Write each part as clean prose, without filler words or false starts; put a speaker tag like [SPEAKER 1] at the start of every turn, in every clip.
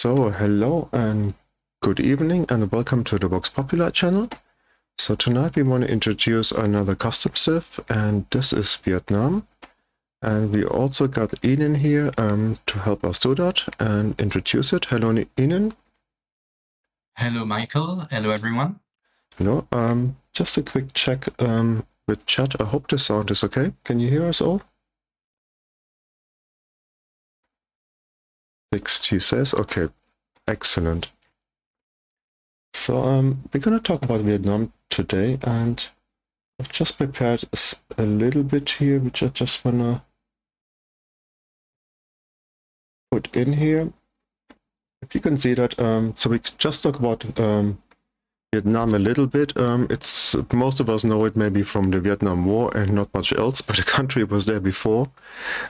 [SPEAKER 1] So, hello and good evening and welcome to the VoxPopuli channel. So tonight we want to introduce another custom civ, and this is Vietnam. And we also got Hinin here to help us do that and introduce it. Hello Hinin.
[SPEAKER 2] Hello Michael, hello everyone.
[SPEAKER 1] Hello, just a quick check with chat. I hope the sound is okay. Can you hear us all? Fixed, he says. Okay, excellent. So we're gonna talk about Vietnam today, and I've just prepared a little bit here, which I just wanna put in here. If you can see that, so we just talk about Vietnam a little bit. It's most of us know it maybe from the Vietnam War and not much else, but the country was there before,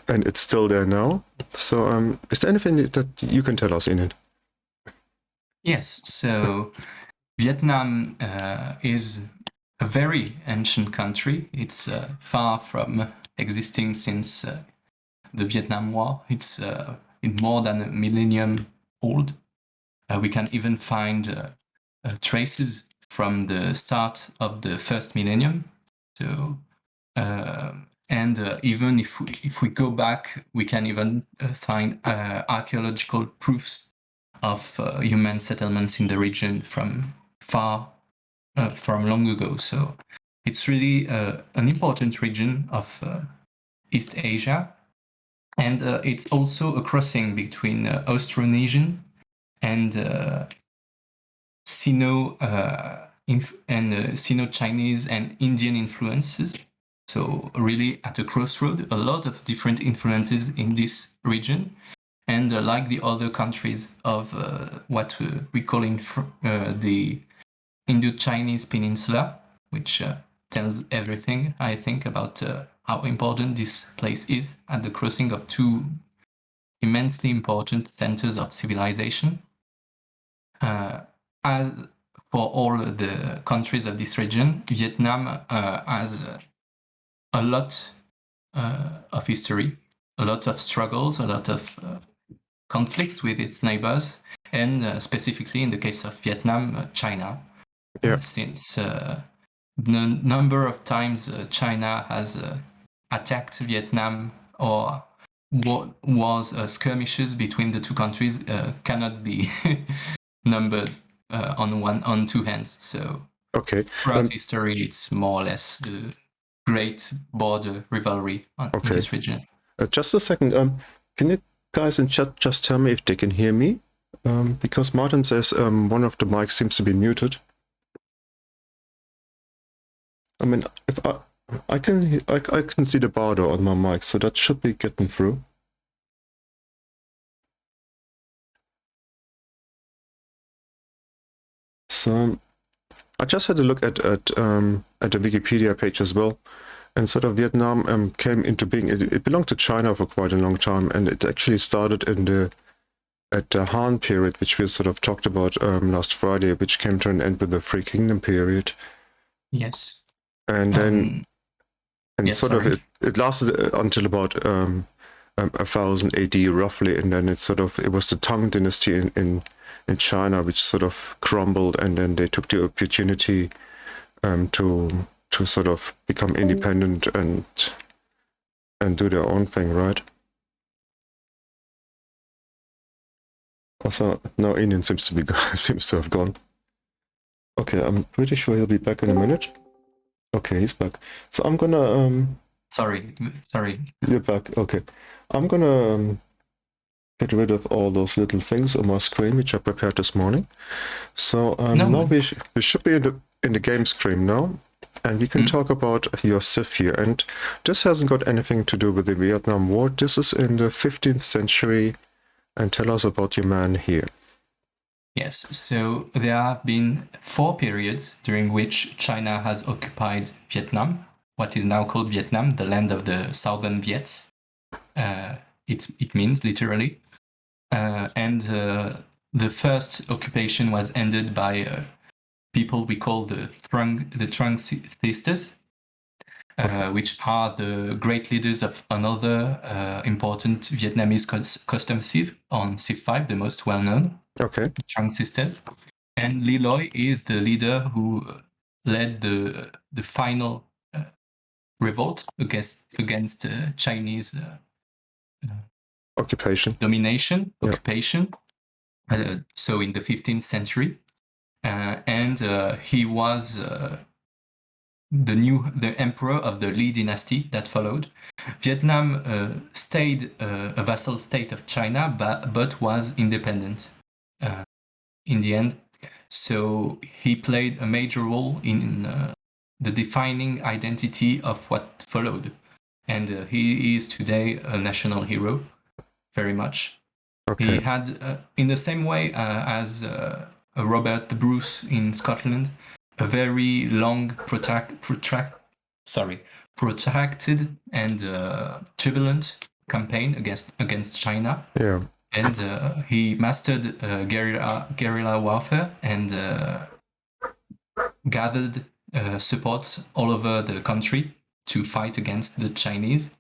[SPEAKER 1] and it's still there now. So, is there anything that you can tell us in it?
[SPEAKER 2] Yes, so Vietnam is a very ancient country. It's far from existing since the Vietnam War. It's more than a millennium old. We can even find traces from the start of the first millennium. So, even if we go back, we can even find archaeological proofs of human settlements in the region from long ago. So it's really an important region of East Asia, and it's also a crossing between Austronesian and Sino-Chinese and Indian influences. So really at a crossroad, a lot of different influences in this region. And like the other countries of what we call the Indo-Chinese Peninsula, which tells everything, I think, about how important this place is at the crossing of two immensely important centers of civilization. As for all the countries of this region, Vietnam has a lot of history, a lot of struggles, a lot of conflicts with its neighbors, and specifically in the case of Vietnam, China.
[SPEAKER 1] Yeah.
[SPEAKER 2] Since the number of times China has attacked Vietnam or wars, skirmishes between the two countries cannot be numbered on two hands. So
[SPEAKER 1] Okay.
[SPEAKER 2] throughout history, it's more or less the great border rivalry in this region.
[SPEAKER 1] Just a second. Can you guys in chat just tell me if they can hear me? Because Martin says one of the mics seems to be muted. I mean, if I can see the border on my mic, so that should be getting through. So I just had a look at the Wikipedia page as well, and sort of Vietnam came into being. It belonged to China for quite a long time, and it actually started at the Han period, which we sort of talked about last Friday, which came to an end with the Free Kingdom period.
[SPEAKER 2] Yes.
[SPEAKER 1] And then, it lasted until about 1000 AD roughly, and then it was the Tang dynasty in China which sort of crumbled, and then they took the opportunity to sort of become independent and do their own thing, right? Also, now Indian seems to have gone. Okay, I'm pretty sure he'll be back in a minute. Okay, he's back. So I'm gonna
[SPEAKER 2] Sorry.
[SPEAKER 1] You're back. Okay, I'm gonna get rid of all those little things on my screen which I prepared this morning. So now we should be in the game screen now, and we can talk about your civ here. And this hasn't got anything to do with the Vietnam War. This is in the 15th century. And tell us about your man here.
[SPEAKER 2] Yes, so there have been 4 periods during which China has occupied Vietnam, what is now called Vietnam, the land of the Southern Viets. It means literally. And the first occupation was ended by people we call the Trung sisters. which are the great leaders of another important Vietnamese custom sieve on Sieve 5, the most well-known,
[SPEAKER 1] Okay.
[SPEAKER 2] the Trang sisters. And Li Loi is the leader who led the final revolt against Chinese
[SPEAKER 1] Occupation.
[SPEAKER 2] occupation. So in the 15th century, and he was the emperor of the Li dynasty that followed. Vietnam stayed a vassal state of China, but was independent in the end. So he played a major role in the defining identity of what followed. And he is today a national hero, very much.
[SPEAKER 1] Okay.
[SPEAKER 2] He had, in the same way as Robert the Bruce in Scotland, a very long, protracted and turbulent campaign against China.
[SPEAKER 1] Yeah.
[SPEAKER 2] And he mastered guerrilla warfare and gathered supports all over the country to fight against the Chinese.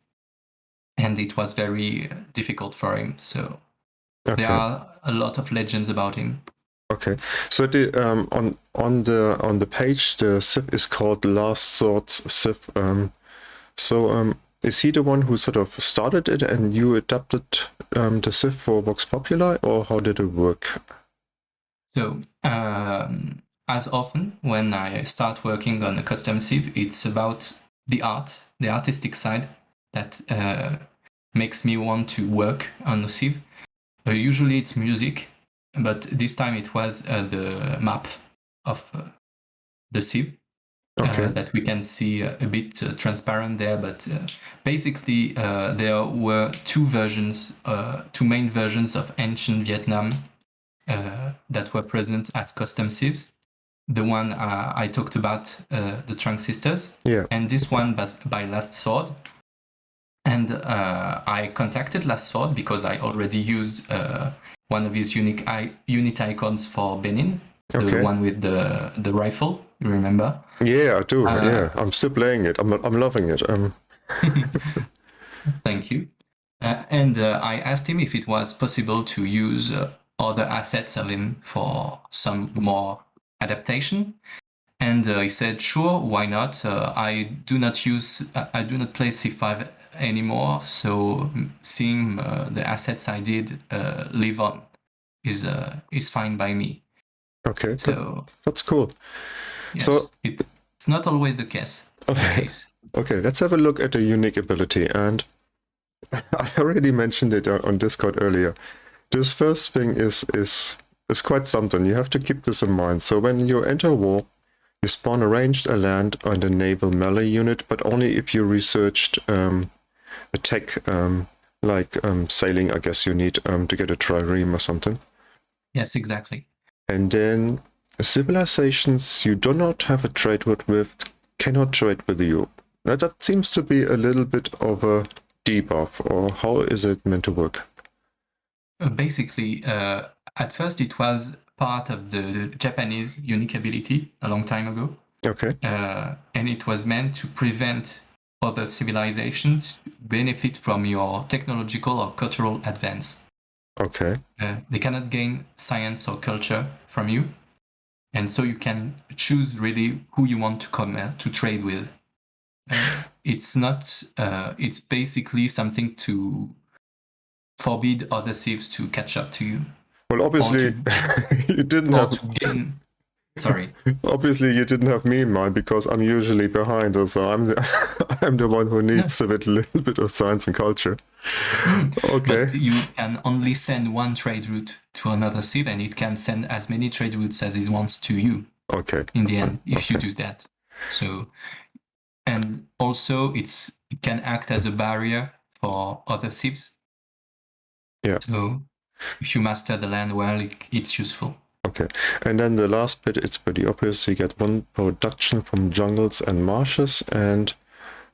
[SPEAKER 2] And it was very difficult for him. So there are a lot of legends about him.
[SPEAKER 1] Okay, so the on the page the sieve is called Last Sword's Sieve. Is he the one who sort of started it, and you adapted the sieve for VoxPopuli, or how did it work?
[SPEAKER 2] So as often when I start working on a custom sieve, it's about the artistic side that makes me want to work on the sieve. Usually it's music, but this time it was the map of the sieve that we can see a bit transparent there. But basically, there were two main versions of ancient Vietnam that were present as custom sieves. The one I talked about, the Trang sisters, and this one by Last Sword. And I contacted Last Sword because I already used one of his unit icons for Benin, the one with the rifle. You remember?
[SPEAKER 1] Yeah, I do. I'm still playing it. I'm loving it.
[SPEAKER 2] Thank you. And I asked him if it was possible to use other assets of him for some more adaptation. And he said, sure, why not? I do not play C5 anymore, so seeing the assets I did live on is fine by me.
[SPEAKER 1] Okay,
[SPEAKER 2] so
[SPEAKER 1] that's cool.
[SPEAKER 2] Yes, so it's not always the case.
[SPEAKER 1] Okay, let's have a look at the unique ability. And I already mentioned it on Discord earlier. This first thing is quite something. You have to keep this in mind. So when you enter a war, you spawn a ranged, a land, and a naval melee unit, but only if you researched a tech like sailing, I guess you need to get a trireme or something.
[SPEAKER 2] Yes, exactly.
[SPEAKER 1] And then civilizations you do not have a trade route with cannot trade with you. Now that seems to be a little bit of a debuff, or how is it meant to work?
[SPEAKER 2] Basically, at first it was part of the Japanese unique ability a long time ago.
[SPEAKER 1] Okay.
[SPEAKER 2] And it was meant to prevent other civilizations to benefit from your technological or cultural advance.
[SPEAKER 1] Okay.
[SPEAKER 2] They cannot gain science or culture from you. And so you can choose really who you want to trade with. It's not, it's basically something to forbid other thieves to catch up to you.
[SPEAKER 1] Well, obviously, you didn't have
[SPEAKER 2] to gain. Sorry.
[SPEAKER 1] Obviously, you didn't have me in mind because I'm usually behind. Also, I'm the one who needs a little bit of science and culture. Okay.
[SPEAKER 2] But you can only send one trade route to another sieve, and it can send as many trade routes as it wants to you.
[SPEAKER 1] Okay.
[SPEAKER 2] In the end, if you do that. So, and also it can act as a barrier for other sieves.
[SPEAKER 1] Yeah.
[SPEAKER 2] So if you master the land well, it's useful.
[SPEAKER 1] Okay, and then the last bit, it's pretty obvious. You get one production from jungles and marshes, and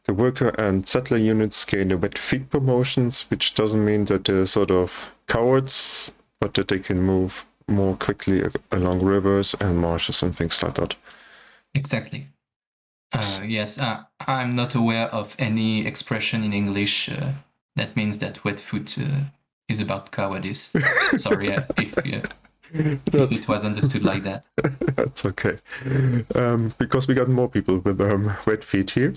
[SPEAKER 1] the worker and settler units gain the wet feet promotions, which doesn't mean that they're sort of cowards, but that they can move more quickly along rivers and marshes and things like that.
[SPEAKER 2] Exactly. Yes, I'm not aware of any expression in English that means that wet foot is about cowardice. Sorry if it was understood like that.
[SPEAKER 1] That's okay. Because we got more people with wet feet here.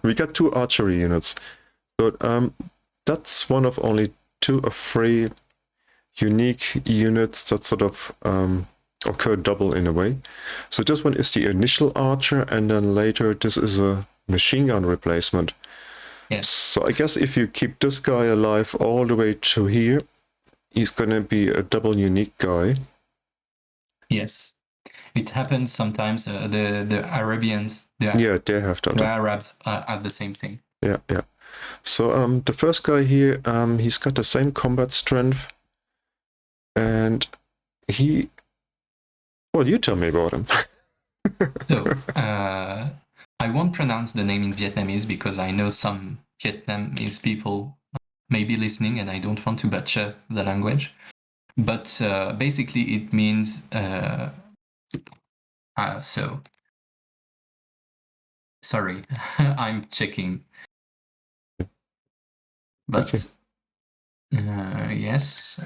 [SPEAKER 1] We got 2 archery units. So that's one of only 2 or 3 unique units that sort of occur double in a way. So this one is the initial archer, and then later this is a machine gun replacement.
[SPEAKER 2] Yes.
[SPEAKER 1] So I guess if you keep this guy alive all the way to here, he's gonna be a double unique guy.
[SPEAKER 2] Yes. It happens sometimes. The Arabians,
[SPEAKER 1] they have that.
[SPEAKER 2] The Arabs have the same thing.
[SPEAKER 1] Yeah. So the first guy here, he's got the same combat strength, and well, you tell me about him.
[SPEAKER 2] So I won't pronounce the name in Vietnamese because I know some Vietnamese people may be listening, and I don't want to butcher the language. But basically, it means so. Sorry, I'm checking. But yes.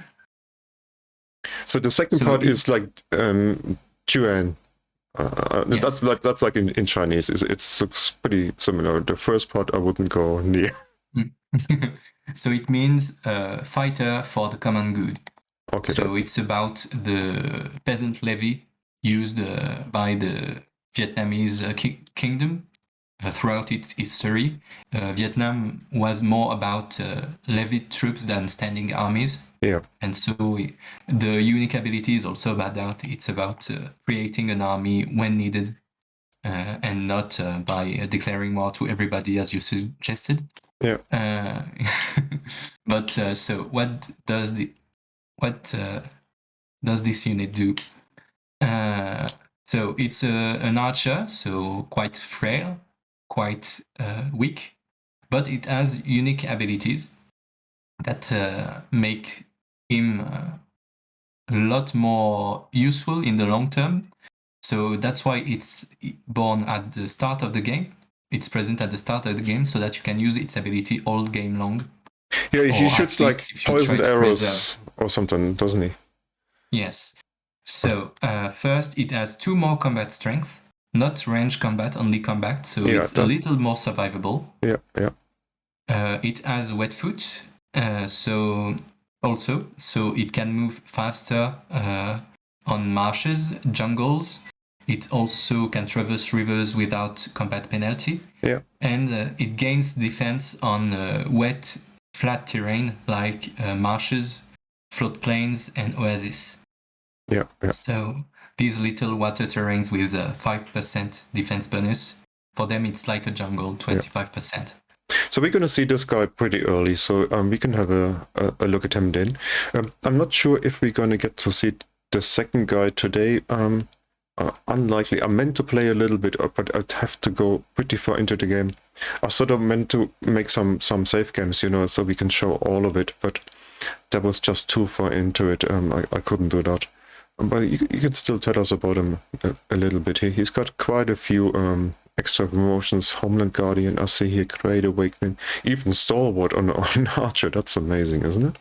[SPEAKER 1] So the second part is like tran. Yes. That's like in Chinese. It looks pretty similar. The first part I wouldn't go near.
[SPEAKER 2] So it means fighter for the common good.
[SPEAKER 1] Okay.
[SPEAKER 2] So it's about the peasant levy used by the Vietnamese kingdom throughout its history. Vietnam was more about levied troops than standing armies.
[SPEAKER 1] Yeah.
[SPEAKER 2] And so the unique ability is also about that. It's about creating an army when needed and not by declaring war to everybody as you suggested.
[SPEAKER 1] Yeah.
[SPEAKER 2] But so what does this unit do? So it's an archer, so quite frail, quite weak, but it has unique abilities that make him a lot more useful in the long term. So that's why it's born at the start of the game. It's present at the start of the game so that you can use its ability all game long.
[SPEAKER 1] Yeah, he shoots like poisoned arrows or something, doesn't he?
[SPEAKER 2] Yes. So first, it has 2 more combat strength, not range combat, only combat. So it's a little more survivable.
[SPEAKER 1] Yeah.
[SPEAKER 2] It has wet foot, so it can move faster on marshes, jungles. It also can traverse rivers without combat penalty.
[SPEAKER 1] Yeah.
[SPEAKER 2] And it gains defense on wet, flat terrain like marshes, floodplains, and oases.
[SPEAKER 1] Yeah.
[SPEAKER 2] So these little water terrains with 5% defense bonus, for them it's like a jungle, 25%.
[SPEAKER 1] So we're going to see this guy pretty early, so we can have a look at him then. I'm not sure if we're going to get to see the second guy today. Unlikely. I meant to play a little bit, but I'd have to go pretty far into the game. I sort of meant to make some save games, so we can show all of it, but that was just too far into it. I couldn't do that. But you can still tell us about him a little bit here. He's got quite a few extra promotions. Homeland Guardian, I see here, Great Awakening, even Stalwart on Archer. That's amazing, isn't it?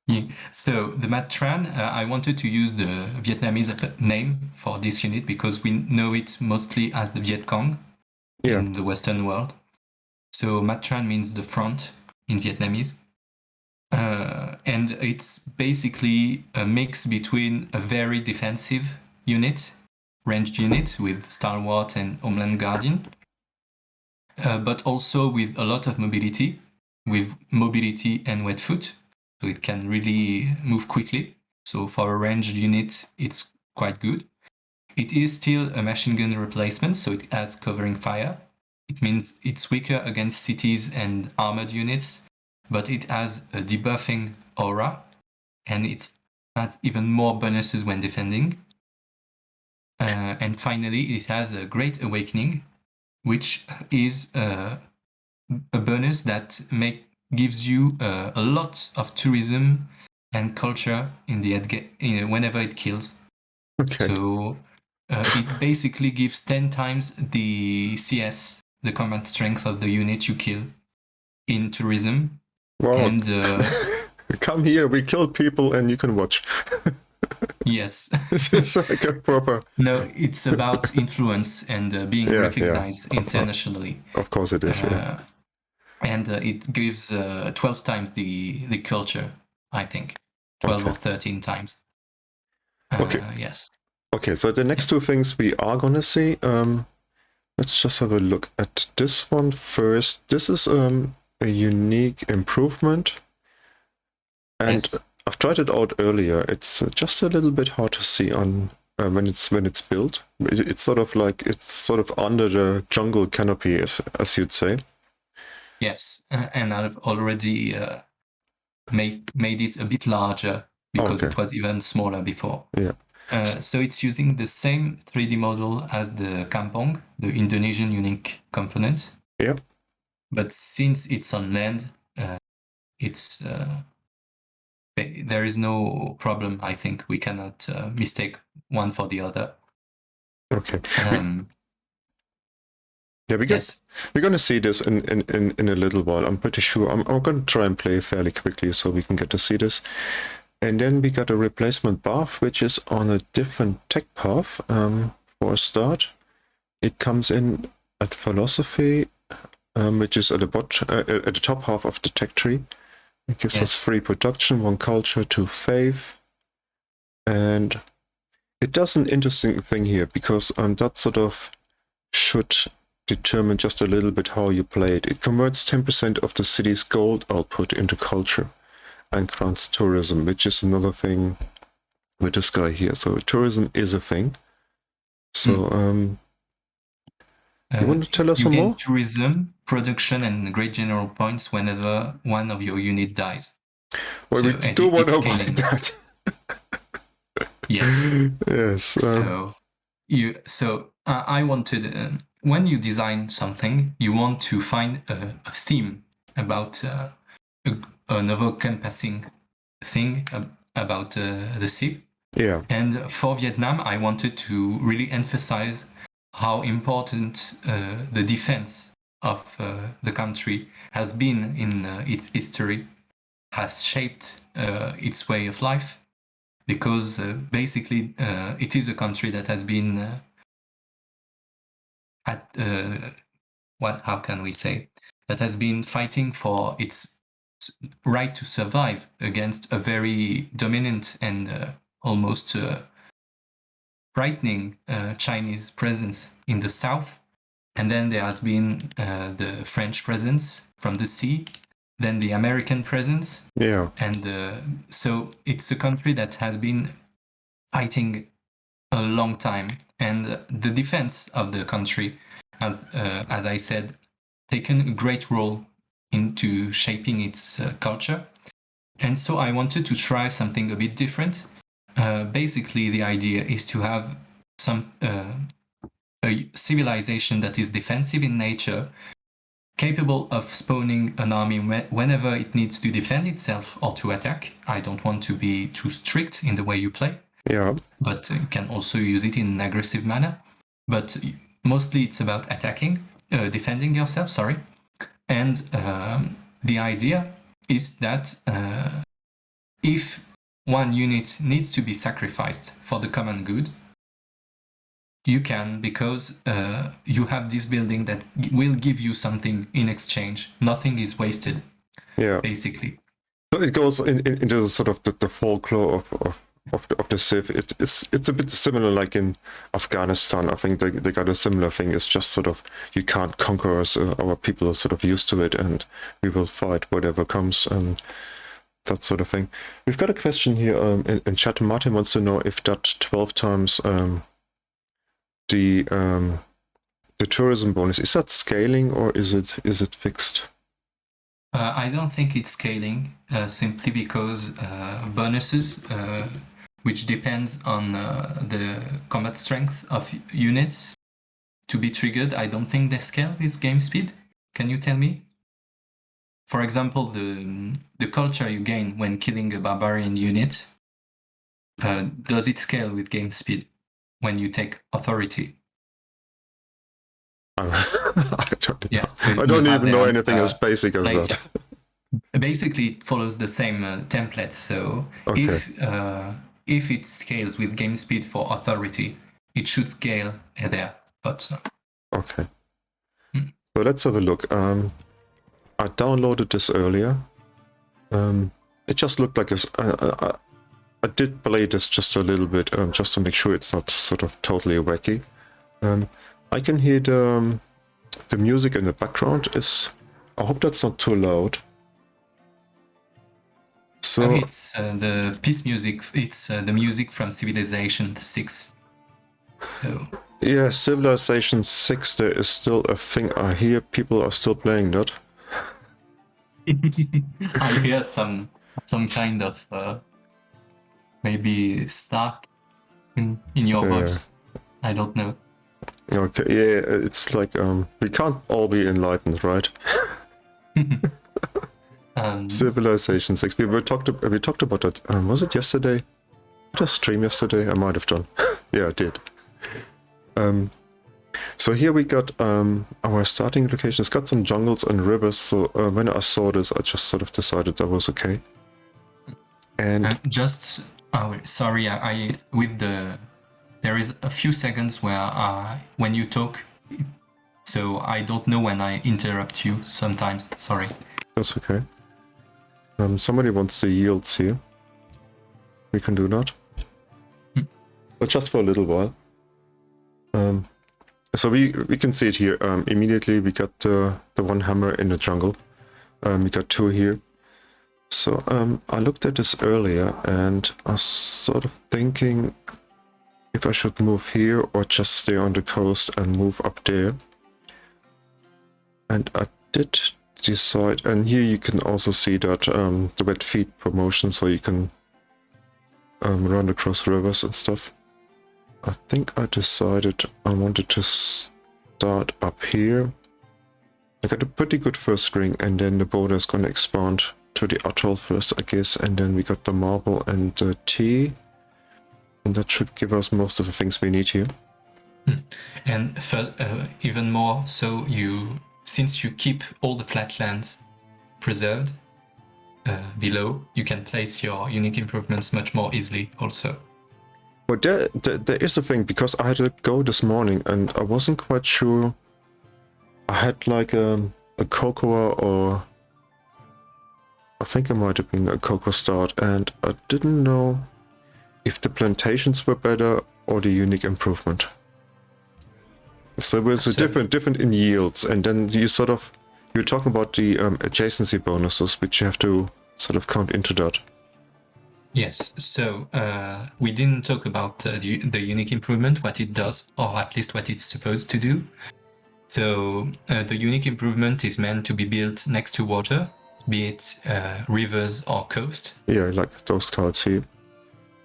[SPEAKER 2] Yeah. So the tran, I wanted to use the Vietnamese name for this unit because we know it mostly as the Viet Cong in the Western world. So tran means the front in Vietnamese. And it's basically a mix between a very defensive unit, ranged unit with Stalwart and Homeland Guardian, but also with a lot of mobility, and wet foot. So it can really move quickly. So for a ranged unit, it's quite good. It is still a machine gun replacement, so it has covering fire. It means it's weaker against cities and armored units, but it has a debuffing aura, and it has even more bonuses when defending. And finally, it has a Great Awakening, which is a bonus that gives you a lot of tourism and culture in the whenever it kills.
[SPEAKER 1] Okay.
[SPEAKER 2] So it basically gives 10 times the CS, the combat strength of the unit you kill in tourism.
[SPEAKER 1] Wow.
[SPEAKER 2] And
[SPEAKER 1] come here, we kill people and you can watch.
[SPEAKER 2] yes.
[SPEAKER 1] It's like a proper...
[SPEAKER 2] No, it's about influence and being recognized internationally.
[SPEAKER 1] Of course it is,
[SPEAKER 2] And it gives 12 times the culture, I think. 12 or 13 times.
[SPEAKER 1] Okay.
[SPEAKER 2] Yes.
[SPEAKER 1] Okay, so the next two things we are gonna see, let's just have a look at this one first. This is a unique improvement. And
[SPEAKER 2] yes.
[SPEAKER 1] I've tried it out earlier. It's just a little bit hard to see on when it's built. It's sort of under the jungle canopy, as you'd say.
[SPEAKER 2] Yes, and I've already made it a bit larger because it was even smaller before.
[SPEAKER 1] Yeah.
[SPEAKER 2] So it's using the same 3D model as the Kampong, the Indonesian unique component.
[SPEAKER 1] Yeah.
[SPEAKER 2] But since it's on land, it's there is no problem. I think we cannot mistake one for the other.
[SPEAKER 1] Okay.
[SPEAKER 2] Yeah,
[SPEAKER 1] we're gonna see this in a little while. I'm pretty sure. I'm gonna try and play fairly quickly so we can get to see this. And then we got a replacement buff, which is on a different tech path. For a start, it comes in at philosophy, which is at the top half of the tech tree. It gives us 3 production, 1 culture, 2 faith, and it does an interesting thing here because that sort of should determine just a little bit how you play it. It converts 10% of the city's gold output into culture and grants tourism, which is another thing with this guy here. So tourism is a thing. So you want to tell us some more?
[SPEAKER 2] Tourism, production, and great general points whenever one of your unit dies.
[SPEAKER 1] Well, so we do want to avoid that.
[SPEAKER 2] Yes.
[SPEAKER 1] Yes.
[SPEAKER 2] So I wanted when you design something, you want to find a theme about an over-encompassing thing about the SIP.
[SPEAKER 1] Yeah.
[SPEAKER 2] And for Vietnam, I wanted to really emphasize how important the defense of the country has been in its history, has shaped its way of life, because basically it is a country that has been how can we say, that has been fighting for its right to survive against a very dominant and almost frightening Chinese presence in the south. And then there has been the French presence from the sea, then the American presence.
[SPEAKER 1] Yeah.
[SPEAKER 2] And so it's a country that has been fighting a long time. And the defense of the country has, as I said, taken a great role into shaping its culture. And so I wanted to try something a bit different. Basically, the idea is to have a civilization that is defensive in nature, capable of spawning an army whenever it needs to defend itself or to attack. I don't want to be too strict in the way you play.
[SPEAKER 1] Yeah.
[SPEAKER 2] But you can also use it in an aggressive manner. But mostly it's about defending yourself, sorry. And the idea is that if one unit needs to be sacrificed for the common good, you can, because you have this building that will give you something in exchange. Nothing is wasted, basically.
[SPEAKER 1] So it goes into sort of the folklore of the Civ. It's a bit similar like in Afghanistan. I think they got a similar thing. It's just sort of, you can't conquer us. Our people are sort of used to it, and we will fight whatever comes, and that sort of thing. We've got a question here in chat. Martin wants to know if that 12 times the tourism bonus, is that scaling or is it fixed?
[SPEAKER 2] I don't think it's scaling, simply because bonuses, which depends on the combat strength of units to be triggered, I don't think they scale with game speed. Can you tell me? For example, the culture you gain when killing a barbarian unit, does it scale with game speed? when you take authority.
[SPEAKER 1] I don't,
[SPEAKER 2] Yes,
[SPEAKER 1] I don't even know anything as basic as
[SPEAKER 2] like,
[SPEAKER 1] that.
[SPEAKER 2] Basically, it follows the same template. So
[SPEAKER 1] Okay.
[SPEAKER 2] if it scales with game speed for authority, it should scale there. But
[SPEAKER 1] Okay. So let's have a look. I downloaded this earlier. It just looked like I did play this just a little bit, just to make sure it's not sort of totally wacky. I can hear the music in the background is. I hope that's not too loud. So
[SPEAKER 2] it's the piece music. It's the music from Civilization 6. So
[SPEAKER 1] yeah, Civilization 6. There is still a thing. I hear people are still playing that.
[SPEAKER 2] I hear some kind of maybe stuck in your voice. I don't know.
[SPEAKER 1] Okay, yeah, it's like we can't all be enlightened, right? Civilization 6. We talked about that. Was it yesterday? Did I stream yesterday? I might have done. Yeah, I did. So here we got our starting location. It's got some jungles and rivers. So when I saw this, I just sort of decided that was okay. And
[SPEAKER 2] just sorry, I with the there is a few seconds where when you talk, so I don't know when I interrupt you sometimes. Sorry.
[SPEAKER 1] That's okay. Somebody wants the yields here. We can do that. But just for a little while. So we can see it here. Immediately we got the one hammer in the jungle. We got two here. So I looked at this earlier and I was sort of thinking if I should move here or just stay on the coast and move up there. And I did decide, and here you can also see that the wet feet promotion, so you can run across rivers and stuff. I think I decided I wanted to start up here. I got a pretty good first ring, and then the border is going to expand to the atoll first, I guess, and then we got the marble and the tea. And that should give us most of the things we need here.
[SPEAKER 2] And even more, so since you keep all the flatlands preserved below, you can place your unique improvements much more easily also.
[SPEAKER 1] But there is a thing, because I had to go this morning and I wasn't quite sure. I had like a cocoa, or I think it might have been a cocoa start, and I didn't know if the plantations were better or the unique improvement. So it was a different in yields, and then you're talking about the adjacency bonuses, which you have to sort of count into that.
[SPEAKER 2] Yes, so we didn't talk about the unique improvement, what it does, or at least what it's supposed to do. So the unique improvement is meant to be built next to water, be it rivers or coast.
[SPEAKER 1] Yeah, like those cards here.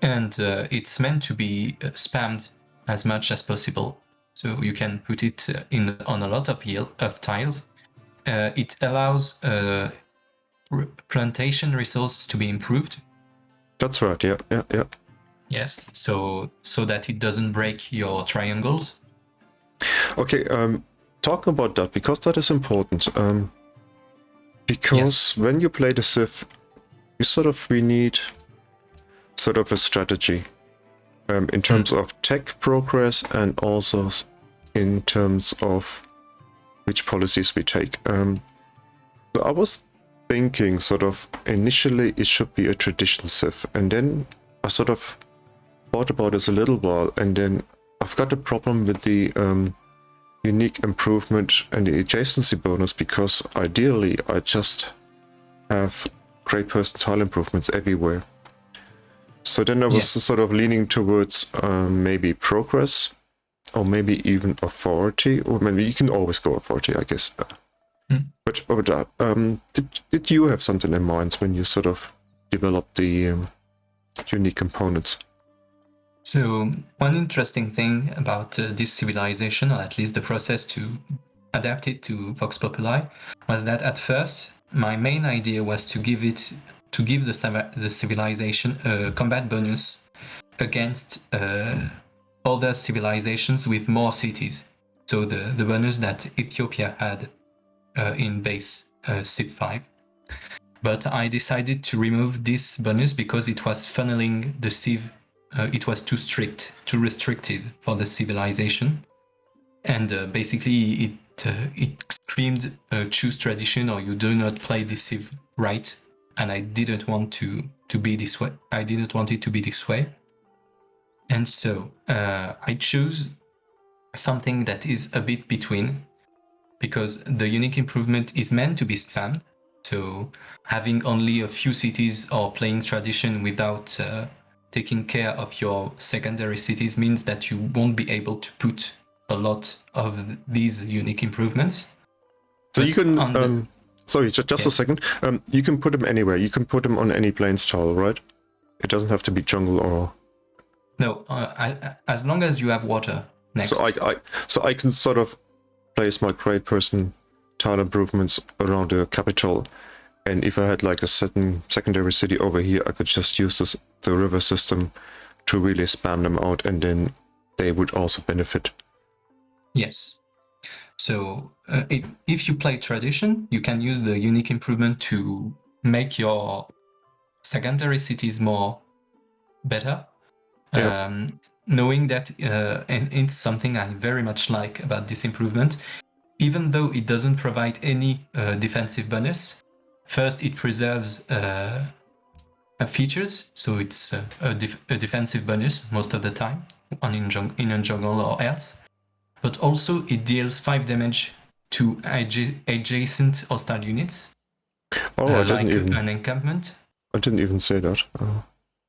[SPEAKER 2] And it's meant to be spammed as much as possible. So you can put it on a lot of tiles. It allows plantation resources to be improved.
[SPEAKER 1] That's right, yeah.
[SPEAKER 2] Yes, so that it doesn't break your triangles.
[SPEAKER 1] Okay, talk about that, because that is important. Because when you play the Civ, we need sort of a strategy in terms of tech progress, and also in terms of which policies we take. So I was thinking initially it should be a tradition Civ, and then I sort of thought about this a little while, and then I've got a problem with the unique improvement and the adjacency bonus, because ideally I just have great percentile improvements everywhere. So then I was sort of leaning towards maybe progress, or maybe even authority, or maybe you can always go authority, I guess. But did you have something in mind when you sort of developed the unique components?
[SPEAKER 2] So one interesting thing about this civilization, or at least the process to adapt it to VoxPopuli, was that at first my main idea was to give the civilization a combat bonus against other civilizations with more cities. So the bonus that Ethiopia had in base Civ 5. But I decided to remove this bonus because it was funneling the Civ. It was too strict, too restrictive for the civilization. And basically it screamed choose tradition or you do not play this Civ right. And I didn't want to be this way. I didn't want it to be this way. And so I chose something that is a bit between, because the unique improvement is meant to be spammed. So having only a few cities or playing tradition without taking care of your secondary cities means that you won't be able to put a lot of these unique improvements.
[SPEAKER 1] So
[SPEAKER 2] But
[SPEAKER 1] you can, sorry, just yes. A second. You can put them anywhere. You can put them on any plains tile, right? It doesn't have to be jungle or...
[SPEAKER 2] No, as long as you have water next.
[SPEAKER 1] So I can sort of place my great person tile improvements around the capital, and if I had like a certain secondary city over here, I could just use the river system to really spam them out, and then they would also benefit.
[SPEAKER 2] Yes. So if you play tradition, you can use the unique improvement to make your secondary cities more better. Yep. Knowing that, and it's something I very much like about this improvement, even though it doesn't provide any defensive bonus, first it preserves features, so it's a defensive bonus most of the time in a jungle or else, but also it deals 5 damage to adjacent hostile units, like an encampment.
[SPEAKER 1] I didn't even say that.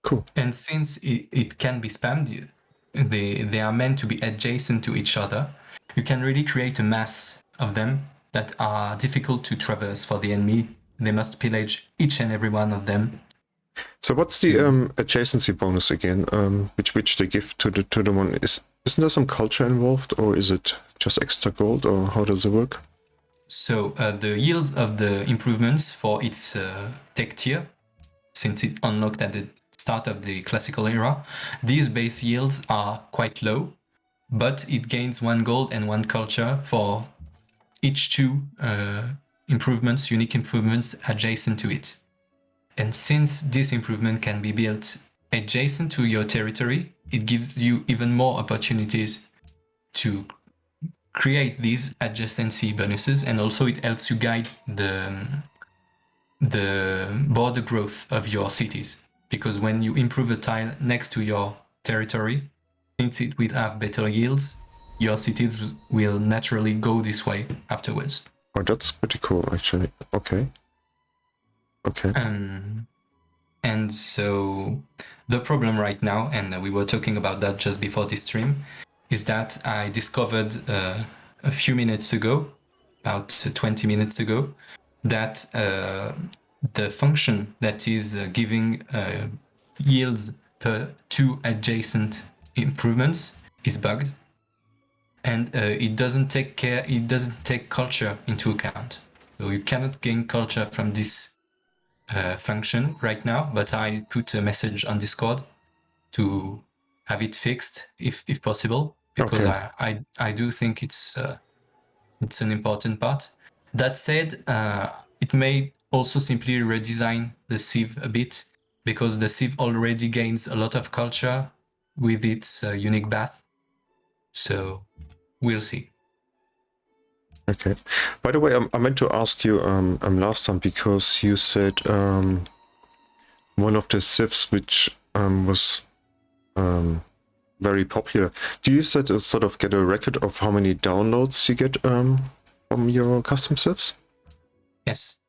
[SPEAKER 1] Cool.
[SPEAKER 2] And since it can be spammed, they are meant to be adjacent to each other, you can really create a mass of them that are difficult to traverse for the enemy. They must pillage each and every one of them.
[SPEAKER 1] So what's the adjacency bonus again, which they give to the one? Isn't there some culture involved, or is it just extra gold, or how does it work?
[SPEAKER 2] So the yield of the improvements for its tech tier, since it unlocked at the start of the classical era, these base yields are quite low, but it gains 1 gold and 1 culture for each 2 improvements, unique improvements adjacent to it. And since this improvement can be built adjacent to your territory, it gives you even more opportunities to create these adjacency bonuses, and also it helps you guide the border growth of your cities. Because when you improve a tile next to your territory, since it will have better yields, your cities will naturally go this way afterwards.
[SPEAKER 1] Oh, that's pretty cool, actually. Okay.
[SPEAKER 2] And so the problem right now, and we were talking about that just before this stream, is that I discovered a few minutes ago, about 20 minutes ago, that the function that is giving yields per 2 adjacent improvements is bugged, and it doesn't take culture into account. So you cannot gain culture from this function right now, but I put a message on Discord to have it fixed if possible, because I do think it's an important part. That said, it may also simply redesign the Civ a bit, because the Civ already gains a lot of culture with its unique bath. So we'll see.
[SPEAKER 1] Okay. By the way, I meant to ask you last time, because you said one of the civs which was very popular. Do you sort of get a record of how many downloads you get from your custom civs?
[SPEAKER 2] Yes.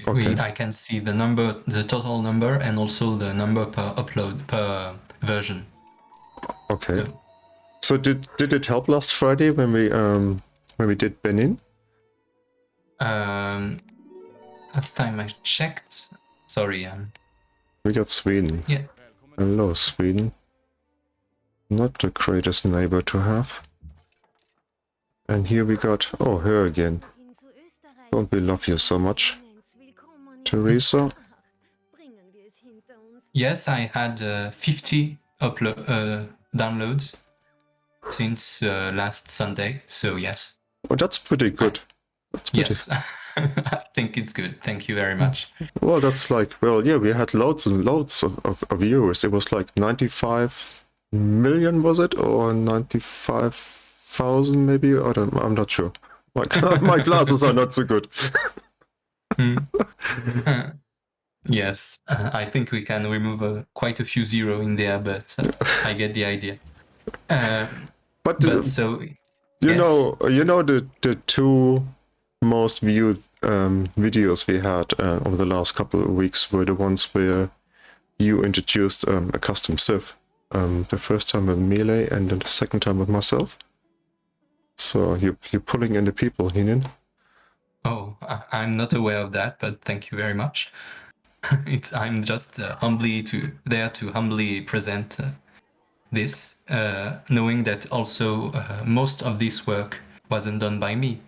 [SPEAKER 2] Okay. I can see the number, the total number, and also the number per upload, per version.
[SPEAKER 1] Okay. So did it help last Friday when we did Benin?
[SPEAKER 2] Last time I checked. Sorry.
[SPEAKER 1] We got Sweden.
[SPEAKER 2] Yeah.
[SPEAKER 1] Hello, Sweden. Not the greatest neighbor to have. And here we got, oh, her again. Don't we love you so much, Teresa?
[SPEAKER 2] Yes, I had 50 downloads. since last Sunday. So yes.
[SPEAKER 1] Oh, that's pretty good. That's pretty.
[SPEAKER 2] Yes, I think it's good. Thank you very much.
[SPEAKER 1] Well, that's like, well, yeah, we had loads and loads of viewers. It was like 95 million, was it? Or 95,000 maybe? I'm not sure. My glasses are not so good.
[SPEAKER 2] Yes, I think we can remove quite a few zero in there, but I get the idea.
[SPEAKER 1] But
[SPEAKER 2] so,
[SPEAKER 1] you
[SPEAKER 2] yes.
[SPEAKER 1] know the two most viewed videos we had over the last couple of weeks were the ones where you introduced a custom Civ. The first time with Melee and then the second time with myself. So you're pulling in the people, Hinin.
[SPEAKER 2] Oh, I'm not aware of that, but thank you very much. I'm just there to humbly present this, knowing that also most of this work wasn't done by me,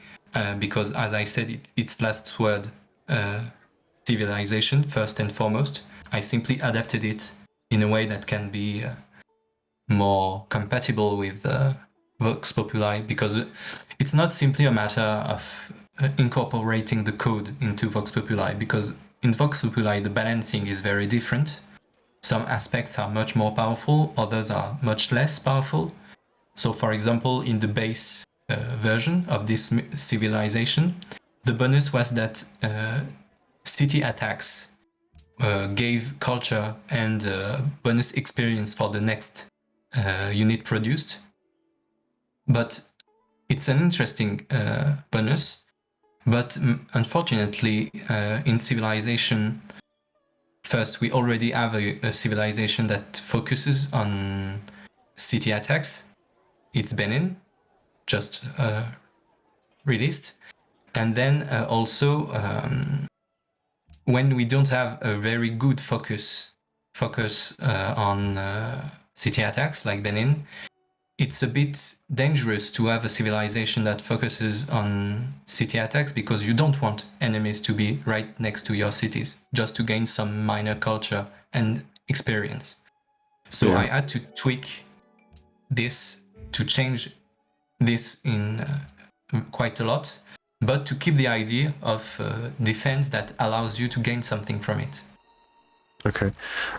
[SPEAKER 2] because as I said, it's last word civilization first and foremost. I simply adapted it in a way that can be more compatible with VoxPopuli, because it's not simply a matter of incorporating the code into VoxPopuli, because in VoxPopuli the balancing is very different. Some aspects are much more powerful, others are much less powerful. So for example, in the base version of this civilization, the bonus was that city attacks gave culture and bonus experience for the next unit produced. But it's an interesting bonus. But unfortunately, in civilization, first, we already have a civilization that focuses on city attacks. It's Benin, just released. And then also, when we don't have a very good focus on city attacks like Benin, it's a bit dangerous to have a civilization that focuses on city attacks, because you don't want enemies to be right next to your cities just to gain some minor culture and experience. So
[SPEAKER 1] Yeah.
[SPEAKER 2] I had to tweak this to change this in quite a lot, but to keep the idea of defense that allows you to gain something from it.
[SPEAKER 1] Okay.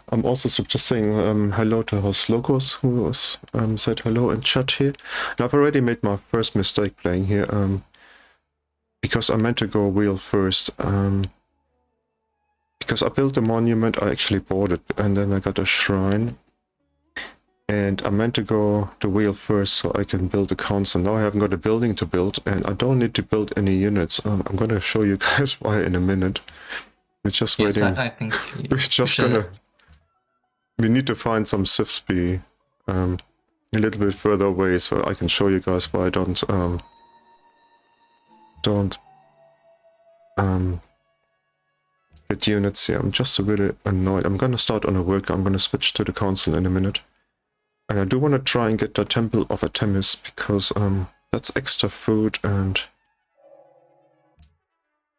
[SPEAKER 1] I'm also just saying hello to host Logos, who was, said hello in chat here. And I've already made my first mistake playing here, because I meant to go wheel first. Because I built a monument, I actually bought it, and then I got a shrine. And I meant to go the wheel first so I can build a council. Now I haven't got a building to build, and I don't need to build any units. I'm going to show you guys why in a minute. We're just waiting.
[SPEAKER 2] I think
[SPEAKER 1] we're just gonna. We need to find some civs be a little bit further away so I can show you guys why I don't get units here. I'm just a bit annoyed. I'm gonna start on a worker. I'm gonna switch to the council in a minute. And I do want to try and get the Temple of Artemis, because that's extra food, and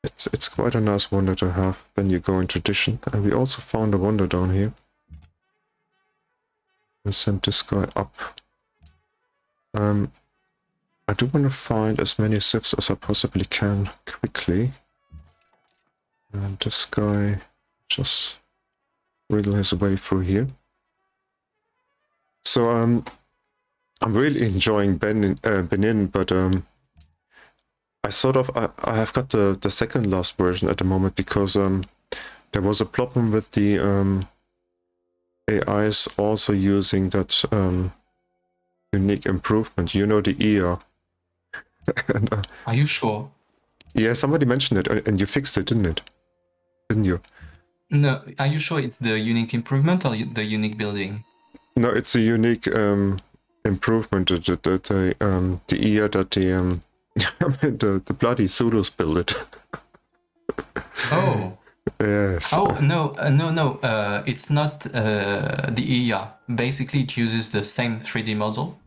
[SPEAKER 1] it's quite a nice wonder to have when you go in tradition. And we also found a wonder down here. I sent this guy up. I do want to find as many civs as I possibly can quickly. And this guy just wriggle his way through here. So I'm really enjoying Benin, but I have got the second last version at the moment, because there was a problem with the AIs also using that unique improvement. You know, the ER. And,
[SPEAKER 2] are you sure?
[SPEAKER 1] Yeah, somebody mentioned it, and you fixed it, didn't you?
[SPEAKER 2] No, are you sure it's the unique improvement or the unique building?
[SPEAKER 1] No, it's a unique improvement that the ER that the I mean, the bloody Zulus built it.
[SPEAKER 2] Oh.
[SPEAKER 1] Yes.
[SPEAKER 2] Oh, no. It's not the ER. Basically, it uses the same 3D model,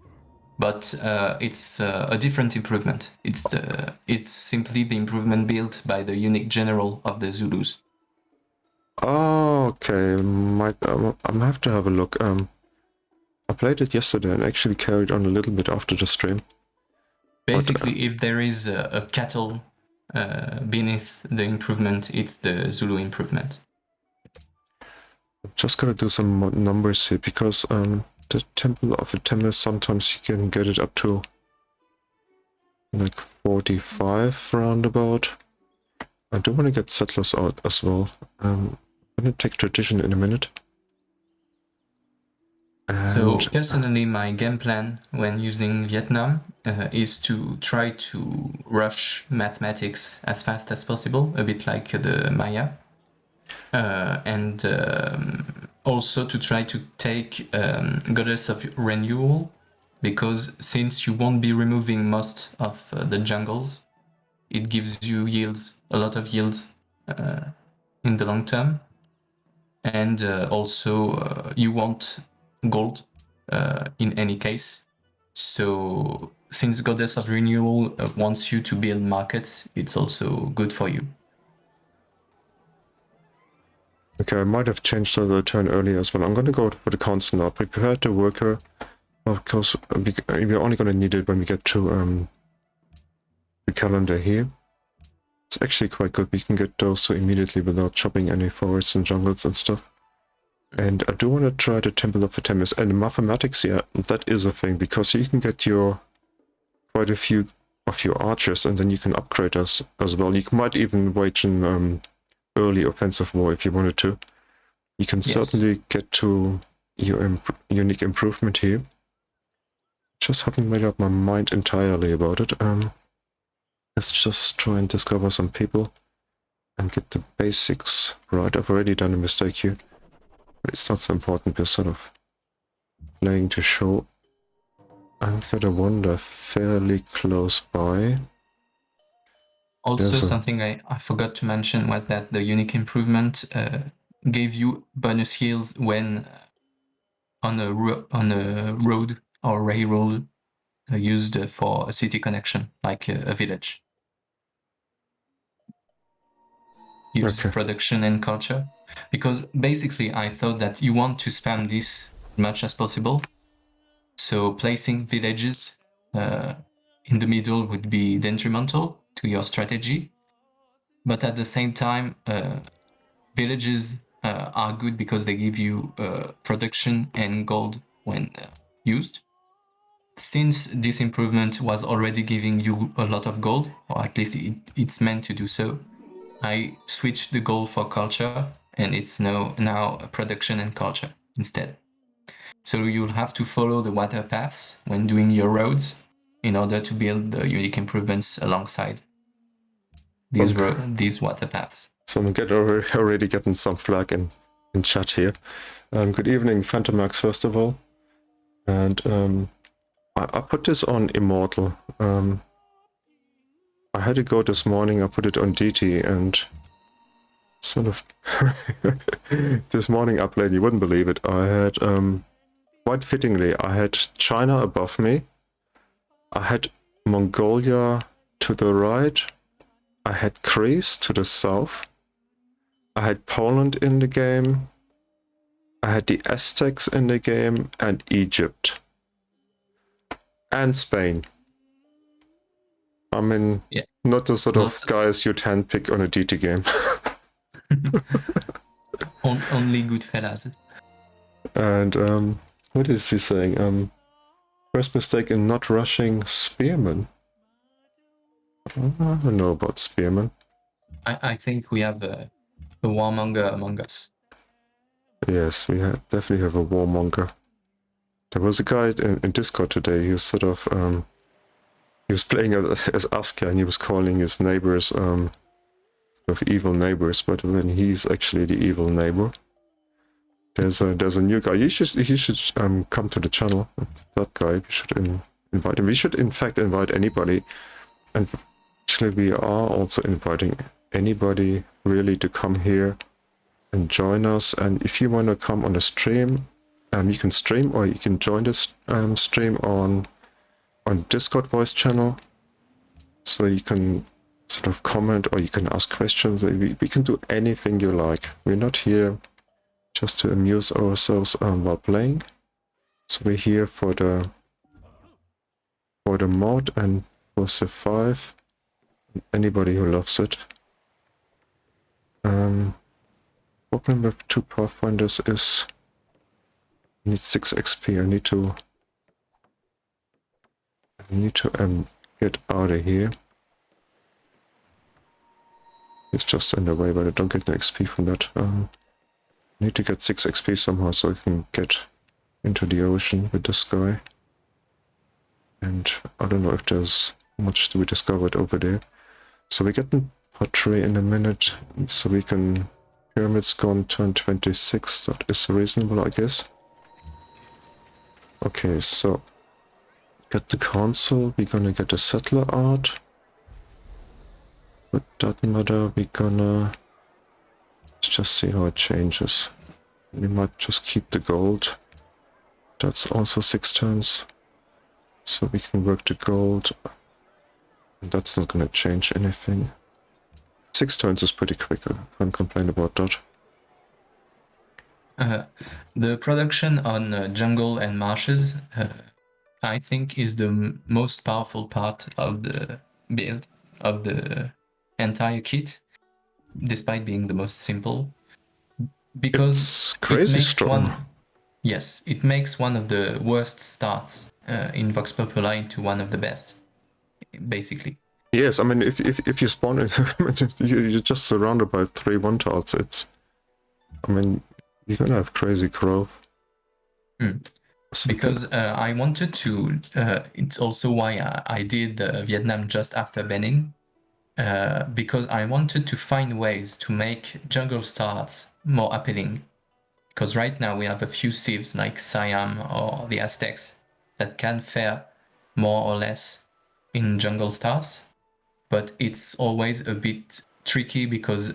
[SPEAKER 2] but it's a different improvement. It's simply the improvement built by the unique general of the Zulus.
[SPEAKER 1] Oh, okay. I'm gonna have to have a look. I played it yesterday and actually carried on a little bit after the stream.
[SPEAKER 2] Basically, if there is a cattle beneath the improvement, it's the Zulu improvement.
[SPEAKER 1] I'm just gonna do some numbers here because the Temple of Artemis, sometimes you can get it up to like 45 roundabout. I do want to get settlers out as well. I'm gonna take tradition in a minute. And
[SPEAKER 2] so personally, my game plan when using Vietnam is to try to rush mathematics as fast as possible, a bit like the Maya. And also to try to take Goddess of Renewal, because since you won't be removing most of the jungles, it gives you yields, a lot of yields in the long term. And also you want gold in any case. So since Goddess of Renewal wants you to build markets, it's also good for you.
[SPEAKER 1] okay, I might have changed the turn earlier as well. I'm gonna go for the council now. Prepare the worker. Of course, we're only gonna need it when we get to the calendar here. It's actually quite good. We can get those two immediately without chopping any forests and jungles and stuff. And I do want to try the Temple of Artemis. And mathematics, yeah, that is a thing, because you can get your quite a few of your archers, and then you can upgrade us as well. You might even wage an early offensive war if you wanted to. You can certainly get to your unique improvement here. Just haven't made up my mind entirely about it. Let's just try and discover some people and get the basics right. I've already done a mistake here, but it's not so important. We're sort of playing to show. I've got a wonder fairly close by.
[SPEAKER 2] Also, something I forgot to mention was that the unique improvement gave you bonus heals when on a road or railroad used for a city connection, like a village. Use production and culture, because basically I thought that you want to spam this as much as possible. So placing villages in the middle would be detrimental to your strategy. But at the same time, villages are good because they give you production and gold when used. Since this improvement was already giving you a lot of gold, or at least it's meant to do so, I switched the goal for culture, and it's now production and culture instead. So you'll have to follow the water paths when doing your roads in order to build the unique improvements alongside these water paths.
[SPEAKER 1] So I'm already getting some flag in chat here. Good evening, Phantomax, first of all. And I put this on Immortal. I had to go this morning, I put it on DT, and sort of this morning I played, you wouldn't believe it, I had, quite fittingly, I had China above me, I had Mongolia to the right, I had Greece to the south, I had Poland in the game, I had the Aztecs in the game, and Egypt. And Spain. I mean, not the sort of guys you'd handpick on a DT game.
[SPEAKER 2] Only good fellas.
[SPEAKER 1] And what is he saying? First mistake in not rushing Spearman. I don't know about Spearman.
[SPEAKER 2] I think we have a warmonger among us.
[SPEAKER 1] Yes, we definitely have a warmonger. There was a guy in Discord today. He was sort of he was playing as Aska, and he was calling his neighbors sort of evil neighbors, but when he's actually the evil neighbor. There's a new guy. He should come to the channel. That guy, we should invite him. We should in fact invite anybody, and actually we are also inviting anybody really to come here and join us. And if you want to come on a stream, you can stream, or you can join this stream on Discord voice channel, so you can sort of comment, or you can ask questions. We can do anything you like. We're not here just to amuse ourselves while playing. So we're here for the mod and for the 5. Anybody who loves it. Problem with 2 Pathfinders is I need 6 XP. I need to get out of here. It's just in the way, but I don't get no XP from that. I need to get 6 XP somehow so I can get into the ocean with this guy. And I don't know if there's much to be discovered over there. So we get pottery in a minute, so we can... Pyramids gone turn 26, that is reasonable, I guess. Okay, so... Get the console, we're gonna get a settler art. With that matter, we're gonna... Let's just see how it changes. We might just keep the gold. That's also 6 turns. So we can work the gold. That's not gonna change anything. 6 turns is pretty quick, I can't complain about that.
[SPEAKER 2] The production on jungle and marshes, I think, is the most powerful part of the build, of the entire kit, despite being the most simple. Because
[SPEAKER 1] it's crazy strong.
[SPEAKER 2] Yes, it makes one of the worst starts in VoxPopuli into one of the best, basically.
[SPEAKER 1] Yes, I mean, if you spawn it, you're just surrounded by 3 one-tarts. It's, I mean, you're gonna have crazy growth.
[SPEAKER 2] Because I wanted to, it's also why I did Vietnam just after banning, because I wanted to find ways to make jungle starts more appealing. Because right now we have a few civs like Siam or the Aztecs that can fare more or less in jungle starts, but it's always a bit tricky because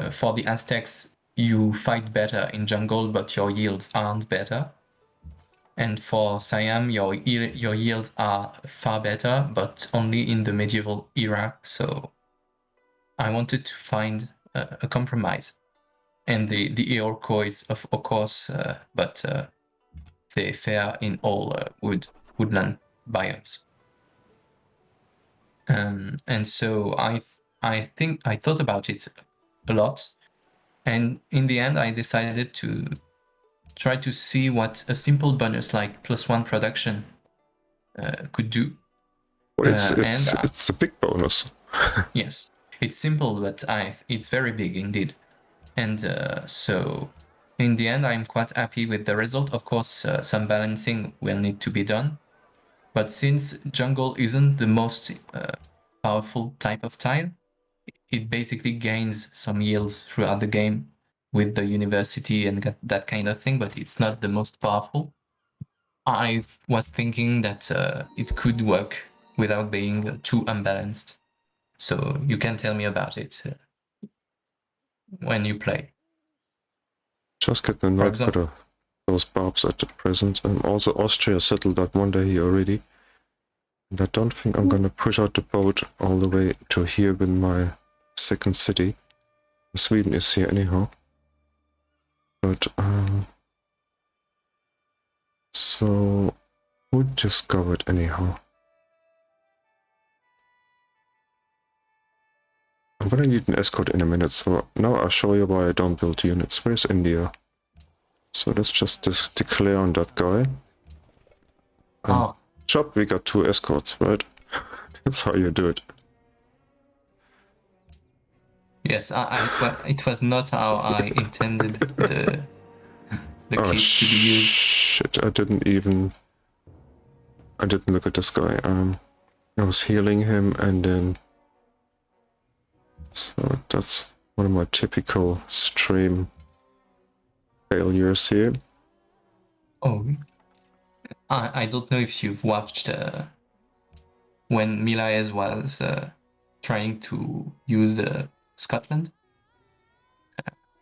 [SPEAKER 2] for the Aztecs you fight better in jungle but your yields aren't better, and for Siam your yields are far better but only in the medieval era. So I wanted to find a compromise. And the Iroquois, of course, but they fare in all woodland biomes. And so I thought about it a lot, and in the end I decided to try to see what a simple bonus like +1 production could do.
[SPEAKER 1] Well, it's a big bonus.
[SPEAKER 2] Yes, it's simple, but it's very big indeed. And so in the end, I'm quite happy with the result. Of course, some balancing will need to be done. But since jungle isn't the most powerful type of tile, it basically gains some yields throughout the game with the university and that kind of thing, but it's not the most powerful. I was thinking that it could work without being too unbalanced. So you can tell me about it when you play.
[SPEAKER 1] Just get the night for those barbs at the present. Also Austria settled that one day here already. And I don't think I'm gonna push out the boat all the way to here with my second city. Sweden is here anyhow. But, so, who discovered anyhow? I'm gonna need an escort in a minute, so now I'll show you why I don't build units. Where's India? So let's just declare on that guy. And chop, we got 2 escorts, right? That's how you do it.
[SPEAKER 2] Yes, it was not how I intended the kit to be used.
[SPEAKER 1] Shit, I didn't look at this guy. I was healing him and then... So that's one of my typical stream failures here.
[SPEAKER 2] Oh, I don't know if you've watched when Milaez was trying to use Scotland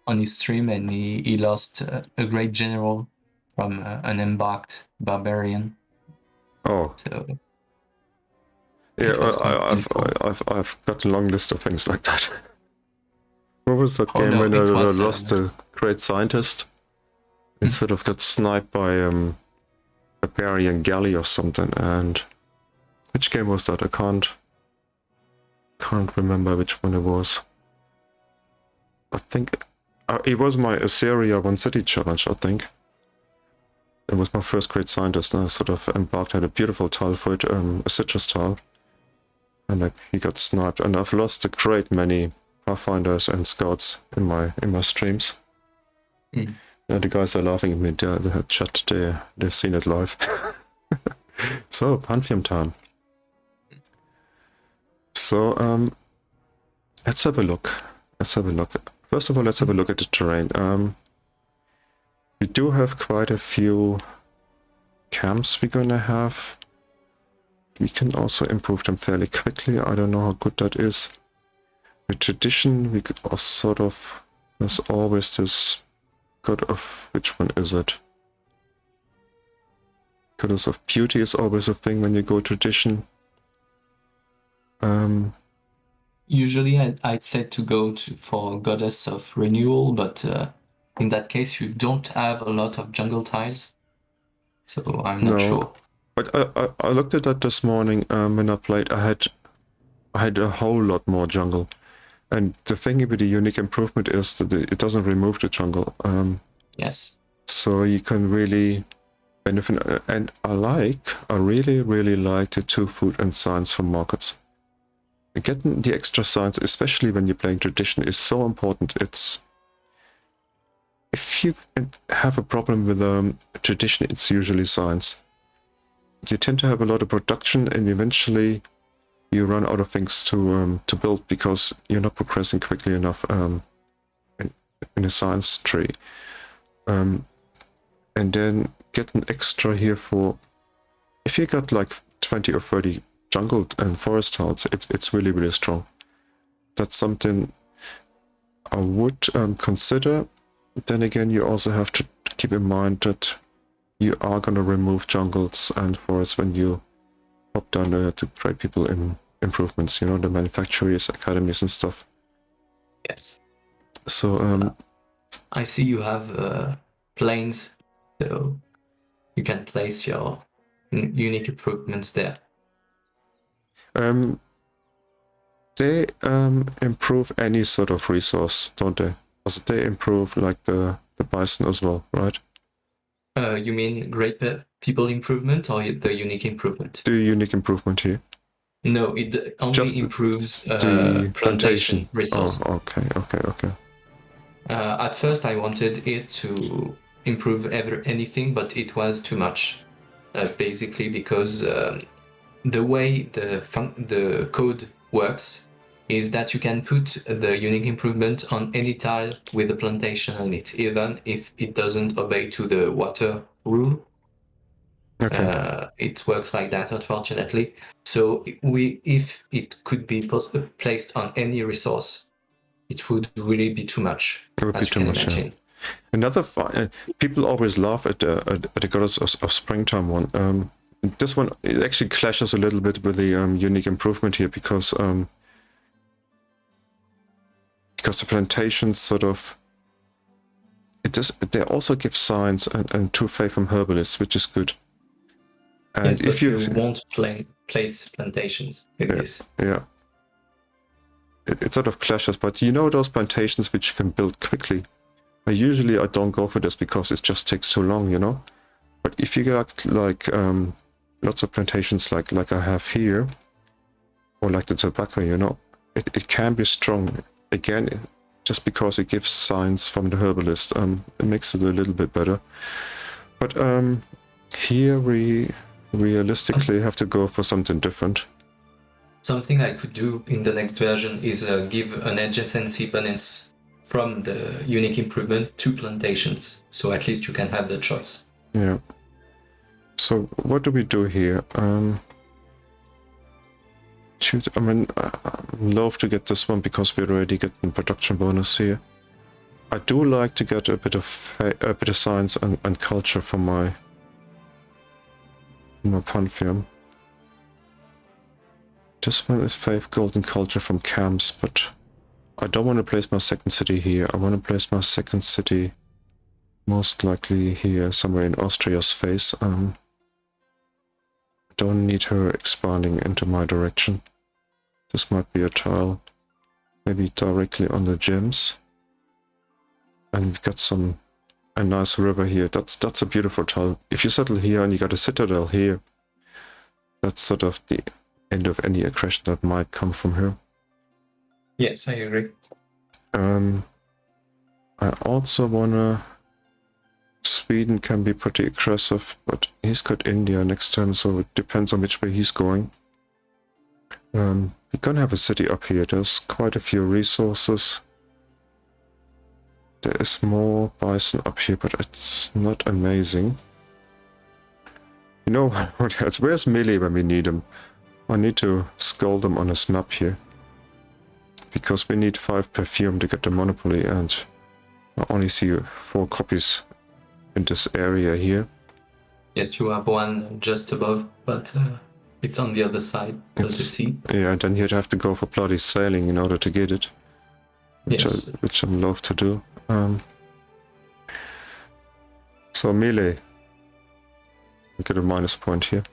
[SPEAKER 2] on his stream, and he lost a great general from an embarked barbarian.
[SPEAKER 1] Oh.
[SPEAKER 2] So
[SPEAKER 1] yeah, I've got a long list of things like that. What was that game when I lost a great scientist? He sort of got sniped by barbarian galley or something. And which game was that? I can't remember which one it was. I think it was my Assyria One City challenge, I think. It was my first great scientist, and I sort of embarked on a beautiful tile for it, a citrus tile. And like he got sniped, and I've lost a great many Pathfinders and Scouts in my streams. The guys are laughing at me. The chat, they've seen it live. So Pantheon time. So let's have a look. First of all, let's have a look at the terrain. We do have quite a few camps we're gonna have. We can also improve them fairly quickly. I don't know how good that is. With tradition, we could also sort of... There's always this god of... Which one is it? Goddess of beauty is always a thing when you go tradition.
[SPEAKER 2] Usually I'd say to go for goddess of renewal, but in that case you don't have a lot of jungle tiles. So I'm not sure.
[SPEAKER 1] But I looked at that this morning when I played. I had a whole lot more jungle, and the thing with the unique improvement is that it doesn't remove the jungle.
[SPEAKER 2] Yes.
[SPEAKER 1] So you can really benefit. And I really like the 2 food and science from markets. Getting the extra science, especially when you're playing tradition, is so important. If you have a problem with tradition, it's usually science. You tend to have a lot of production, and eventually you run out of things to build because you're not progressing quickly enough in a science tree. And then get an extra here for... If you got like 20 or 30 jungle and forest tiles, it's really, really strong. That's something I would consider. Then again, you also have to keep in mind that you are going to remove jungles and forests when you hop down to trade people in improvements, you know, the manufacturers, academies and stuff.
[SPEAKER 2] Yes.
[SPEAKER 1] So
[SPEAKER 2] I see you have planes, so you can place your unique improvements there.
[SPEAKER 1] They improve any sort of resource, don't they? Also, they improve like the bison as well, right?
[SPEAKER 2] You mean great people improvement or the unique improvement?
[SPEAKER 1] The unique improvement here.
[SPEAKER 2] No, it only just improves
[SPEAKER 1] the plantation
[SPEAKER 2] resource.
[SPEAKER 1] Oh, okay.
[SPEAKER 2] At first I wanted it to improve anything, but it was too much. Basically because the way the code works is that you can put the unique improvement on any tile with a plantation on it, even if it doesn't obey to the water rule. Okay. It works like that, unfortunately. So if it could be placed on any resource, it would really be too much.
[SPEAKER 1] It would be too much. Yeah. Another people always laugh at the Goddess of Springtime one. This one, it actually clashes a little bit with the unique improvement here because the plantations sort of they also give signs and 2 faith from herbalists, which is good.
[SPEAKER 2] And yes, if you won't place plantations with this.
[SPEAKER 1] Yeah. It sort of clashes, but you know those plantations which you can build quickly. Usually I don't go for this because it just takes too long, you know. But if you got like lots of plantations like I have here, or like the tobacco, you know, it can be strong. Again, just because it gives signs from the herbalist, it makes it a little bit better. But here we realistically have to go for something different.
[SPEAKER 2] Something I could do in the next version is give an adjacency bonus from the unique improvement to plantations, so at least you can have the choice.
[SPEAKER 1] Yeah. So what do we do here? I mean, I'd love to get this one because we're already getting production bonus here. I do like to get a bit of science and culture from my Pantheon. This one is 5 gold and culture from camps, but I don't want to place my second city here. I want to place my second city most likely here, somewhere in Austria's face. don't need her expanding into my direction. This might be a tile, maybe directly on the gems. And we've got a nice river here. That's a beautiful tile. If you settle here and you got a citadel here, that's sort of the end of any aggression that might come from her.
[SPEAKER 2] Yes, I agree.
[SPEAKER 1] I also wanna... Sweden can be pretty aggressive, but he's got India next to him, so it depends on which way he's going. We're gonna have a city up here. There's quite a few resources. There is more bison up here, but it's not amazing. You know, where's Melee when we need him? I need to scold him on his map here. Because we need 5 perfume to get the monopoly, and I only see 4 copies in this area here.
[SPEAKER 2] Yes, you have one just above, but it's on the other side of the sea.
[SPEAKER 1] Yeah, and then you'd have to go for bloody sailing in order to get it. Which I'm loath to do. So Melee, I get a minus point here.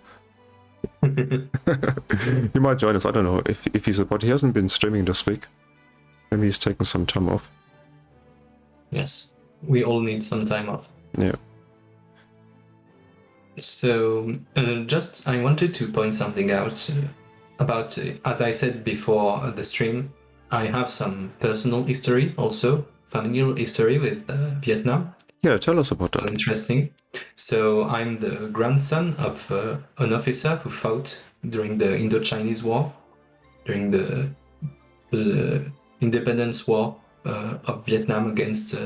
[SPEAKER 1] He might join us, I don't know if he's but he hasn't been streaming this week. Maybe he's taken some time off.
[SPEAKER 2] Yes, we all need some time off.
[SPEAKER 1] Yeah.
[SPEAKER 2] So just I wanted to point something out about, as I said before the stream, I have some personal history also, familial history with Vietnam.
[SPEAKER 1] Yeah, tell us about that.
[SPEAKER 2] Interesting. So I'm the grandson of an officer who fought during the Indo-Chinese War, during the Independence War of Vietnam against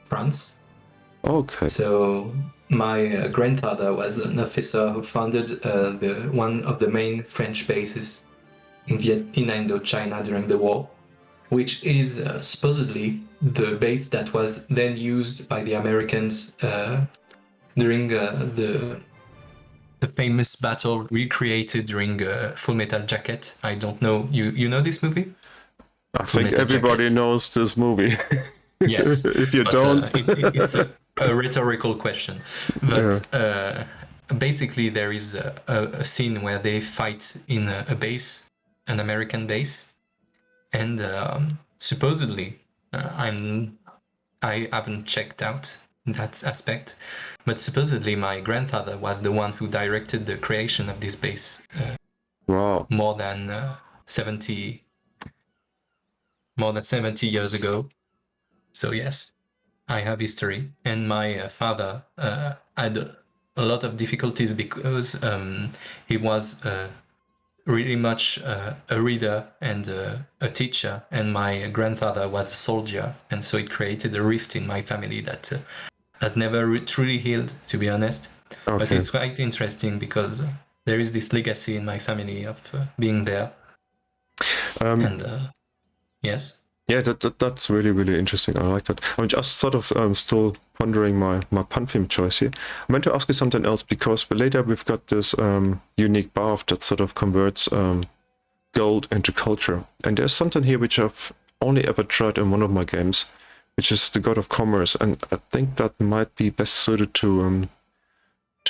[SPEAKER 2] France.
[SPEAKER 1] Okay.
[SPEAKER 2] So my grandfather was an officer who founded one of the main French bases in Indochina during the war, which is supposedly the base that was then used by the Americans during the famous battle recreated during Full Metal Jacket. I don't know. You know this movie?
[SPEAKER 1] I think everybody knows this movie.
[SPEAKER 2] Yes.
[SPEAKER 1] If you don't...
[SPEAKER 2] it's a rhetorical question. But basically there is a scene where they fight in a base, an American base. And supposedly, I haven't checked out that aspect, but supposedly my grandfather was the one who directed the creation of this base.
[SPEAKER 1] Wow.
[SPEAKER 2] More than 70 years ago. So yes, I have history, and my father had a lot of difficulties because he was really much a reader and a teacher, and my grandfather was a soldier, and so it created a rift in my family that has never truly healed, to be honest. Okay. But it's quite interesting because there is this legacy in my family of being there. Yes.
[SPEAKER 1] Yeah, that's really, really interesting. I like that. I'm just sort of still pondering my Panfim choice here. I meant to ask you something else, because later we've got this unique bath that sort of converts gold into culture. And there's something here which I've only ever tried in one of my games, which is the God of Commerce. And I think that might be best suited to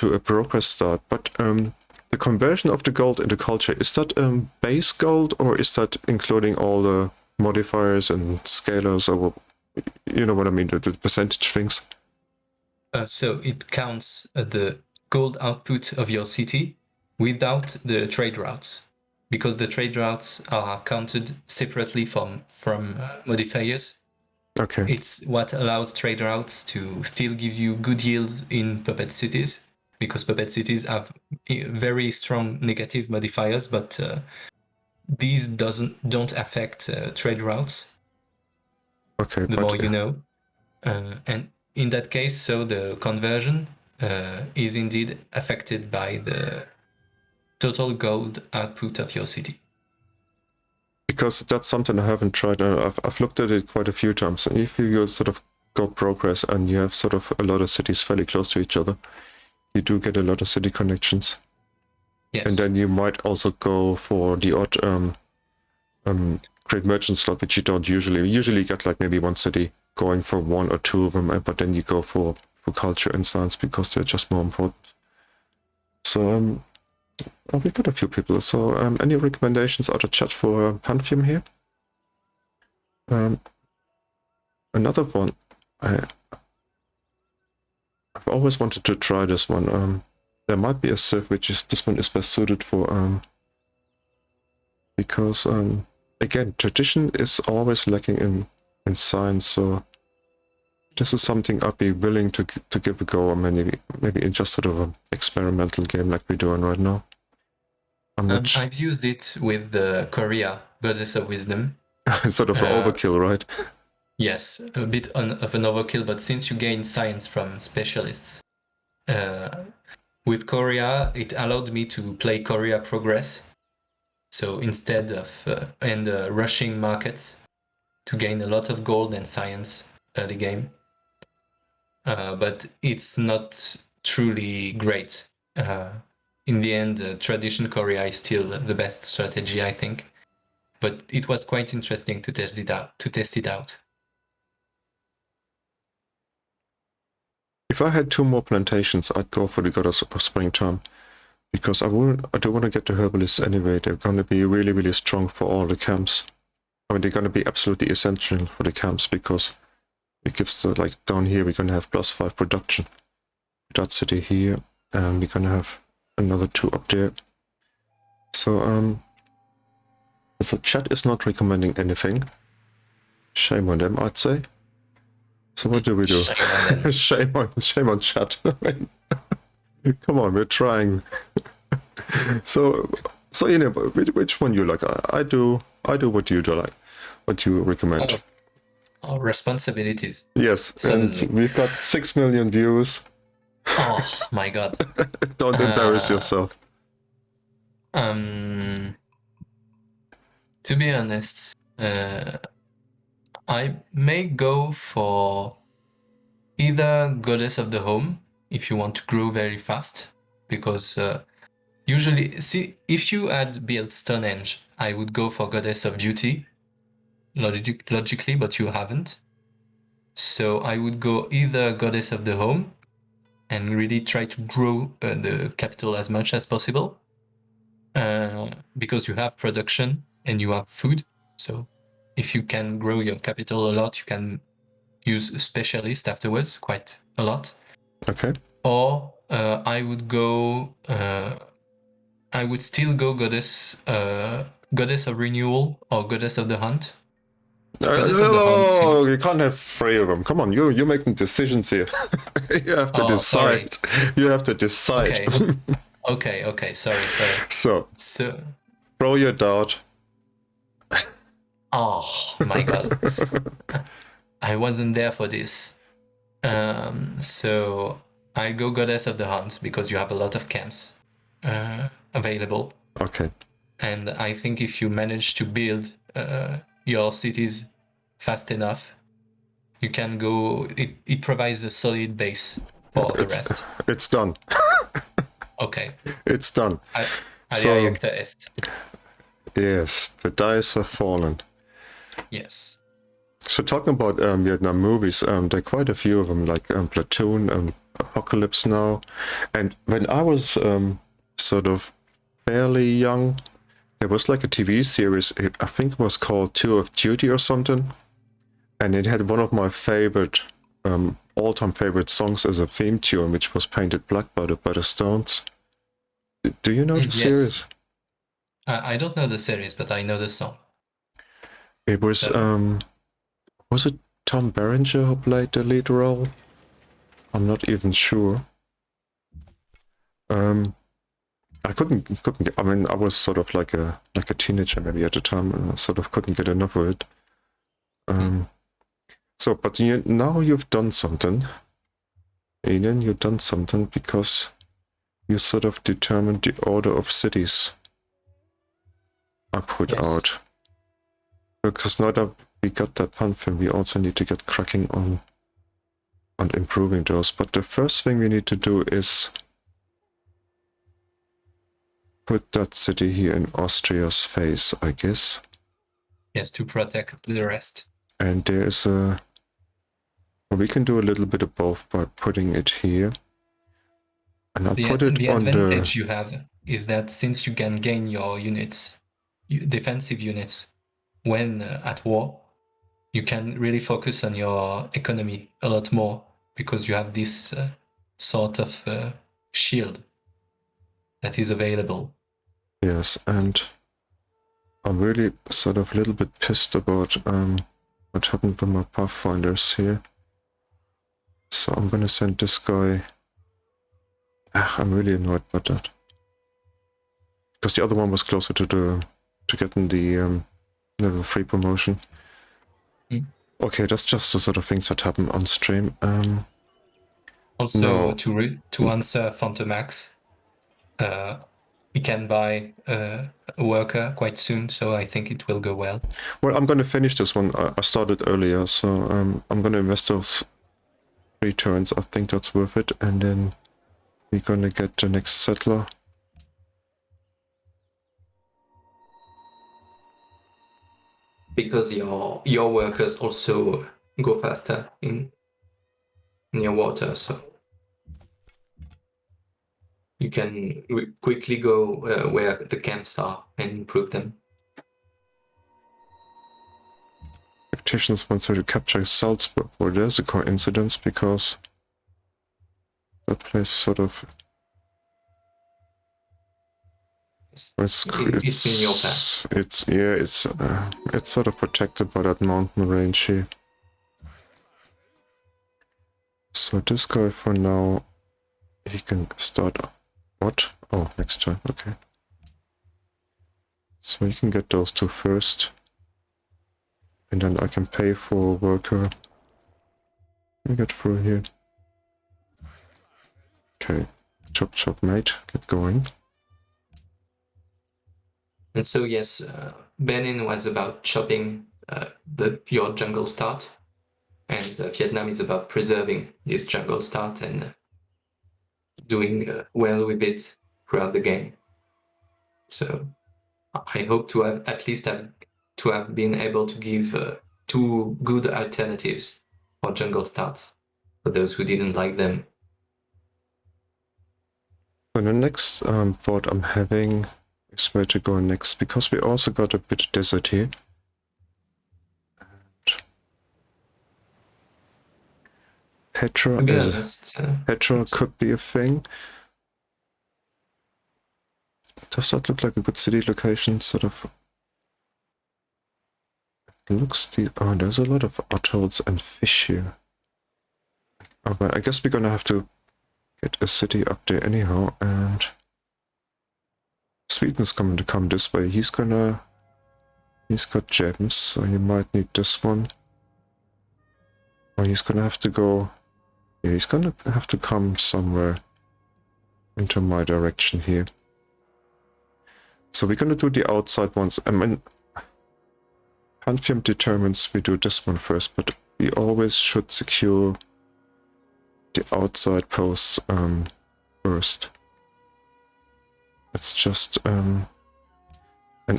[SPEAKER 1] a progress start. But the conversion of the gold into culture, is that base gold, or is that including all the modifiers and scalars, or you know what I mean, the percentage things?
[SPEAKER 2] So it counts the gold output of your city without the trade routes, because the trade routes are counted separately from modifiers.
[SPEAKER 1] Okay.
[SPEAKER 2] It's what allows trade routes to still give you good yields in puppet cities, because puppet cities have very strong negative modifiers, but these don't affect trade routes.
[SPEAKER 1] Okay.
[SPEAKER 2] The more you know. And in that case, so the conversion is indeed affected by the total gold output of your city.
[SPEAKER 1] Because that's something I haven't tried. I've looked at it quite a few times. And if you sort of go progress and you have sort of a lot of cities fairly close to each other, you do get a lot of city connections. Yes. And then you might also go for the odd great merchant slot, which you don't usually get, like maybe one city going for one or two of them, but then you go for culture and science because they're just more important. So Oh, we got a few people. So, any recommendations out of chat for Pantheon here? Another one. I've always wanted to try this one. There might be a civ which is this one is best suited for because again, tradition is always lacking in science, so this is something I'd be willing to give a go, or maybe in just sort of an experimental game like we're doing right now.
[SPEAKER 2] I've used it with Korea, Goddess of Wisdom.
[SPEAKER 1] Sort of overkill, right?
[SPEAKER 2] Yes, a bit of an overkill, but since you gain science from specialists, with Korea, it allowed me to play Korea Progress. So instead of rushing markets to gain a lot of gold and science early game. But it's not truly great. In the end, tradition Korea is still the best strategy, I think. But it was quite interesting to test it out.
[SPEAKER 1] If I had 2 more plantations, I'd go for the Goddess of Springtime, because I don't want to get the Herbalists anyway. They're going to be really, really strong for all the camps. I mean, they're going to be absolutely essential for the camps, because it gives the, like down here, we're going to have +5 production. That city here, and we're going to have another 2 up there. So, so chat is not recommending anything. Shame on them, I'd say. So what do we do? Shame on chat. Come on, we're trying. so you know, which one you like? I do what you do like. What you recommend?
[SPEAKER 2] Oh, responsibilities.
[SPEAKER 1] Yes, suddenly. And we've got 6 million views.
[SPEAKER 2] Oh my god!
[SPEAKER 1] Don't embarrass yourself.
[SPEAKER 2] To be honest, I may go for either Goddess of the Home if you want to grow very fast, because usually, see, if you had built Stonehenge, I would go for Goddess of Beauty, logically, but you haven't. So I would go either Goddess of the Home and really try to grow the capital as much as possible, because you have production and you have food. So if you can grow your capital a lot, you can use a specialist afterwards quite a lot.
[SPEAKER 1] Okay.
[SPEAKER 2] Or I would go. I would still go Goddess of Renewal or Goddess of the Hunt.
[SPEAKER 1] You can't have 3 of them. Come on, you're making decisions here. You have to decide. Sorry. You have to decide.
[SPEAKER 2] Okay. Sorry.
[SPEAKER 1] So throw your dart.
[SPEAKER 2] Oh my god. I wasn't there for this. So I go Goddess of the Hunt because you have a lot of camps available.
[SPEAKER 1] Okay.
[SPEAKER 2] And I think if you manage to build your cities fast enough, you can go. It provides a solid base for the rest.
[SPEAKER 1] It's done.
[SPEAKER 2] Okay.
[SPEAKER 1] It's done.
[SPEAKER 2] Alia jacta est.
[SPEAKER 1] Yes, the dice have fallen.
[SPEAKER 2] Yes.
[SPEAKER 1] So talking about Vietnam movies, there are quite a few of them, like Platoon, Apocalypse Now. And when I was sort of fairly young, there was like a TV series, I think it was called Tour of Duty or something. And it had one of my favorite, all-time favorite songs as a theme tune, which was Painted Black by the Stones. Do you know the series?
[SPEAKER 2] I don't know the series, but I know the song.
[SPEAKER 1] It was it Tom Berenger who played the lead role? I'm not even sure. I couldn't get, I mean, I was sort of like a teenager maybe at the time, and I sort of couldn't get enough of it. So, but now you've done something. Alien, you've done something because you sort of determined the order of cities I put out. Because now that we got that Pantheon, we also need to get cracking on improving those. But the first thing we need to do is put that city here in Austria's face, I guess.
[SPEAKER 2] Yes, to protect the rest.
[SPEAKER 1] And there's a... Well, we can do a little bit of both by putting it here. And I'll
[SPEAKER 2] The
[SPEAKER 1] put it on
[SPEAKER 2] advantage you have is that since you can gain your units, defensive units, when at war, you can really focus on your economy a lot more because you have this sort of shield that is available.
[SPEAKER 1] Yes, and I'm really sort of a little bit pissed about what happened with my pathfinders here. So I'm gonna send this guy. I'm really annoyed about that. Because the other one was closer to getting the level 3 promotion. Okay, that's just the sort of things that happen on stream.
[SPEAKER 2] Also,
[SPEAKER 1] no.
[SPEAKER 2] to answer Phantomax, he can buy a worker quite soon, so I think it will go well.
[SPEAKER 1] Well, I'm gonna finish this one. I started earlier, so I'm gonna invest those 3 turns. I think that's worth it, and then we're gonna get the next settler.
[SPEAKER 2] Because your workers also go faster in near water, so you can quickly go where the camps are and improve them.
[SPEAKER 1] Tacticians want to capture Salzburg. Well, there's a coincidence because that place sort of it's
[SPEAKER 2] in your path.
[SPEAKER 1] It's sort of protected by that mountain range here. So this guy for now, he can start. What? Oh, next turn. Okay. So you can get those 2 first, and then I can pay for a worker. Let me get through here. Okay. Chop chop, mate. Get going.
[SPEAKER 2] And so yes, Benin was about chopping your jungle start, and Vietnam is about preserving this jungle start and doing well with it throughout the game. So I hope to have at least have been able to give 2 good alternatives for jungle starts for those who didn't like them.
[SPEAKER 1] So the next thought I'm having is where to go next, because we also got a bit of desert here. Petra could be a thing. Does that look like a good city location? Sort of. Looks oh, there's a lot of atolls and fish here. Oh, but I guess we're gonna have to get a city up there anyhow, and Sweden's going to come this way. He's got gems, so he might need this one. Or he's gonna have to go. Yeah, he's gonna have to come somewhere into my direction here. So we're gonna do the outside ones. I mean, Pantheon determines we do this one first, but we always should secure the outside posts first. It's just and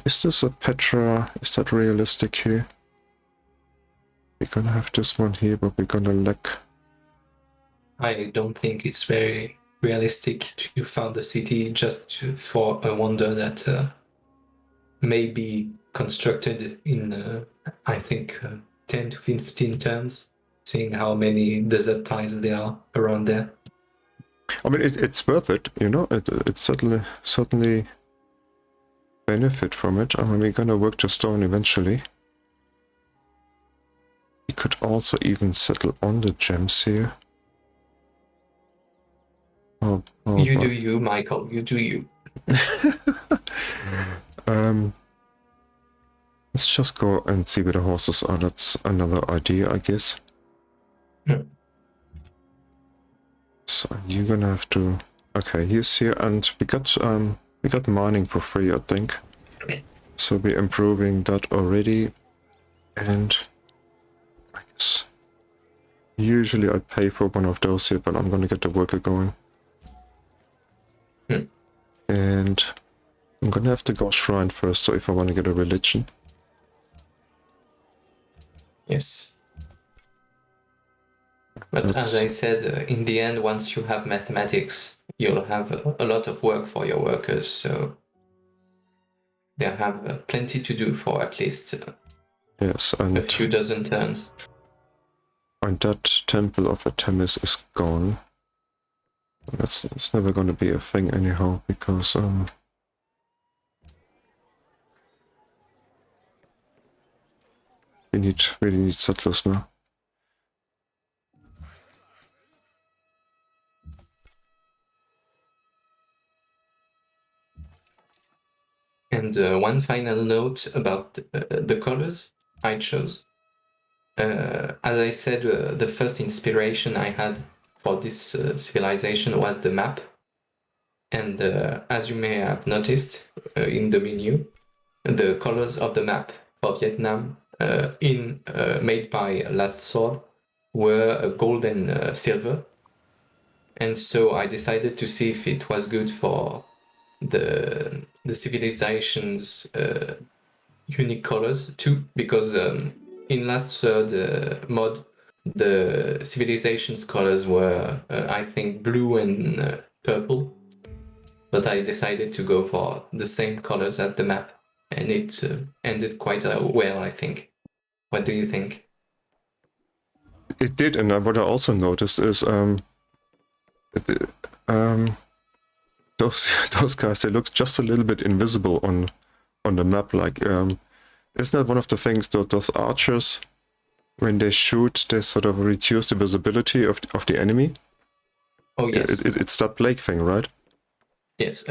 [SPEAKER 1] is this a Petra? Is that realistic here? We're gonna have this one here, but we're gonna lack.
[SPEAKER 2] I don't think it's very realistic to found a city just for a wonder that may be constructed in, I think, 10 to 15 turns, seeing how many desert tiles there are around there.
[SPEAKER 1] I mean, it's worth it, you know. It's certainly benefit from it. I mean, we're gonna work the stone eventually. We could also even settle on the gems here. Oh,
[SPEAKER 2] you do you, Michael. You do you.
[SPEAKER 1] Let's just go and see where the horses are. That's another idea, I guess. So you're gonna have to. Okay, he's here, and we got mining for free, I think. So we're improving that already, and I guess usually I pay for one of those here, but I'm gonna get the worker going. And I'm gonna have to go shrine first, so if I want to get a religion.
[SPEAKER 2] Yes. But as I said, in the end, once you have mathematics, you'll have a lot of work for your workers, so they'll have plenty to do for at least
[SPEAKER 1] yes, and
[SPEAKER 2] a few dozen turns.
[SPEAKER 1] And that temple of Artemis is gone. It's never going to be a thing anyhow, because we really need settlers now.
[SPEAKER 2] And one final note about the colors I chose. As I said, the first inspiration I had for this civilization was the map. And as you may have noticed in the menu, the colors of the map for Vietnam made by Last Sword were gold and silver. And so I decided to see if it was good for the civilization's unique colors too, because in Last Third mod, the civilization's colors were, I think, blue and purple. But I decided to go for the same colors as the map, and it ended quite well, I think. What do you think?
[SPEAKER 1] It did, and what I also noticed is those guys, they look just a little bit invisible on the map. Like, isn't that one of the things that those archers, when they shoot, they sort of reduce the visibility of the enemy?
[SPEAKER 2] Oh yes,
[SPEAKER 1] it's that plague thing, right?
[SPEAKER 2] Yes.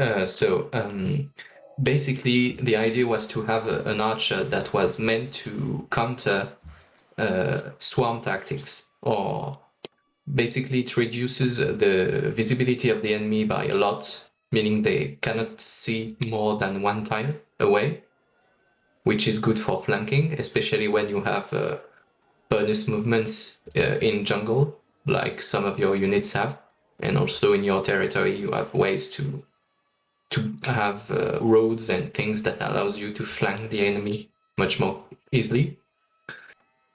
[SPEAKER 2] Basically, the idea was to have an archer that was meant to counter swarm tactics, or basically it reduces the visibility of the enemy by a lot, meaning they cannot see more than one tile away, which is good for flanking, especially when you have bonus movements in jungle, like some of your units have, and also in your territory you have ways to have roads and things that allows you to flank the enemy much more easily.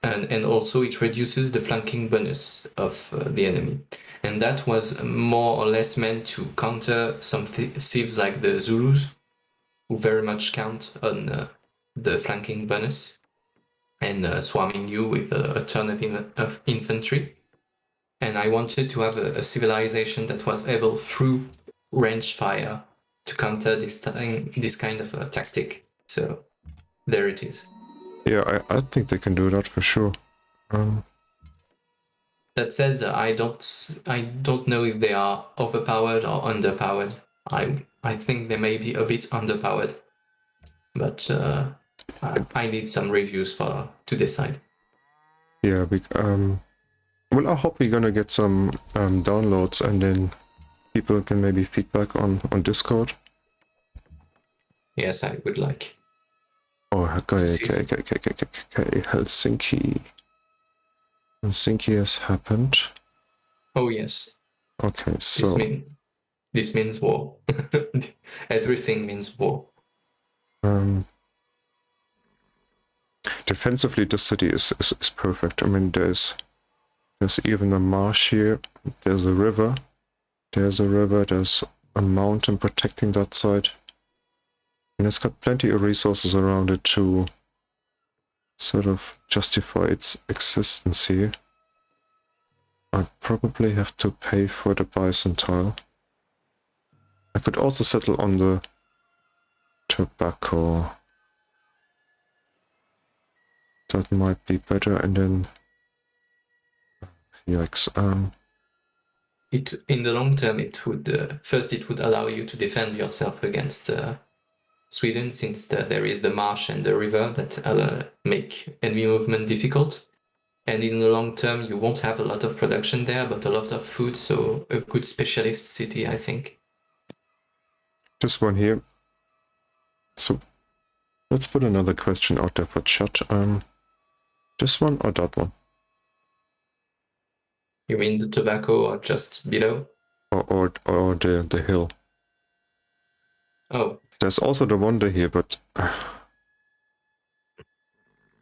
[SPEAKER 2] And also it reduces the flanking bonus of the enemy. And that was more or less meant to counter some thieves like the Zulus, who very much count on the flanking bonus and swarming you with a ton of infantry. And I wanted to have a civilization that was able, through range fire, to counter this kind of tactic. So there it is.
[SPEAKER 1] Yeah, I think they can do that for sure.
[SPEAKER 2] That said, I don't know if they are overpowered or underpowered. I think they may be a bit underpowered, but I need some reviews to decide.
[SPEAKER 1] Yeah, well, I hope we're gonna get some downloads, and then people can maybe feedback on Discord.
[SPEAKER 2] Yes, I would like.
[SPEAKER 1] Oh, okay. Helsinki has happened.
[SPEAKER 2] Oh yes.
[SPEAKER 1] Okay, so
[SPEAKER 2] this means war. Everything means war.
[SPEAKER 1] Defensively, this city is perfect. I mean, there's even a marsh here. There's a river. There's a mountain protecting that side. And it's got plenty of resources around it to sort of justify its existence here. I probably have to pay for the bison tile. I could also settle on the tobacco. That might be better, and then yikes.
[SPEAKER 2] In the long term, it would allow you to defend yourself against Sweden, since there is the marsh and the river that make enemy movement difficult. And in the long term, you won't have a lot of production there, but a lot of food, so a good specialist city, I think.
[SPEAKER 1] This one here. So let's put another question out there for chat. This one or that one?
[SPEAKER 2] You mean the tobacco or just below?
[SPEAKER 1] Or the hill?
[SPEAKER 2] Oh.
[SPEAKER 1] There's also the wonder here, but I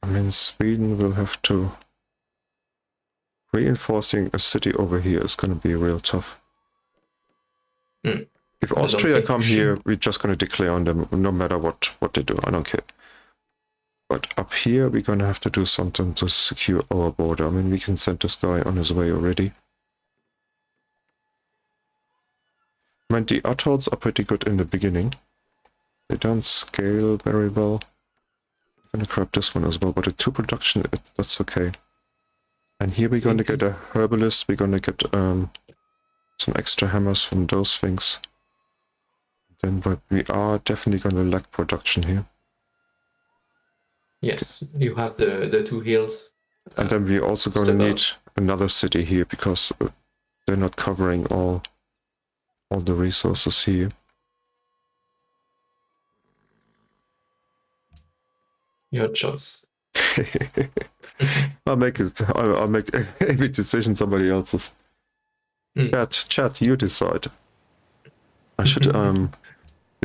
[SPEAKER 1] mean, Sweden will have to... Reinforcing a city over here is going to be real tough. If Austria come here, we're just going to declare on them no matter what they do. I don't care. But up here, we're going to have to do something to secure our border. I mean, we can send this guy on his way already. I mean, the atolls are pretty good in the beginning. They don't scale very well. I'm going to grab this one as well, but the 2 production, that's okay. And here we're going to get a herbalist. We're going to get some extra hammers from those things. Then, but we are definitely going to lack production here.
[SPEAKER 2] Yes, you have the 2 hills.
[SPEAKER 1] And then we're also going to need another city here because they're not covering all the resources here.
[SPEAKER 2] Your choice.
[SPEAKER 1] I'll make every decision somebody else's. Chat, you decide. I should if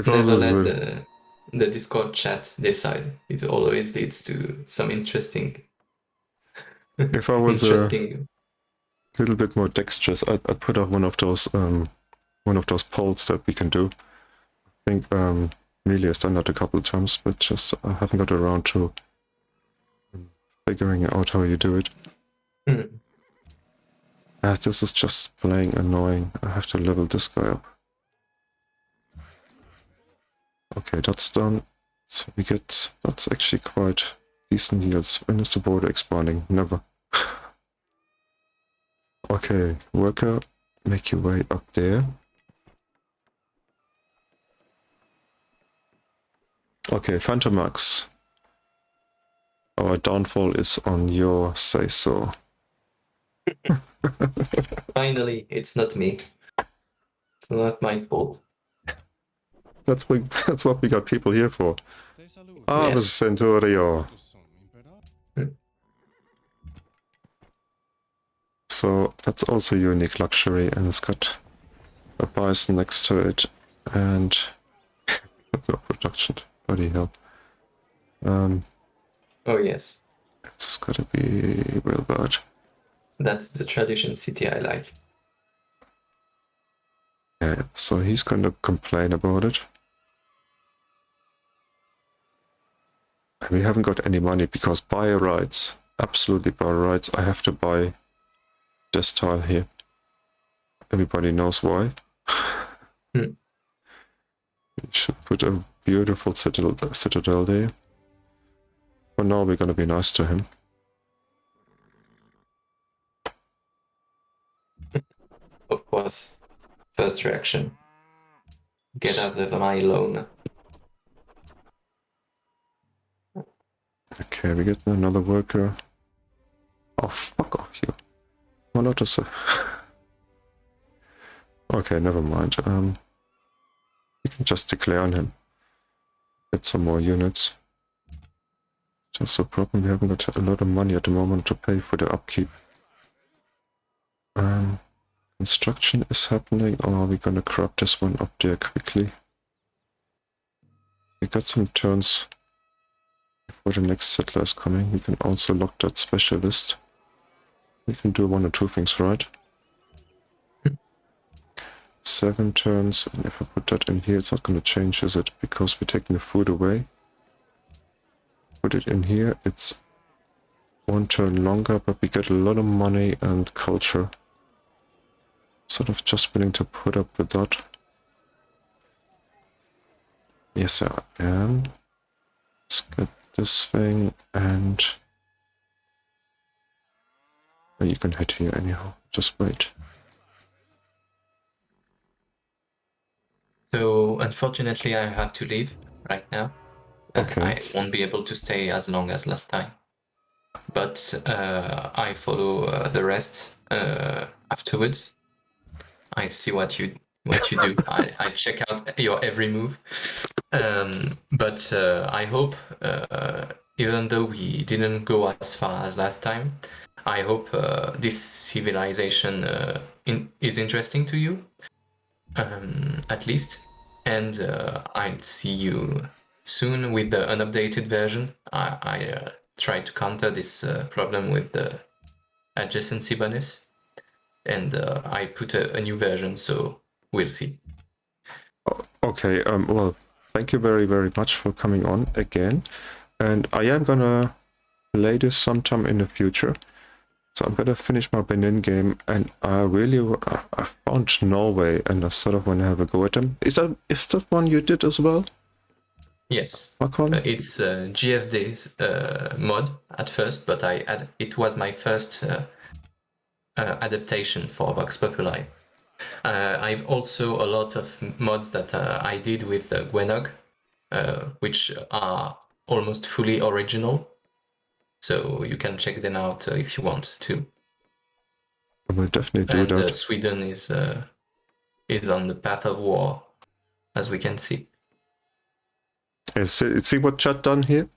[SPEAKER 1] I
[SPEAKER 2] never
[SPEAKER 1] was
[SPEAKER 2] let the Discord chat decide. It always leads to some interesting.
[SPEAKER 1] If I was a little bit more dexterous, I'd put up one of those polls that we can do. I think Melee has done that a couple of times, but just I haven't got around to figuring out how you do it. This is just plain annoying. I have to level this guy up. Okay, that's done. So we get, that's actually quite decent yields. When is the border expanding? Never. Okay, worker, make your way up there. Okay, Phantomax. Our downfall is on your say-so.
[SPEAKER 2] Finally, it's not me. It's not my fault.
[SPEAKER 1] That's what we got people here for. Ave Centurio. So that's also a unique luxury, and it's got a bison next to it, and no production. Bloody hell.
[SPEAKER 2] Oh yes.
[SPEAKER 1] It's gotta be real bad.
[SPEAKER 2] That's the tradition city I like.
[SPEAKER 1] Yeah, so he's gonna complain about it. And we haven't got any money because buyer rights, absolutely buyer rights, I have to buy this tile here. Everybody knows why. We should put a beautiful citadel there. For now we're gonna be nice to him.
[SPEAKER 2] Of course. First reaction. Get out of my loan.
[SPEAKER 1] Okay, we get another worker. Oh, fuck off you. Why not just okay, never mind. We can just declare on him. Get some more units. Just a problem, we haven't got a lot of money at the moment to pay for the upkeep. Construction is happening, or are we gonna grab this one up there quickly? We got some turns before the next settler is coming. We can also lock that specialist. We can do 1 or 2 things, right? 7 turns, and if I put that in here, it's not gonna change, is it? Because we're taking the food away. Put it in here, it's 1 turn longer, but we get a lot of money and culture. Sort of just willing to put up with that. Yes, I am. Let's get this thing, and oh, you can head here anyhow. Just wait.
[SPEAKER 2] So unfortunately, I have to leave right now.
[SPEAKER 1] Okay.
[SPEAKER 2] I won't be able to stay as long as last time. But I follow the rest afterwards. I see what you do. I check out your every move. But I hope, even though we didn't go as far as last time, I hope this civilization is interesting to you, at least. And I'll see you soon with the unupdated version. I try to counter this problem with the adjacency bonus. And I put a new version, so we'll see.
[SPEAKER 1] Okay, well, thank you very, very much for coming on again. And I am gonna play this sometime in the future. So I'm gonna finish my Benin game, and I found Norway, and I sort of want to have a go at them. Is that one you did as well?
[SPEAKER 2] Yes,
[SPEAKER 1] Macron?
[SPEAKER 2] it's GFD's mod at first, but it was my first adaptation for VoxPopuli. I've also a lot of mods that I did with Gwenog, which are almost fully original. So you can check them out if you want to.
[SPEAKER 1] I will definitely do
[SPEAKER 2] And
[SPEAKER 1] that.
[SPEAKER 2] Sweden is on the path of war, as we can see.
[SPEAKER 1] See what chat done here?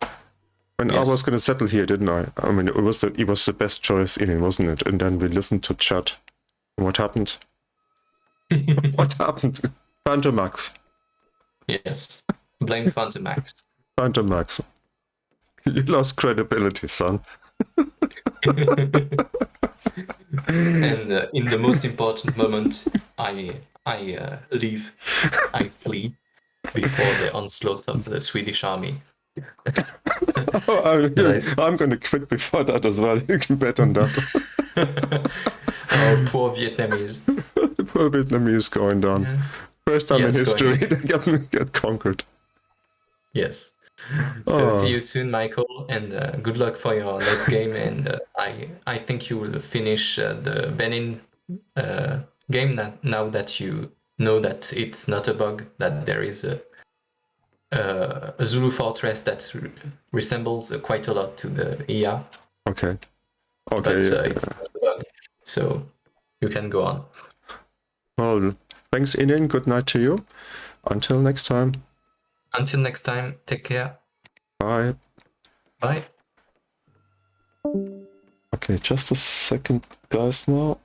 [SPEAKER 1] When I was gonna settle here, didn't I? I mean, it was the best choice in it, wasn't it? And then we listened to chat. What happened? What happened? Phantomax.
[SPEAKER 2] Yes. Blame Phantomax.
[SPEAKER 1] Phantomax. You lost credibility, son.
[SPEAKER 2] And in the most important moment, I leave. I flee before the onslaught of the Swedish army.
[SPEAKER 1] I'm going to quit before that as well. You can bet on that.
[SPEAKER 2] Our poor Vietnamese.
[SPEAKER 1] Poor Vietnamese going down. Yeah. First time in history they get conquered.
[SPEAKER 2] Yes. So see you soon, Michael, and good luck for your next game. And I think you will finish the Benin game now that you know that it's not a bug, that there is a Zulu fortress that resembles quite a lot to the IA.
[SPEAKER 1] Okay.
[SPEAKER 2] But it's not a bug, so you can go on.
[SPEAKER 1] Well, thanks, Inin. Good night to you. Until next time.
[SPEAKER 2] Until next time, take care.
[SPEAKER 1] Bye.
[SPEAKER 2] Bye.
[SPEAKER 1] Okay, just a second, guys, now.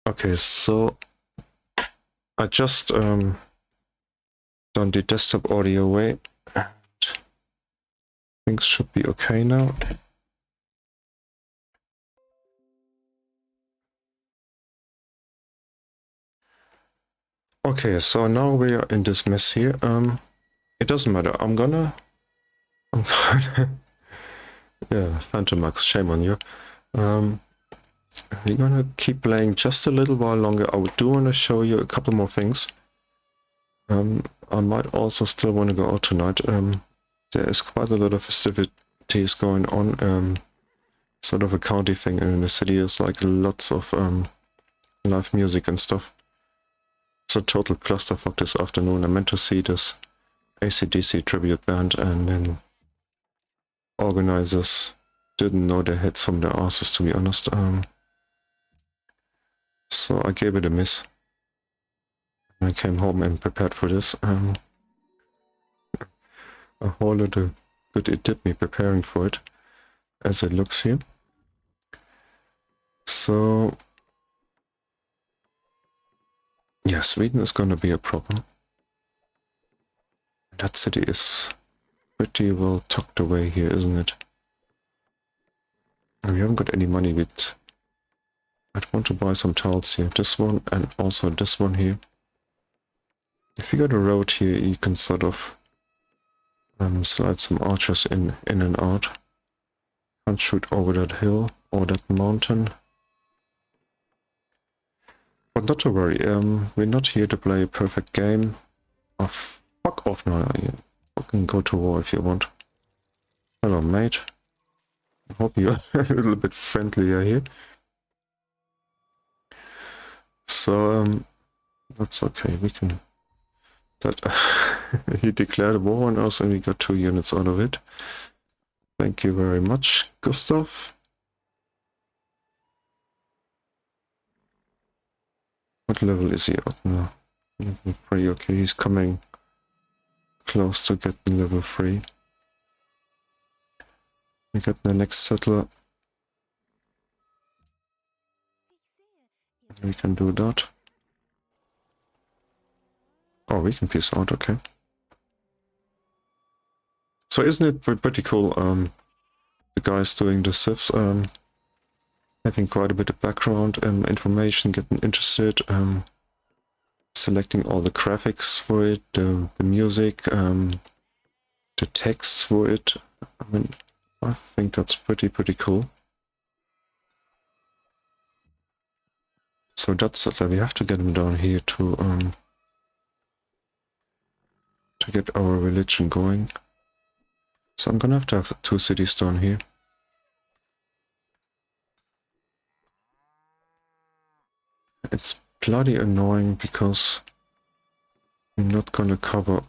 [SPEAKER 1] Okay, so I just done the desktop audio away, and things should be okay now. Okay, so now we are in this mess here. It doesn't matter. I'm gonna yeah, Phantomax, shame on you. We're gonna keep playing just a little while longer. I do want to show you a couple more things. I might also still want to go out tonight. There is quite a lot of festivities going on. Sort of a county thing, and in the city is like lots of live music and stuff. It's a total clusterfuck this afternoon. I meant to see this AC/DC tribute band, and then organizers didn't know their heads from their asses, to be honest. So I gave it a miss. I came home and prepared for this. A whole lot of good it did me preparing for it, as it looks here. So yeah, Sweden is gonna be a problem. That city is pretty well tucked away here, isn't it? And we haven't got any money with... I'd want to buy some tiles here. This one and also this one here. If you got a road here, you can sort of slide some archers in and out. Can't shoot over that hill or that mountain. But not to worry, we're not here to play a perfect game. Oh, fuck off now. You fucking go to war if you want. Hello, mate. I hope you're a little bit friendlier here. So, that's okay. We can... That he declared war on us and we got 2 units out of it. Thank you very much, Gustav. What level is he at now? Level 3, okay, he's coming close to getting level 3. We got the next settler. We can do that. Oh, we can peace out, okay. So isn't it pretty cool, the guys doing the civs, having quite a bit of background and information, getting interested, selecting all the graphics for it, the music, the texts for it. I mean, I think that's pretty cool. So that's it. We have to get them down here to get our religion going. So I'm gonna have 2 cities down here. It's bloody annoying because I'm not gonna cover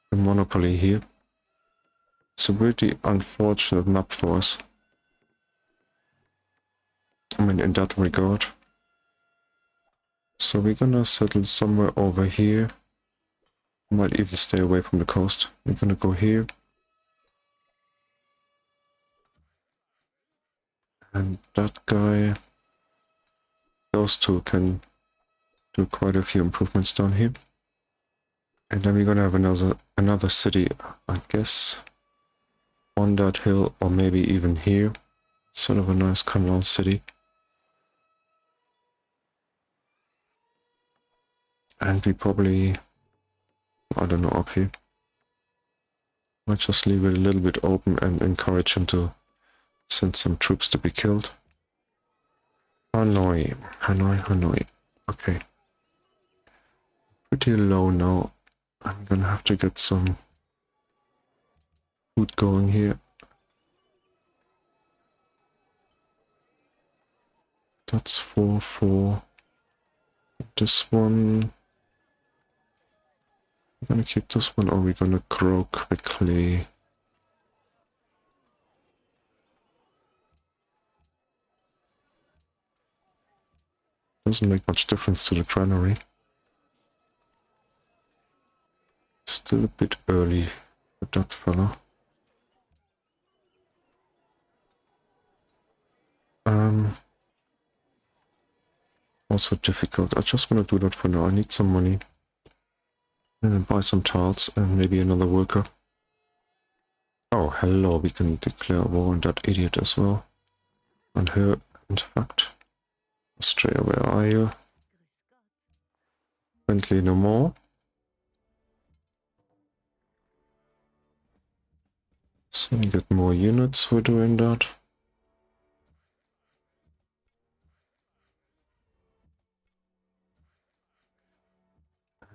[SPEAKER 1] the monopoly here. It's a really unfortunate map for us. I mean, in that regard. So we're gonna settle somewhere over here. Might even stay away from the coast. We're gonna go here. And that guy, those two can do quite a few improvements down here. And then we're gonna have another city, I guess, on that hill, or maybe even here. Sort of a nice canal city. And we probably, I don't know, up here. Might just leave it a little bit open and encourage him to send some troops to be killed. Hanoi, Hanoi, Hanoi. Okay. Pretty low now. I'm gonna have to get some food going here. That's 4. This one. We're gonna keep this one, or we're gonna grow quickly. Doesn't make much difference to the granary. Still a bit early for that fella. Also difficult. I just want to do that for now. I need some money. And then buy some tiles and maybe another worker. Oh, hello. We can declare war on that idiot as well. And her, in fact. Australia, where are you? Friendly no more. So we get more units for doing that.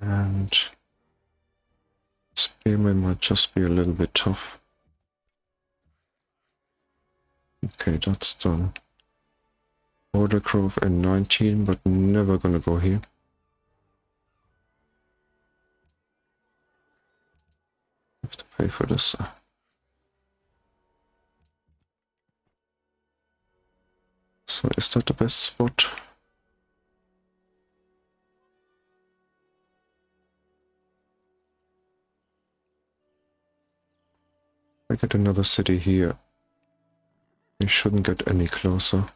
[SPEAKER 1] And spearmen might just be a little bit tough. Okay, that's done. Border growth in 19, but never gonna go here. Have to pay for this. So is that the best spot? I get another city here. We shouldn't get any closer.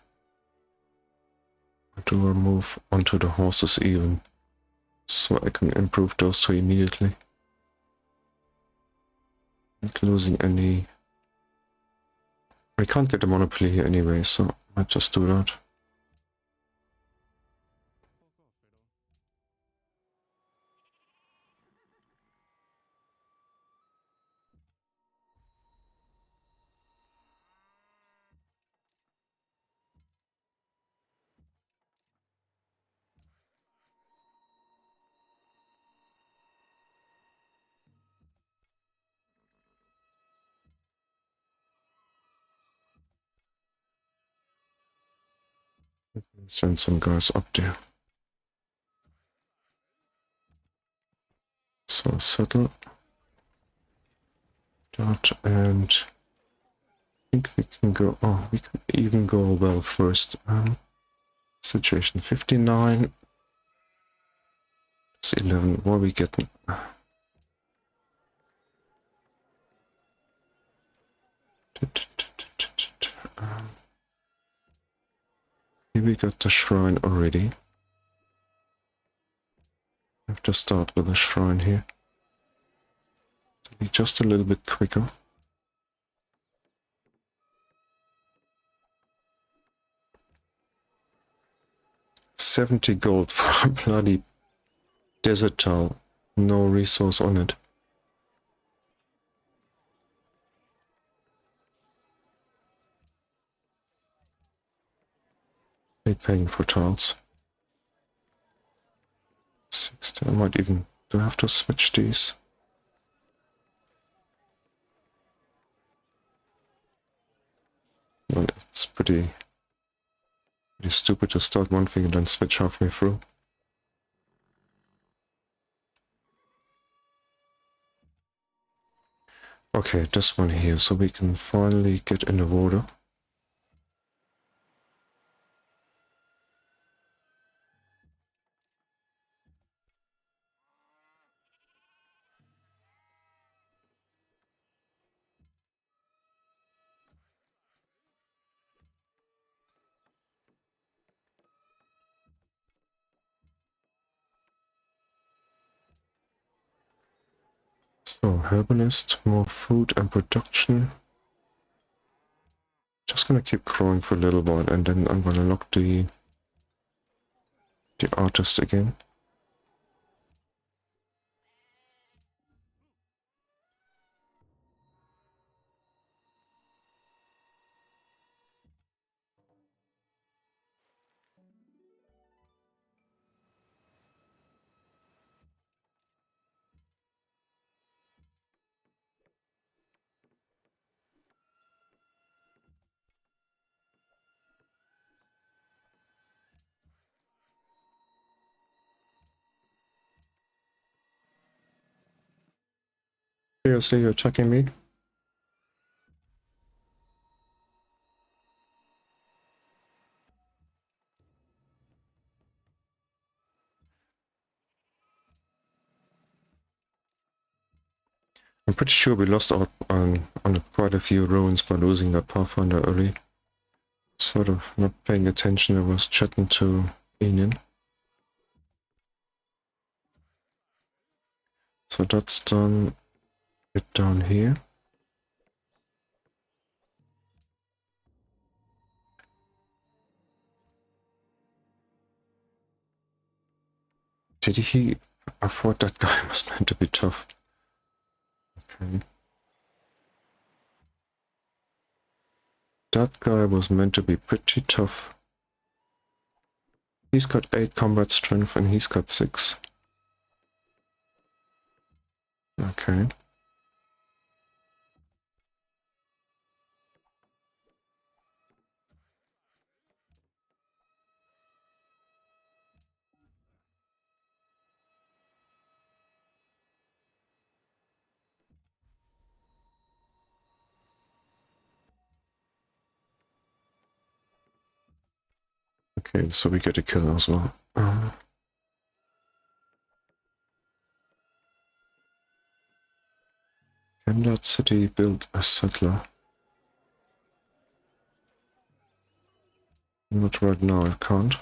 [SPEAKER 1] Or do I move onto the horses even? So I can improve those two immediately. Not losing any... I can't get a monopoly here anyway, so I might just do that. Send some guys up there. So settle that, and I think we can go. Oh, we can even go well first. Situation 59. It's 11. What are we getting? Here we got the shrine already. I have to start with a shrine here. To be just a little bit quicker. $70 gold for a bloody desert tile. No resource on it. They're paying for tiles. 60. I might even... Do I have to switch these? Well, it's pretty stupid to start one thing and then switch halfway through. Okay, this one here, so we can finally get in the water. So, herbalist, more food and production. Just gonna keep growing for a little while and then I'm gonna lock the artist again. Seriously, you're attacking me? I'm pretty sure we lost out on quite a few ruins by losing that Pathfinder early. Sort of not paying attention, I was chatting to Hinin. So that's done. Get down here. Did he... I thought that guy was meant to be tough. Okay. That guy was meant to be pretty tough. He's got 8 combat strength and he's got 6. Okay. Okay, so we get a kill as well. Can that city build a settler? Not right now, I can't.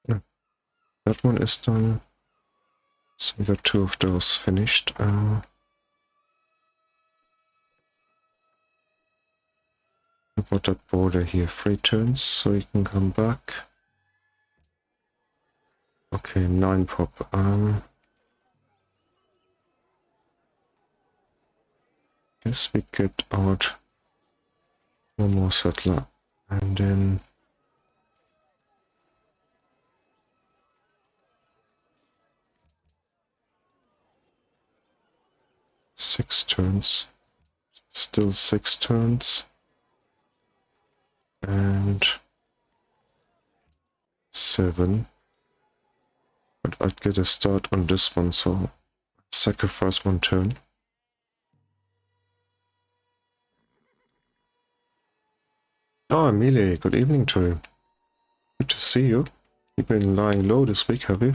[SPEAKER 1] Yeah, that one is done. So we got 2 of those finished. About that border here, 3 turns, so you can come back. Okay, 9 pop. Guess we get out one more settler, and then 6 turns. Still 6 turns. And 7. But I'd get a start on this one, so sacrifice 1 turn. Oh, Emile, good evening to you. Good to see you. You've been lying low this week, have you?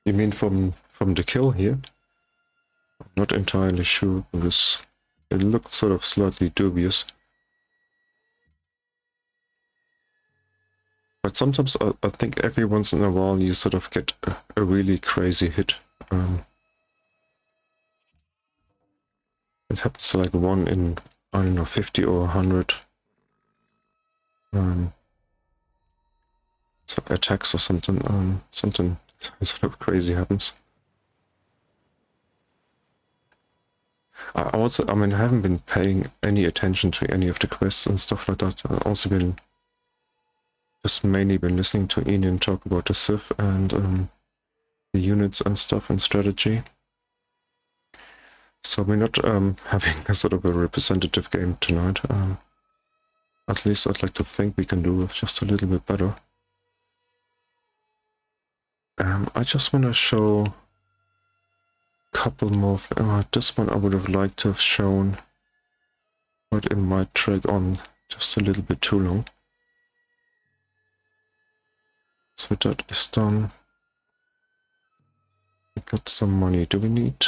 [SPEAKER 1] You mean from the kill here? I'm not entirely sure, because it looked sort of slightly dubious. But sometimes I think every once in a while you sort of get a really crazy hit. It happens like 1 in, I don't know, 50 or 100 so attacks or something. Something sort of crazy happens. I haven't been paying any attention to any of the quests and stuff like that. I've also just mainly been listening to Ian talk about the Civ and the units and stuff and strategy. So we're not having a sort of a representative game tonight. At least I'd like to think we can do just a little bit better. I just want to show a couple more. This one I would have liked to have shown, but it might drag on just a little bit too long. So that is done. We got some money. Do we need?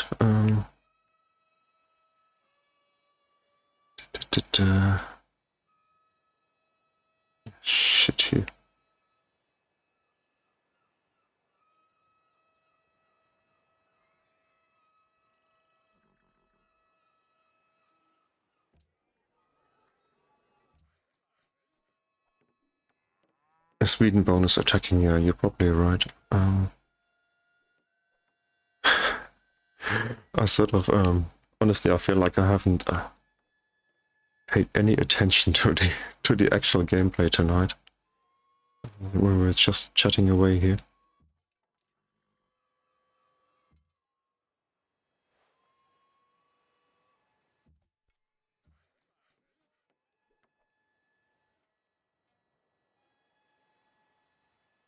[SPEAKER 1] Shit here. A Sweden bonus attacking, yeah, you're probably right. I sort of, honestly, I feel like I haven't paid any attention to the actual gameplay tonight. We were just chatting away here.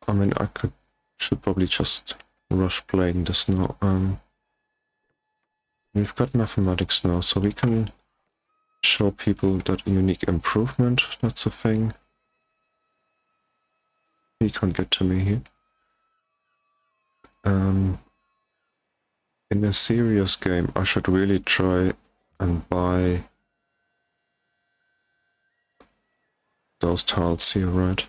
[SPEAKER 1] I mean, should probably just rush playing this now. We've got mathematics now, so we can show people that unique improvement. That's a thing. He can't get to me here. In a serious game, I should really try and buy those tiles here, right?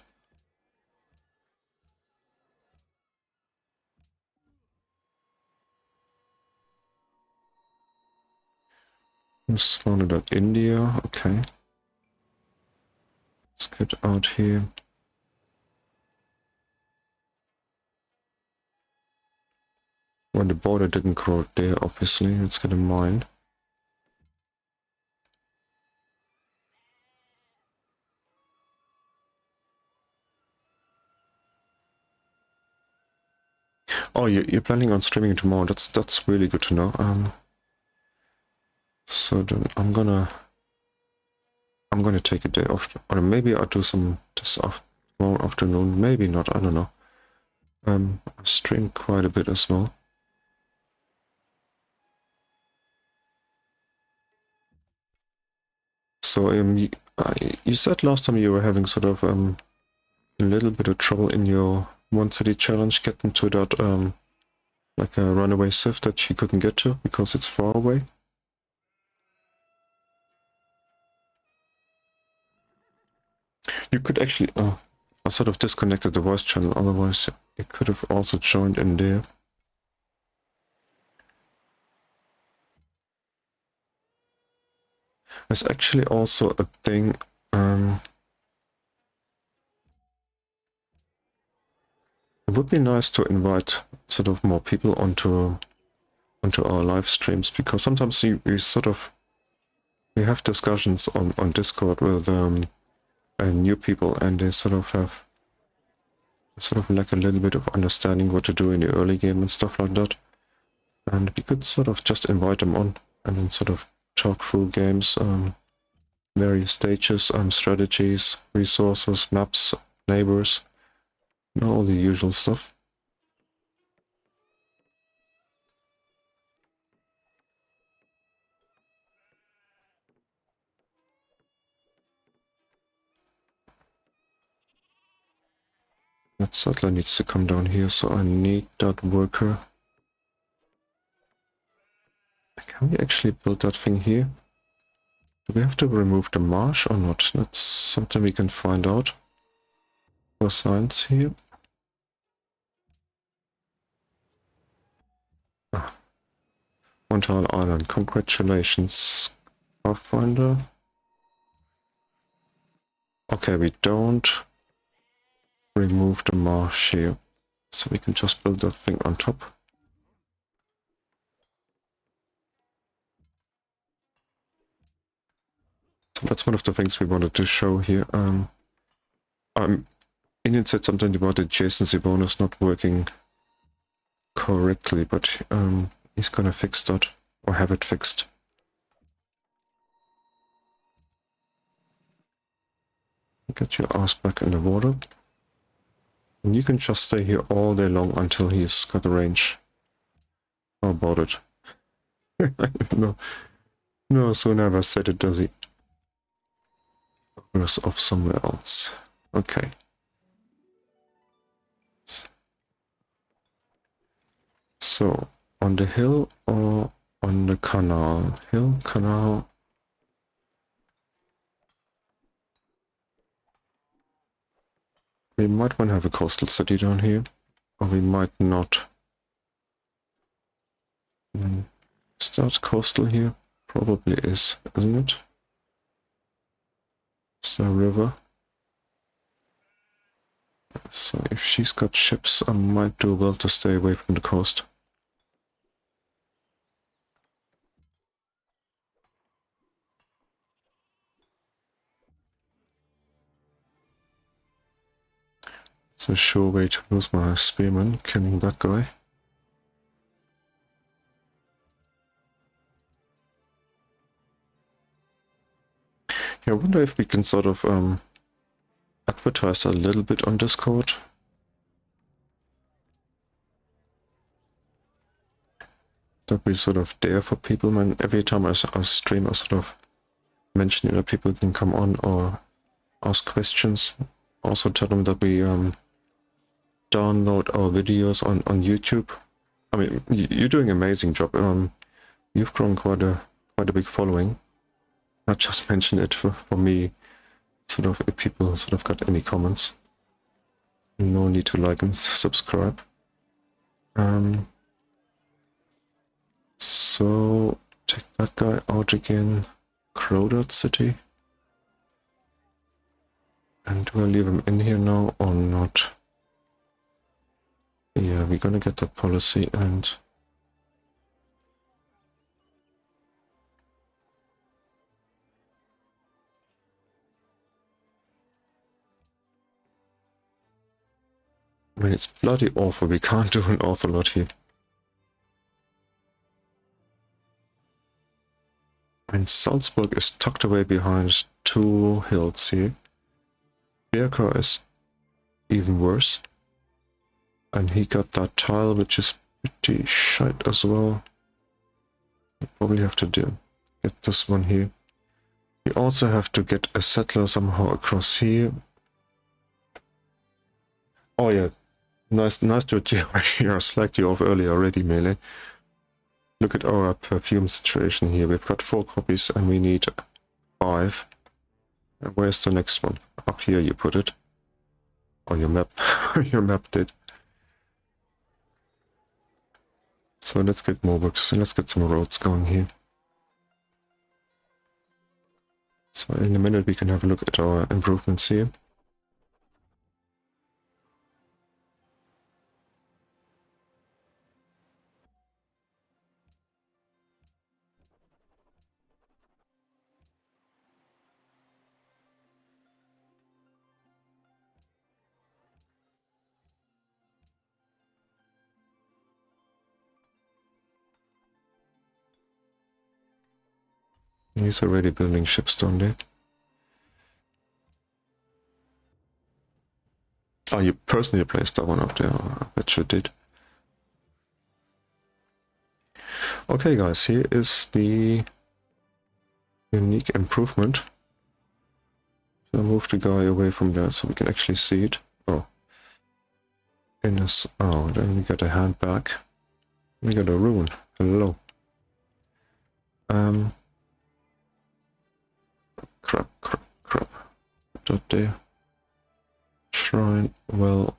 [SPEAKER 1] Who's founded at India? Okay. Let's get out here. Well, the border didn't grow there, obviously. Let's get a mine. Oh, you're planning on streaming tomorrow. That's really good to know. So then I'm gonna take a day off, or maybe I'll do some this tomorrow afternoon. Maybe not. I don't know. I stream quite a bit as well. So you said last time you were having sort of a little bit of trouble in your one city challenge getting to that like a runaway Civ that you couldn't get to because it's far away. You could actually I sort of disconnected the voice channel, otherwise you could have also joined in there. There's actually also a thing it would be nice to invite sort of more people onto our live streams, because sometimes we have discussions on Discord with new people, and they sort of have sort of lack a little bit of understanding what to do in the early game and stuff like that. And we could sort of just invite them on and then sort of talk through games, various stages, strategies, resources, maps, neighbors, all the usual stuff. That settler needs to come down here, so I need that worker. Can we actually build that thing here? Do we have to remove the marsh or not? That's something we can find out. For science here. Ah, Montreal Island, congratulations, Pathfinder. Okay, we don't remove the marsh here, so we can just build that thing on top. So that's one of the things we wanted to show here. Indian said something about the adjacency bonus not working correctly, but he's gonna fix that, or have it fixed. Get your ass back in the water. And you can just stay here all day long until he's got a range. How about it? No sooner have I said it, does he? Focus off somewhere else. Okay. So, on the hill or on the canal? Hill, canal. We might want to have a coastal city down here, or we might not. Is that coastal here? Probably is, isn't it? It's a river. So if she's got ships, I might do well to stay away from the coast. It's a sure way to lose my spearman, killing that guy. Yeah, I wonder if we can sort of advertise a little bit on Discord. That we sort of there for people, man. Every time I stream, I sort of mention that people can come on or ask questions. Also tell them that we download our videos on YouTube. I mean, you're doing an amazing job. You've grown quite a big following. Not just mention it for me. Sort of, if people sort of got any comments. No need to like and subscribe. So take that guy out again. Crowded city. And do I leave him in here now or not? Yeah, we're gonna get the policy and I mean, it's bloody awful. We can't do an awful lot here. And Salzburg is tucked away behind two hills here. Birka is even worse. And he got that tile, which is pretty shite as well. We probably have to get this one here. We also have to get a settler somehow across here. Oh yeah, nice that you I slacked you off earlier already, Melee. Look at our perfume situation here. We've got 4 copies and we need 5. Where's the next one? Up here you put it. Or your map. Your map did. So let's get more books and let's get some roads going here. So in a minute we can have a look at our improvements here. He's already building ships down there. Oh, you personally placed that one up there. I bet you did. Okay, guys, here is the unique improvement. So I'll move the guy away from there so we can actually see it. Oh. In this. Oh, then we got a hand back. We got a rune. Hello. Crap. Dot there. Shrine. Well.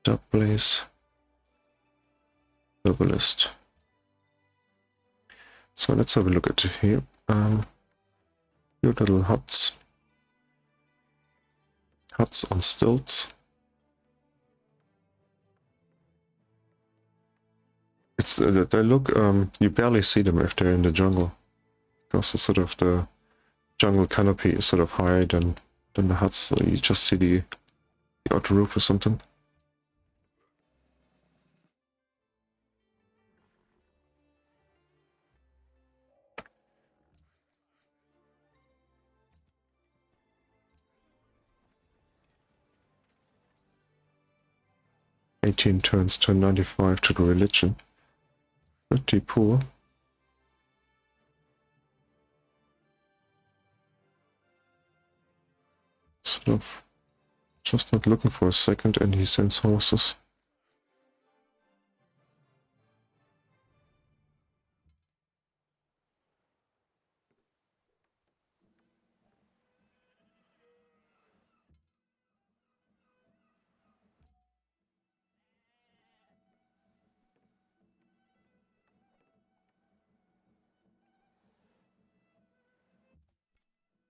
[SPEAKER 1] That place. Herbalist. So let's have a look at here. Few little huts. Huts on stilts. It's they look. You barely see them if they're in the jungle, because the sort of the jungle canopy is sort of higher than the huts. So you just see the odd roof or something. $18 turns to 95 to the religion. Pretty poor. Sort of just not looking for a second, and he sends horses.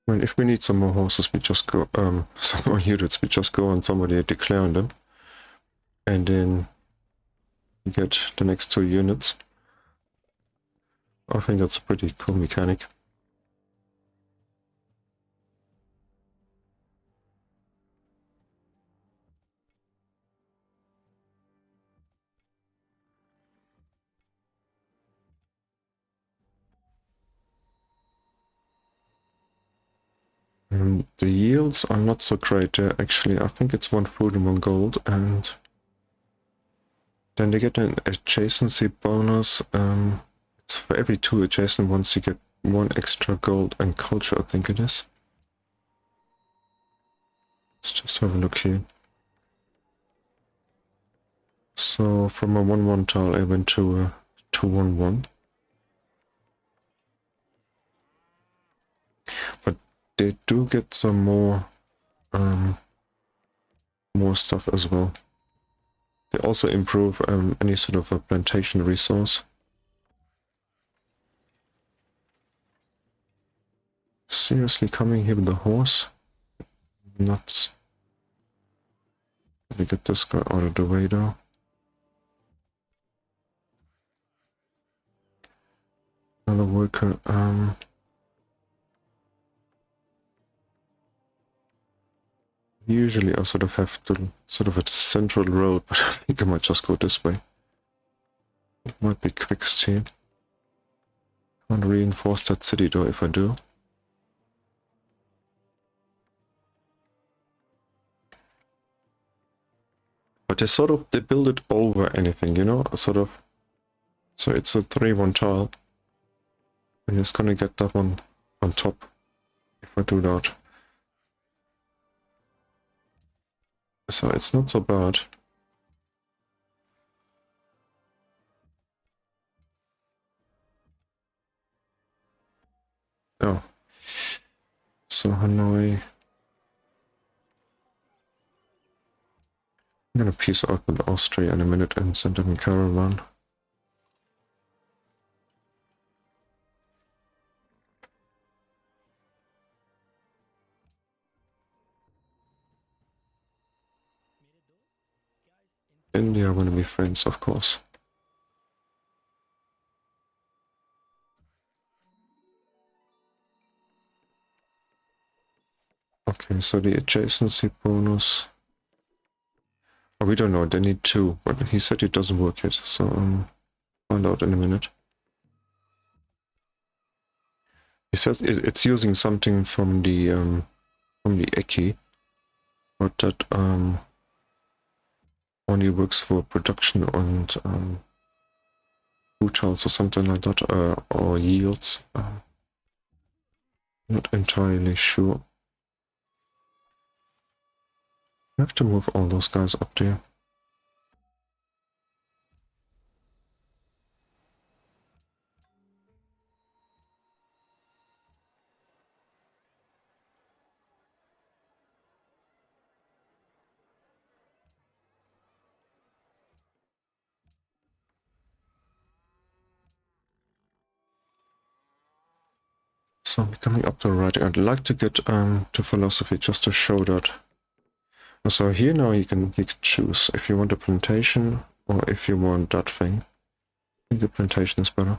[SPEAKER 1] I mean, if we need some more horses, we just go, some more units, we just go on somebody declaring them. And then we get the next 2 units. I think that's a pretty cool mechanic. The yields are not so great there, actually. I think it's 1 food and 1 gold, and then they get an adjacency bonus. It's for every 2 adjacent ones you get 1 extra gold and culture, I think it is. Let's just have a look here. So from a 1-1 tile I went to a 2-1-1. But they do get some more stuff as well. They also improve any sort of a plantation resource. Seriously, coming here with the horse? Nuts. Let me get this guy out of the way though. Another worker. Usually I sort of have to sort of a central road, but I think I might just go this way. It might be quickest here. Can't reinforce that city though if I do. But they build it over anything, you know, sort of. So it's a 3-1 tile. And it's gonna get that one on top if I do that. So it's not so bad. Oh. So Hanoi. I'm gonna peace out with Austria in a minute and send them a caravan. India are gonna be friends, of course. Okay, so the adjacency bonus. Oh, we don't know, they need 2, but he said it doesn't work yet, so find out in a minute. He says it's using something from the Eki, but that only works for production and brutals or something like that, or yields. Not entirely sure. I have to move all those guys up there. So we're coming up to writing. I'd like to get to philosophy just to show that. So here now you can choose if you want a plantation or if you want that thing. I think the plantation is better.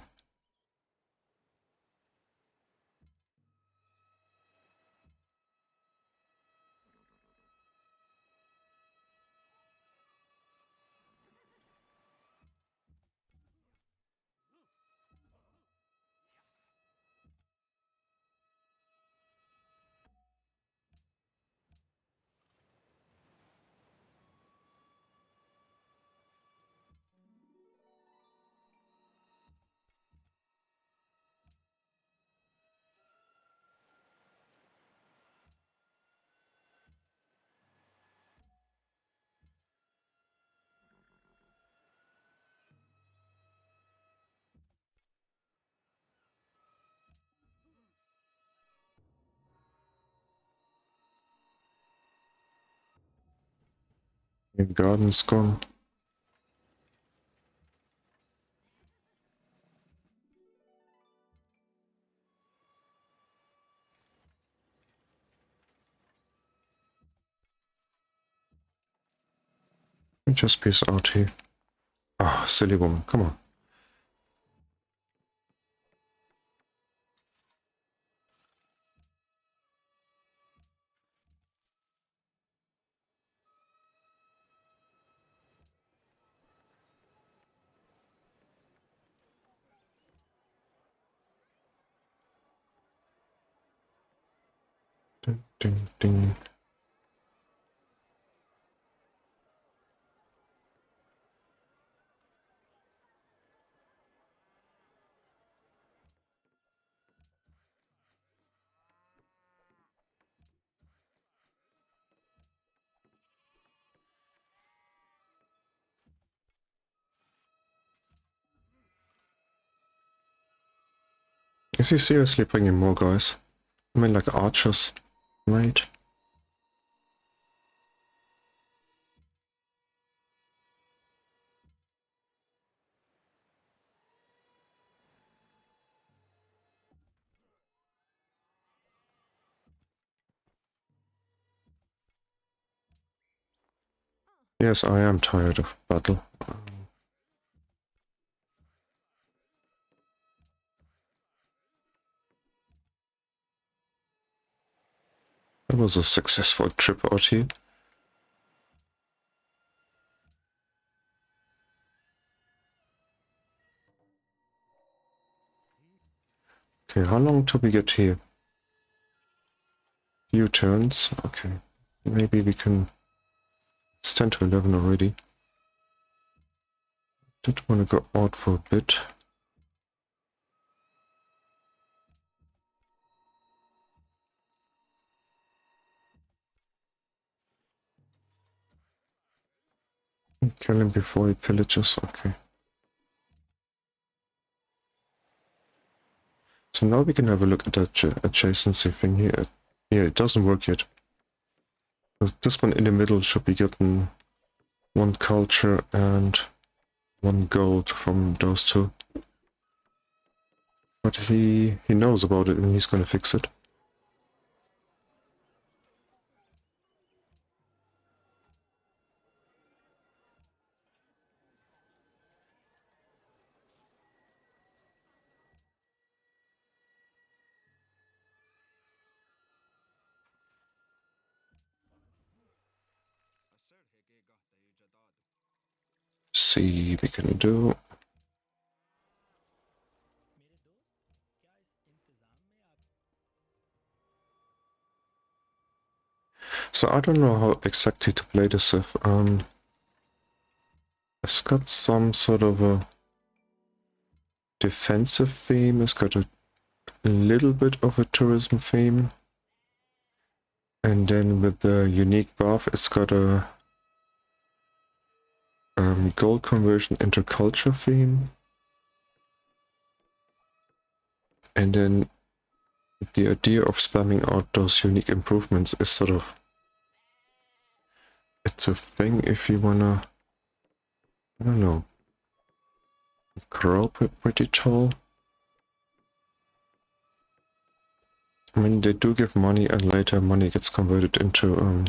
[SPEAKER 1] Your garden's gone. Just peace out here. Ah, silly woman, come on. Ding, ding, ding. Is he seriously bringing more guys? I mean, like archers, right? Yes, I am tired of battle. That was a successful trip out here. Okay, how long till we get here? Few turns. Okay, maybe we can. It's 10 to 11 already. Did want to go out for a bit. Kill him before he pillages. Okay. So now we can have a look at that adjacency thing here. Yeah, it doesn't work yet. This one in the middle should be getting one culture and one gold from those two. But he knows about it and he's gonna fix it. See we can do. So I don't know how exactly to play this if it's got some sort of a defensive theme, it's got a little bit of a tourism theme, and then with the unique buff it's got a gold conversion into culture theme, and then the idea of spamming out those unique improvements is sort of, it's a thing if you wanna, I don't know, grow pretty tall. I mean, they do give money, and later money gets converted into,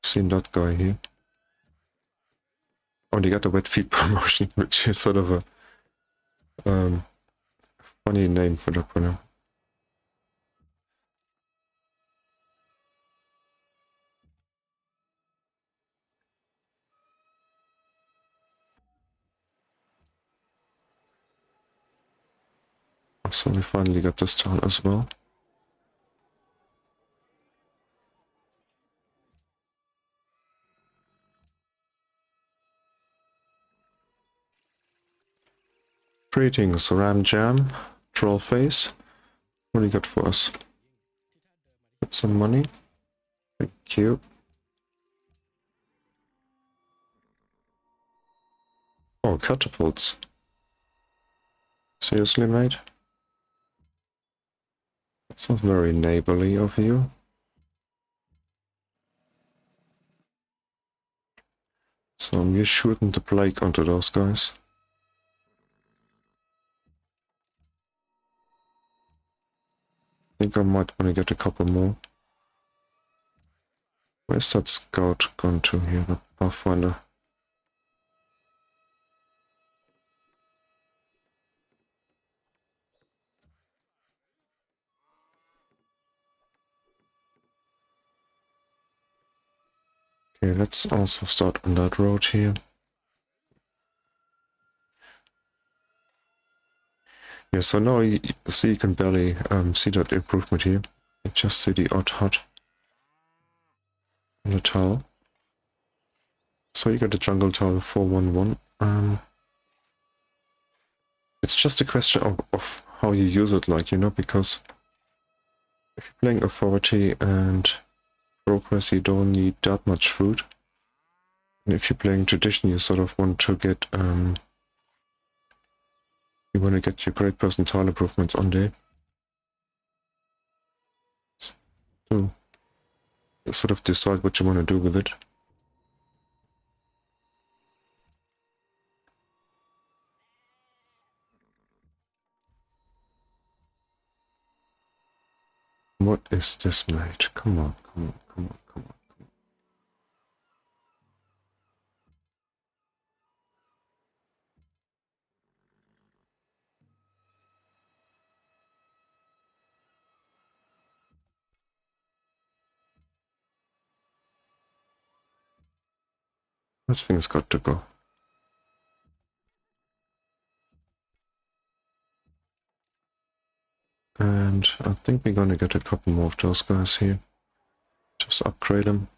[SPEAKER 1] seen that guy here. Oh, they got a wet feet promotion, which is sort of a funny name for the program. So we finally got this town as well. Greetings, Ram Jam, Troll Face. What do you got for us? Got some money. Thank you. Oh, catapults. Seriously, mate? That's not very neighborly of you. So you're shooting the plague onto those guys. I think I might want to get a couple more. Where's that scout gone to here, the Pathfinder? Okay, let's also start on that road here. Yeah, so now you see, you can barely see that improvement here. You just see the odd hut on the tile. So you got the jungle tile 411. It's just a question of how you use it, like, you know, because if you're playing authority and progress, you don't need that much food. And if you're playing tradition, you sort of want to get you want to get your great person tile improvements on there. So you sort of decide what you want to do with it. What is this, mate? Come on, come on, come on, come on. This thing's got to go. And I think we're gonna get a couple more of those guys here. Just upgrade them.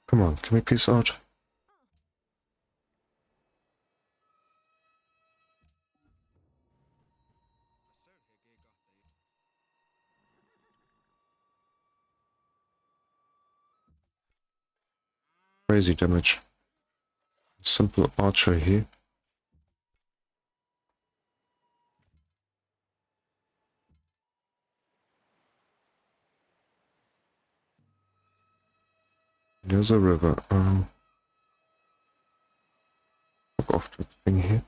[SPEAKER 1] Come on, can we peace out? Crazy damage. Simple archer here. There's a river. Look off that thing here.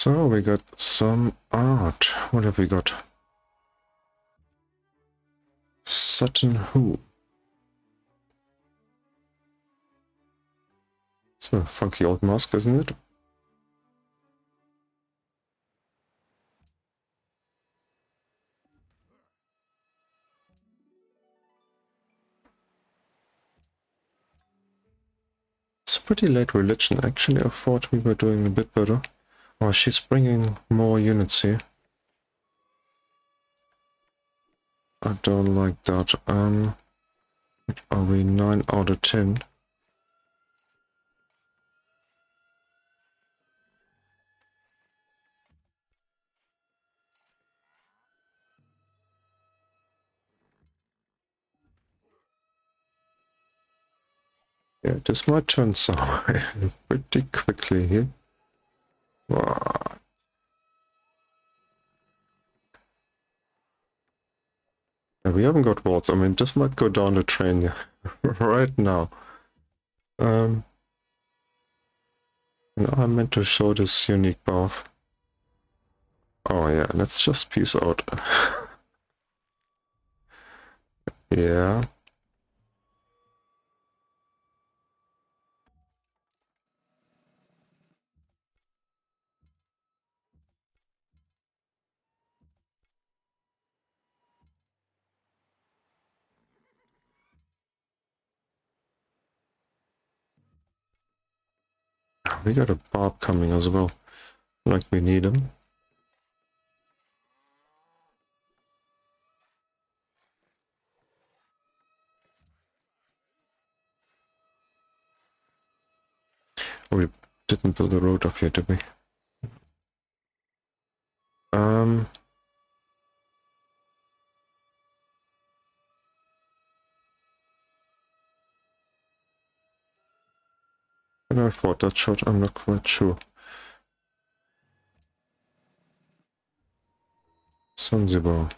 [SPEAKER 1] So we got some art. What have we got? Sutton Hoo. It's a funky old mask, isn't it? It's a pretty late religion. Actually, I thought we were doing a bit better. Oh, she's bringing more units here. I don't like that. Are we 9 out of 10? Yeah, this might turn sour pretty quickly here. Wow. Yeah, we haven't got walls. I mean, this might go down the train right now. And I meant to show this unique bath. Oh yeah, let's just peace out. Yeah. We got a barb coming as well. Like we need him. We didn't build a road up here, did we? And I thought that shot, I'm not quite sure. Zanzibar.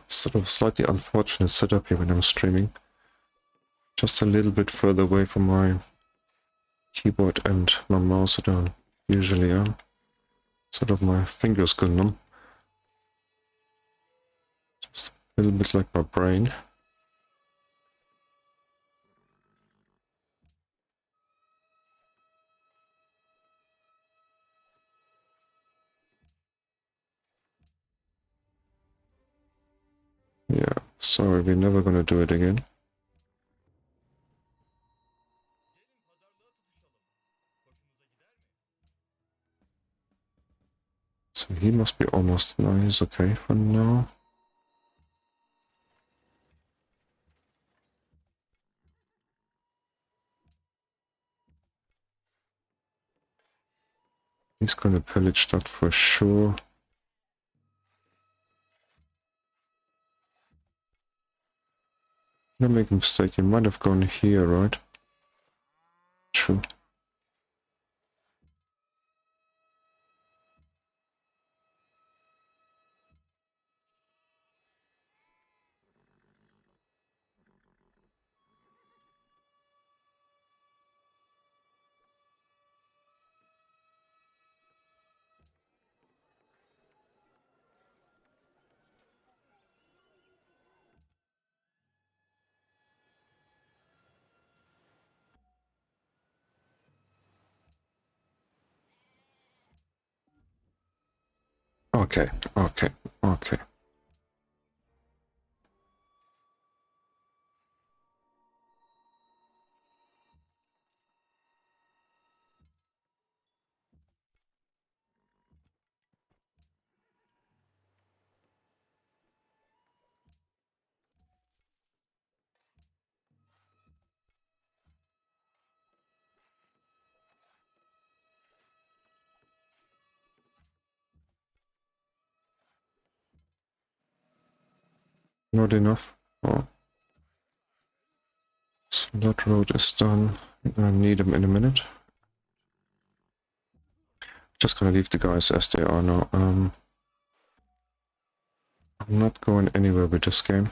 [SPEAKER 1] Sort of slightly unfortunate setup here when I'm streaming. Just a little bit further away from my keyboard and my mouse than I usually am. Sort of my fingers go numb. Just a little bit like my brain. Yeah, sorry, we're never gonna do it again. So he must be almost nice, okay, for now. He's gonna pillage that for sure. Don't make a mistake, he might have gone here, right? True. Okay, okay, okay. Not enough. Oh. So that road is done. I need them in a minute. Just gonna leave the guys as they are now. I'm not going anywhere with this game.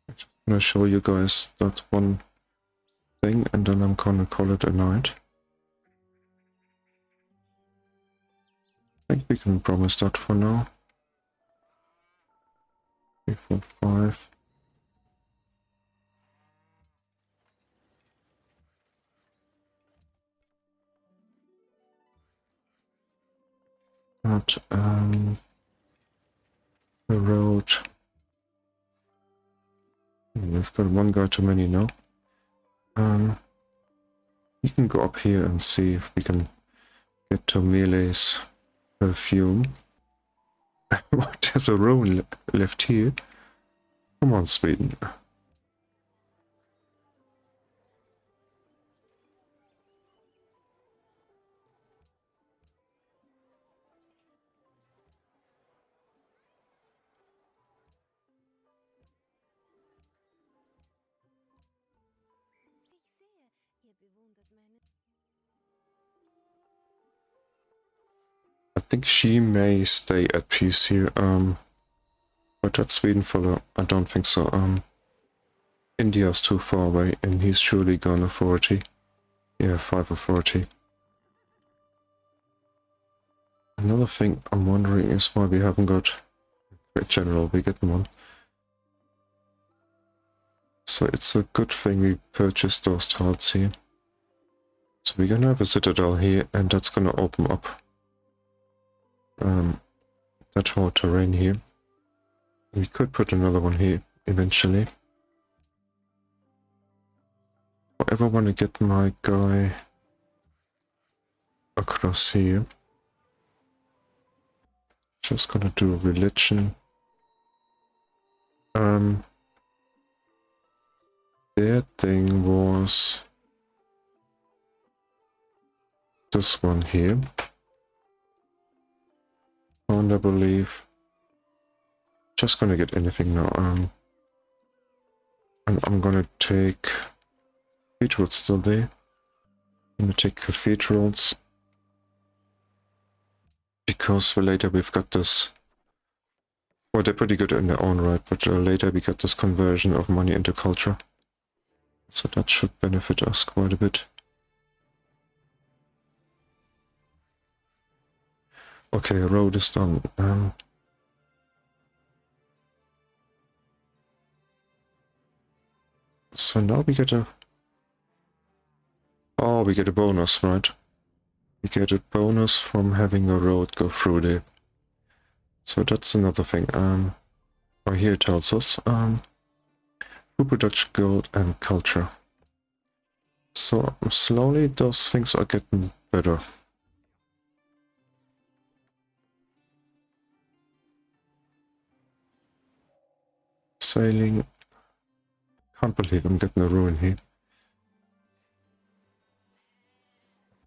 [SPEAKER 1] I'm just gonna show you guys that one thing and then I'm gonna call it a night. I think we can promise that for now. 3, 4, 5. But, the road. We've got one guy too many now. You can go up here and see if we can get to Melee's perfume. What? There's a ruin left here. Come on, Sweden. I think she may stay at peace here. But that's Sweden for I don't think so. India's too far away, and he's surely gone authority. Yeah, 5 authority. Another thing I'm wondering is why we haven't got a general. We get one. So it's a good thing we purchased those tiles here. So we're gonna have a citadel here, and that's gonna open up that whole terrain here. We could put another one here eventually. I ever want to get my guy across here. Just gonna do religion. Their thing was this one here. Founder belief. Just gonna get anything now. And I'm gonna take cathedrals still there. I'm gonna take cathedrals because later we've got this. Well, they're pretty good in their own right, but later we get this conversion of money into culture. So that should benefit us quite a bit. Okay, road is done. So now we get a... Oh, we get a bonus, right? We get a bonus from having a road go through there. So that's another thing. Or here it tells us, food production, gold, and culture. So slowly those things are getting better. Sailing. Can't believe I'm getting a ruin here.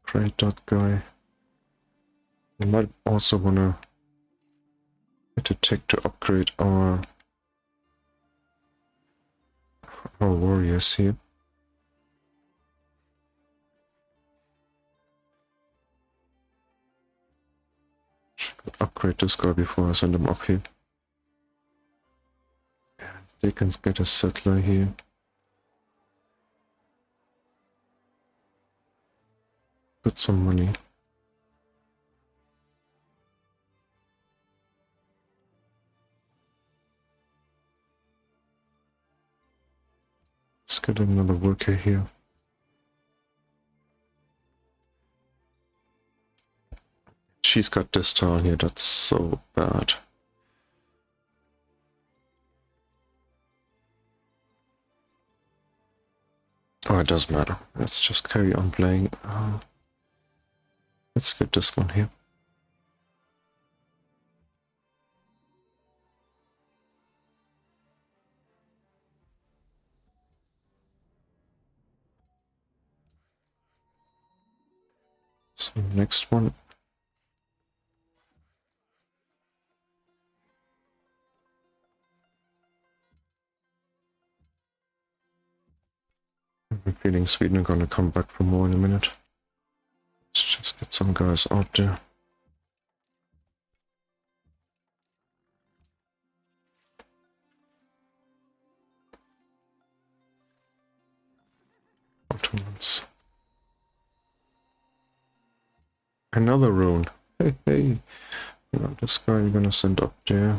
[SPEAKER 1] Create that guy. We might also wanna get a tech to upgrade our warriors here. Should upgrade this guy before I send him up here. They can get a settler here. Put some money. Let's get another worker here. She's got this tile here, that's so bad. Oh, it doesn't matter. Let's just carry on playing. Let's get this one here. So next one. I'm feeling Sweden are gonna come back for more in a minute. Let's just get some guys out there. Ottomans. Another rune. Hey, hey. You know, this guy you're gonna send up there.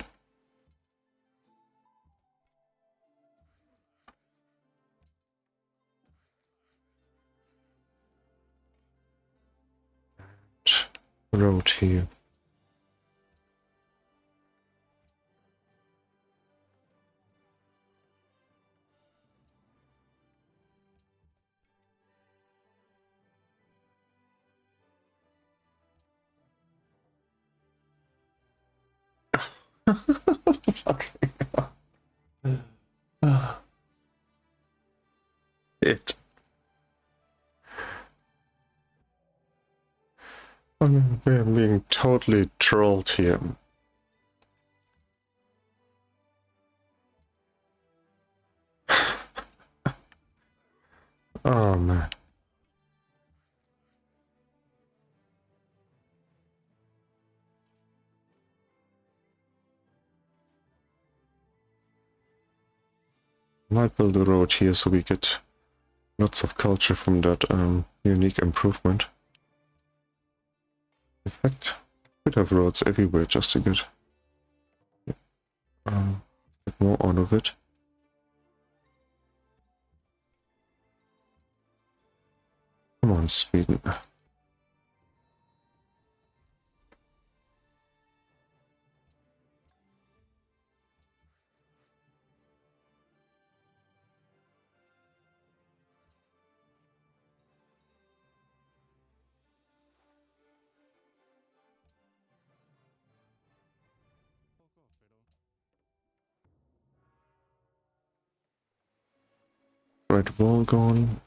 [SPEAKER 1] Road here. Fucking it. I'm being totally trolled here. Oh man. Might build a road here so we get lots of culture from that unique improvement. In fact, we could have roads everywhere just to get more out of it. Come on, Sweden. Red wall gone.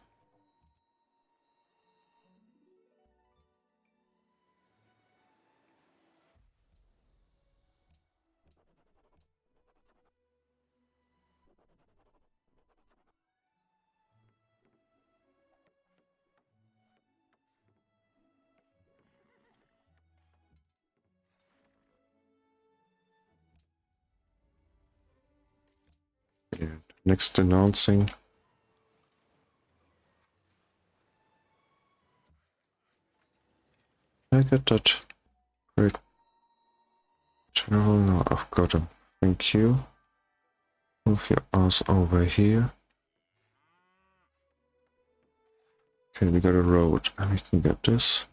[SPEAKER 1] And next announcing. I get that. Great. General, no, I've got him. Thank you. Move your ass over here. Okay, we got a road, and we can get this.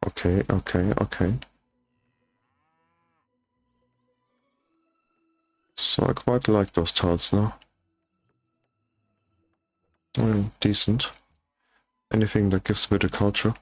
[SPEAKER 1] Okay, okay, okay. So I quite like those tiles now. Decent. Anything that gives a bit of culture.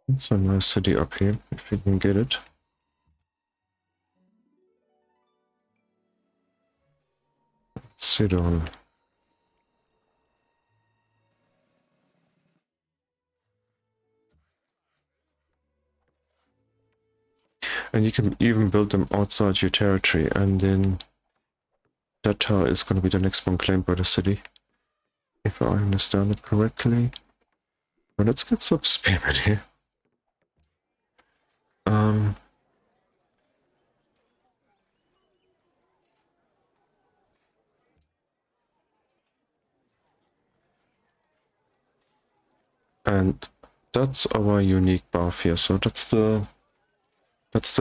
[SPEAKER 1] It's a nice city up here, if you can get it. Sit on. And you can even build them outside your territory, and then that tower is going to be the next one claimed by the city. If I understand it correctly. But let's get some spearmen here. And that's our unique bath here. So that's the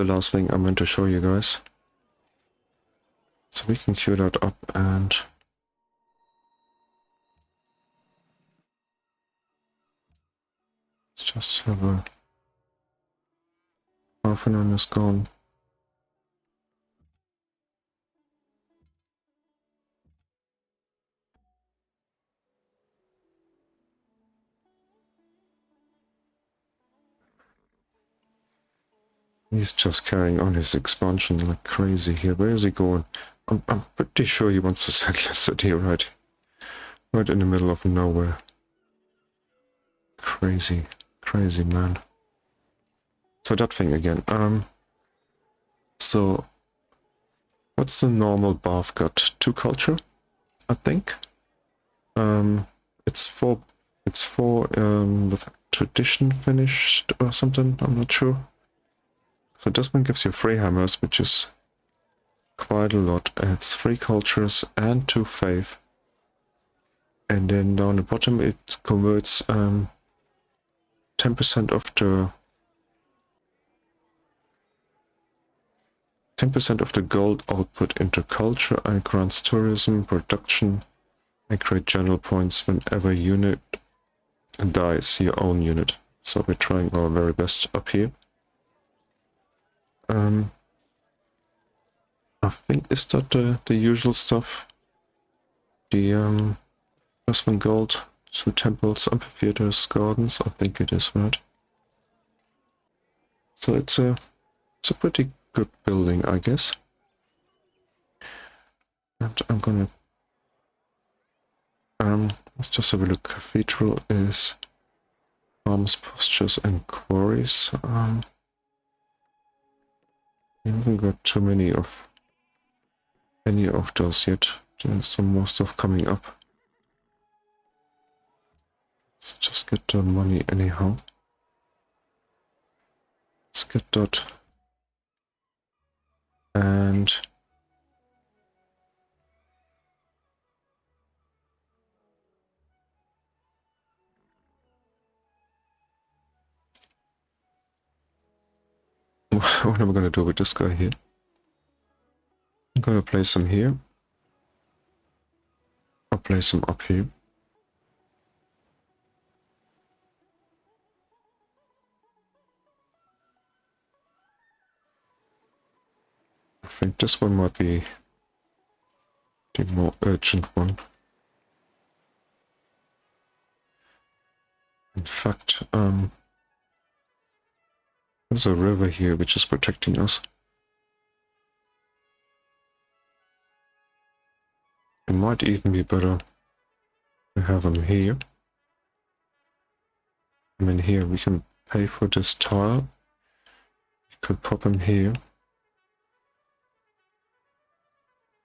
[SPEAKER 1] last thing I meant to show you guys. So we can queue that up and let's just have a half an hour is gone. He's just carrying on his expansion like crazy here. Where is he going? I'm pretty sure he wants to settle a city right in the middle of nowhere. Crazy man. So that thing again. So what's the normal bath got? 2 culture, I think. It's 4 with tradition finished or something, I'm not sure. So this one gives you 3 hammers, which is quite a lot. It's 3 cultures and 2 faith. And then down the bottom it converts 10% of the 10% of the gold output into culture and grants tourism, production, and create general points whenever unit dies, your own unit. So we're trying our very best up here. I think, is that the usual stuff? The +1 gold, 2 temples, amphitheaters, gardens. I think it is, right? So it's a pretty good building, I guess. And I'm gonna let's just have a look. Cathedral is farms, postures, and quarries. We haven't got too many of any of those yet. There's some more stuff coming up. Let's just get the money anyhow. Let's get that. And what am I gonna do with this guy here? I'm gonna place him here. I'll place him up here. I think this one might be the more urgent one. In fact, there's a river here which is protecting us. It might even be better to have him here. I mean, here we can pay for this tile. You could pop him here.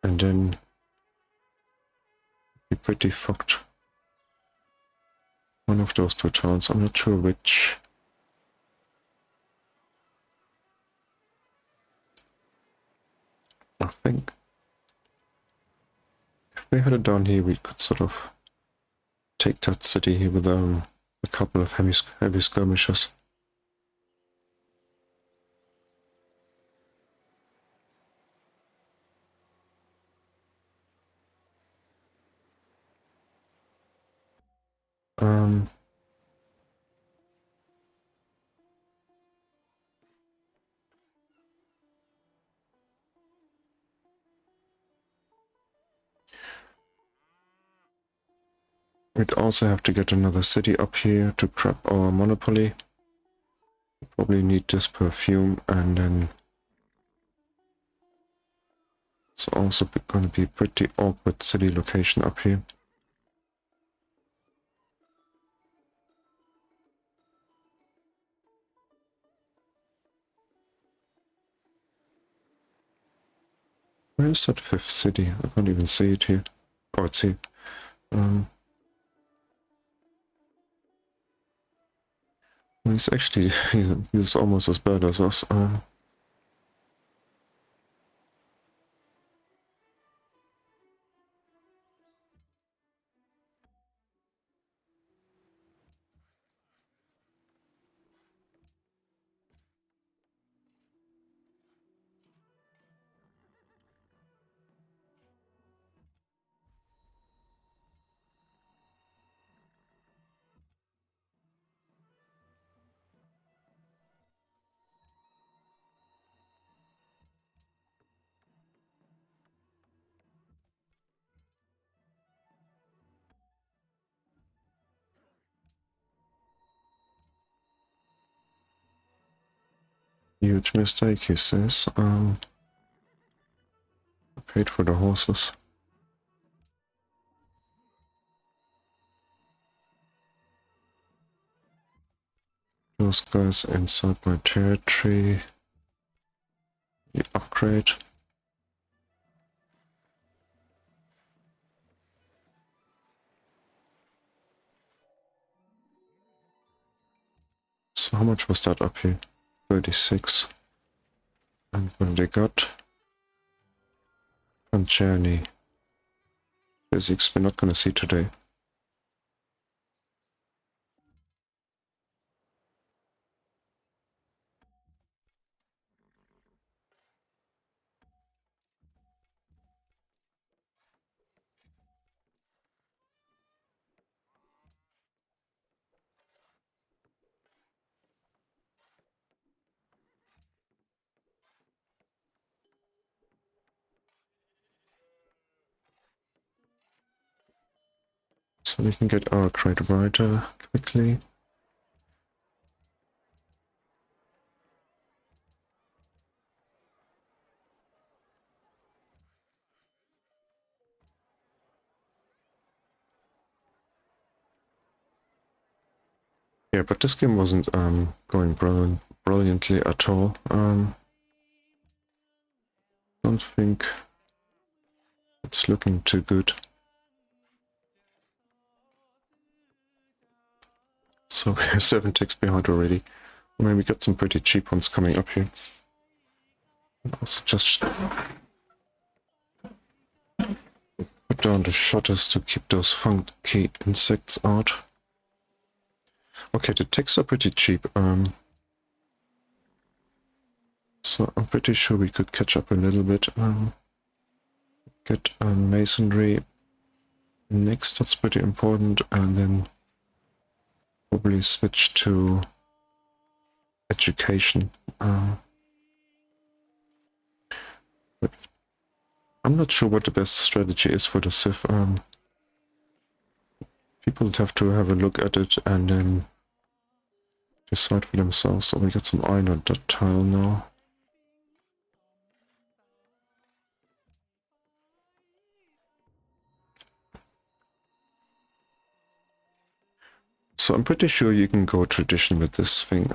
[SPEAKER 1] And then be pretty fucked. One of those 2 tiles, I'm not sure which. I think if we had it down here, we could sort of take that city here with a couple of heavy skirmishes. We'd also have to get another city up here to grab our monopoly. Probably need this perfume, and then it's also going to be a pretty awkward city location up here. Where is that 5th city? I can't even see it here. Oh, it's here. He's actually he's almost as bad as us. Huge mistake, he says. I paid for the horses. Those guys inside my territory. The upgrade. So how much was that up here? 36. And what they got? Journey. Physics we're not gonna see today. So we can get our crate writer quickly. Yeah, but this game wasn't going brilliantly at all. Don't think it's looking too good. So we're 7 ticks behind already. I mean, we got some pretty cheap ones coming up here. Also just put down the shutters to keep those funky insects out. Okay, the ticks are pretty cheap. So I'm pretty sure we could catch up a little bit. Get masonry next, that's pretty important, and then probably switch to education. But I'm not sure what the best strategy is for the Civ. People have to have a look at it and then decide for themselves. So we got some iron on that tile now. So I'm pretty sure you can go tradition with this thing.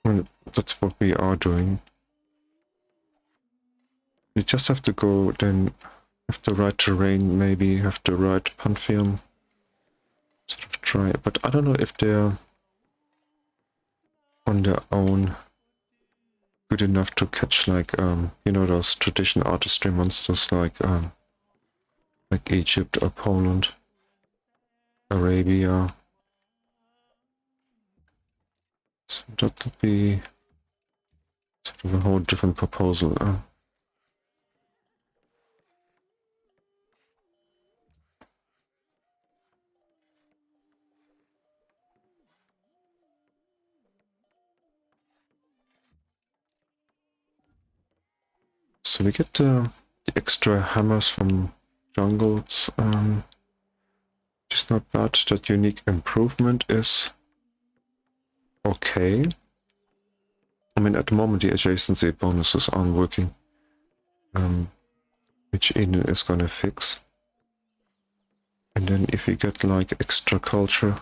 [SPEAKER 1] Well, that's what we are doing. You just have to go, then have the right terrain, maybe have the right pantheon. Sort of try it, but I don't know if they're on their own good enough to catch like you know, those traditional artistry monsters like Egypt or Poland, Arabia. So that would be sort of a whole different proposal. So we get the extra hammers from jungles, which is not bad. That unique improvement is okay. I mean, at the moment the adjacency bonuses aren't working, which Eden is gonna fix. And then if you get like extra culture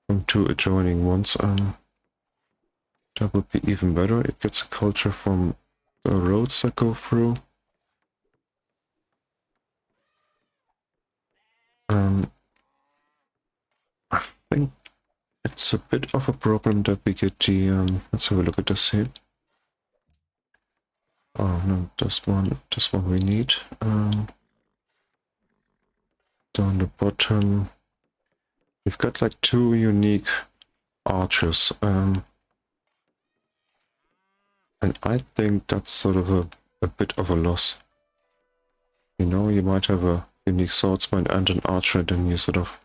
[SPEAKER 1] from 2 adjoining ones, that would be even better. It gets a culture from the roads that go through. I think it's a bit of a problem that we get the, let's have a look at this here. Oh no, this one we need. Down the bottom, we've got like 2 unique archers, and I think that's sort of a bit of a loss. You know, you might have a unique swordsman and an archer, then you sort of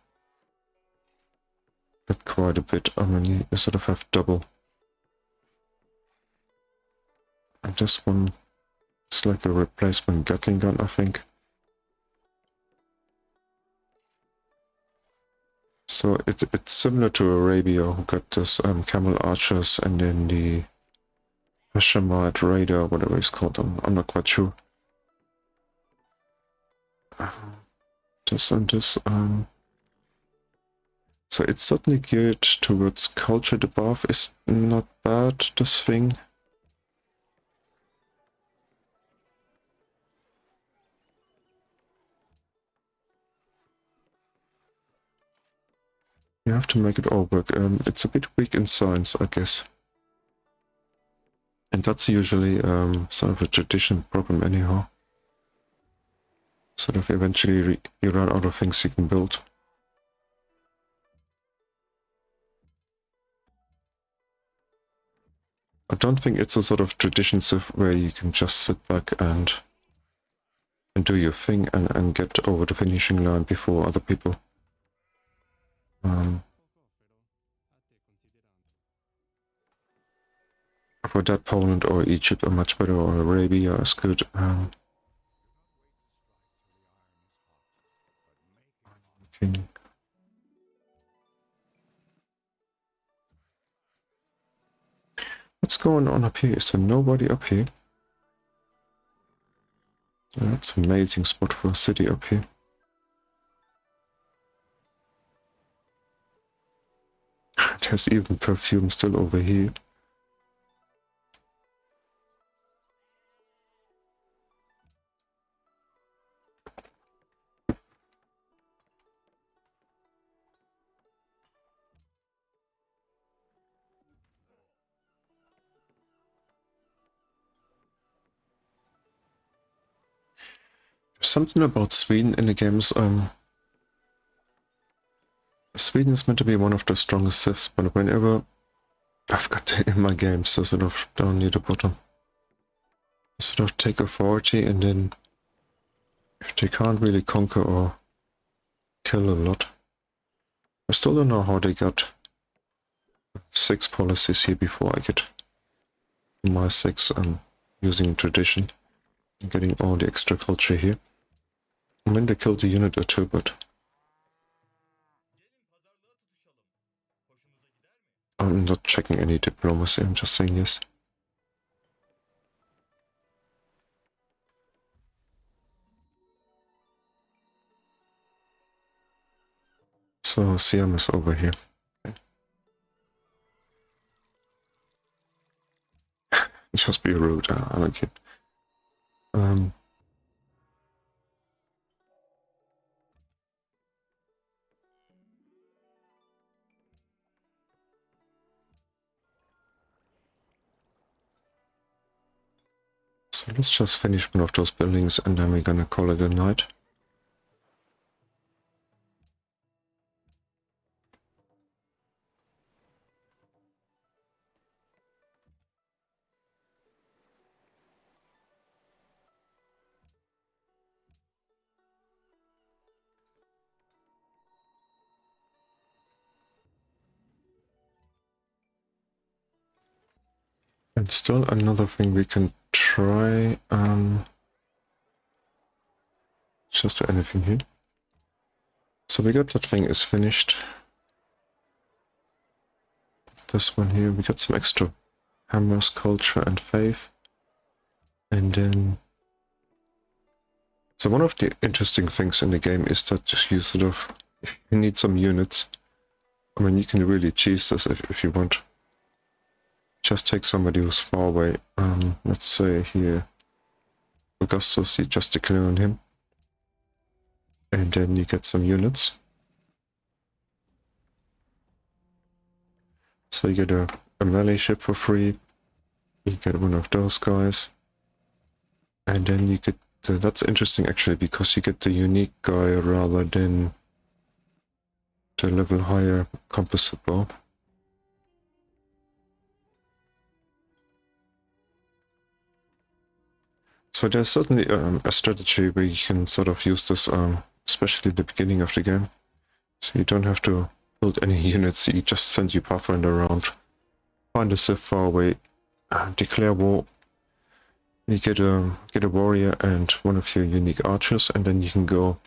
[SPEAKER 1] get quite a bit. I mean, you sort of have double. And this one is like a replacement Gatling gun, I think. So it's similar to Arabia, who got this camel archers and then the Hashemite raider, whatever it's called. I'm not quite sure. This and this. So it's certainly geared towards culture. The buff is not bad, this thing. You have to make it all work. It's a bit weak in science, I guess. And that's usually sort of a tradition problem anyhow. Sort of eventually you run out of things you can build. I don't think it's a sort of tradition where you can just sit back and do your thing and get over the finishing line before other people. For that, Poland or Egypt are much better, or Arabia is good. Okay. What's going on up here? Is there nobody up here? That's an amazing spot for a city up here. There's even perfume still over here. There's something about Sweden in the games. Sweden is meant to be one of the strongest civs, but whenever I've got it in my games, so sort of down near the bottom, you sort of take authority, and then if they can't really conquer or kill a lot, I still don't know how they got 6 policies here before I get my 6 using tradition and getting all the extra culture here. I mean, they killed a unit or two, but I'm not checking any diplomacy, I'm just saying yes. So Siam is over here. Okay. Just be rude, I don't care. So let's just finish one of those buildings and then we're gonna call it a night. And still another thing we can try, just do anything here. So we got that thing is finished. This one here, we got some extra hammers, culture and faith. And then, so one of the interesting things in the game is that you sort of, if you need some units, I mean, you can really cheese this if you want. Just take somebody who's far away. Let's say here, Augustus, you just declare on him. And then you get some units. So you get a melee ship for free. You get one of those guys. And then you get, that's interesting actually, because you get the unique guy rather than the level higher composite bow. So there's certainly a strategy where you can sort of use this, especially at the beginning of the game. So you don't have to build any units, you just send your pathfinder around, find a civ far away, declare war, you get a warrior and one of your unique archers, and then you can go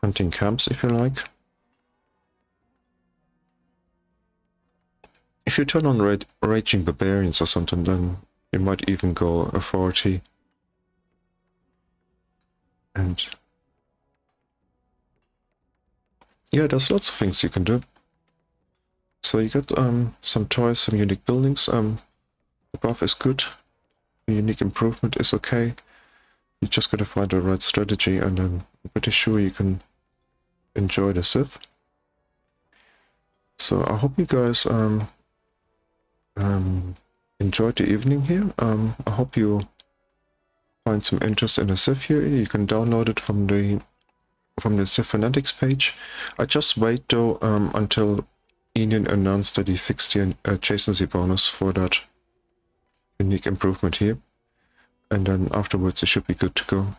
[SPEAKER 1] hunting camps if you like. if you turn on Raging Barbarians or something, then you might even go Authority. And yeah, there's lots of things you can do. So you got some toys, some unique buildings. The buff is good. The unique improvement is okay. You just gotta find the right strategy, and I'm pretty sure you can enjoy the Civ. So I hope you guys enjoyed the evening here. I hope you find some interest in the Civ here. You can download it from the Civ Fanatics page. I just wait though until Hinin announced that he fixed the adjacency bonus for that unique improvement here, and then afterwards it should be good to go.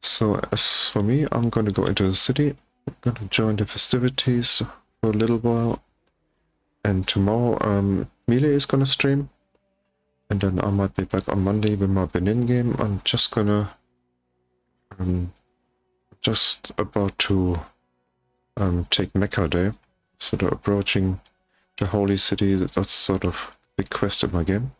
[SPEAKER 1] So as for me, I'm gonna go into the city. I'm gonna join the festivities for a little while, and tomorrow Melee is gonna stream, and then I might be back on Monday with my Benin game. I'm just gonna just about to take Mecca Day, sort of approaching the holy city. That's sort of big quest in my game.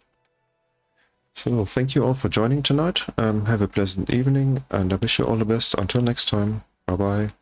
[SPEAKER 1] So thank you all for joining tonight. Have a pleasant evening, and I wish you all the best. Until next time, bye bye.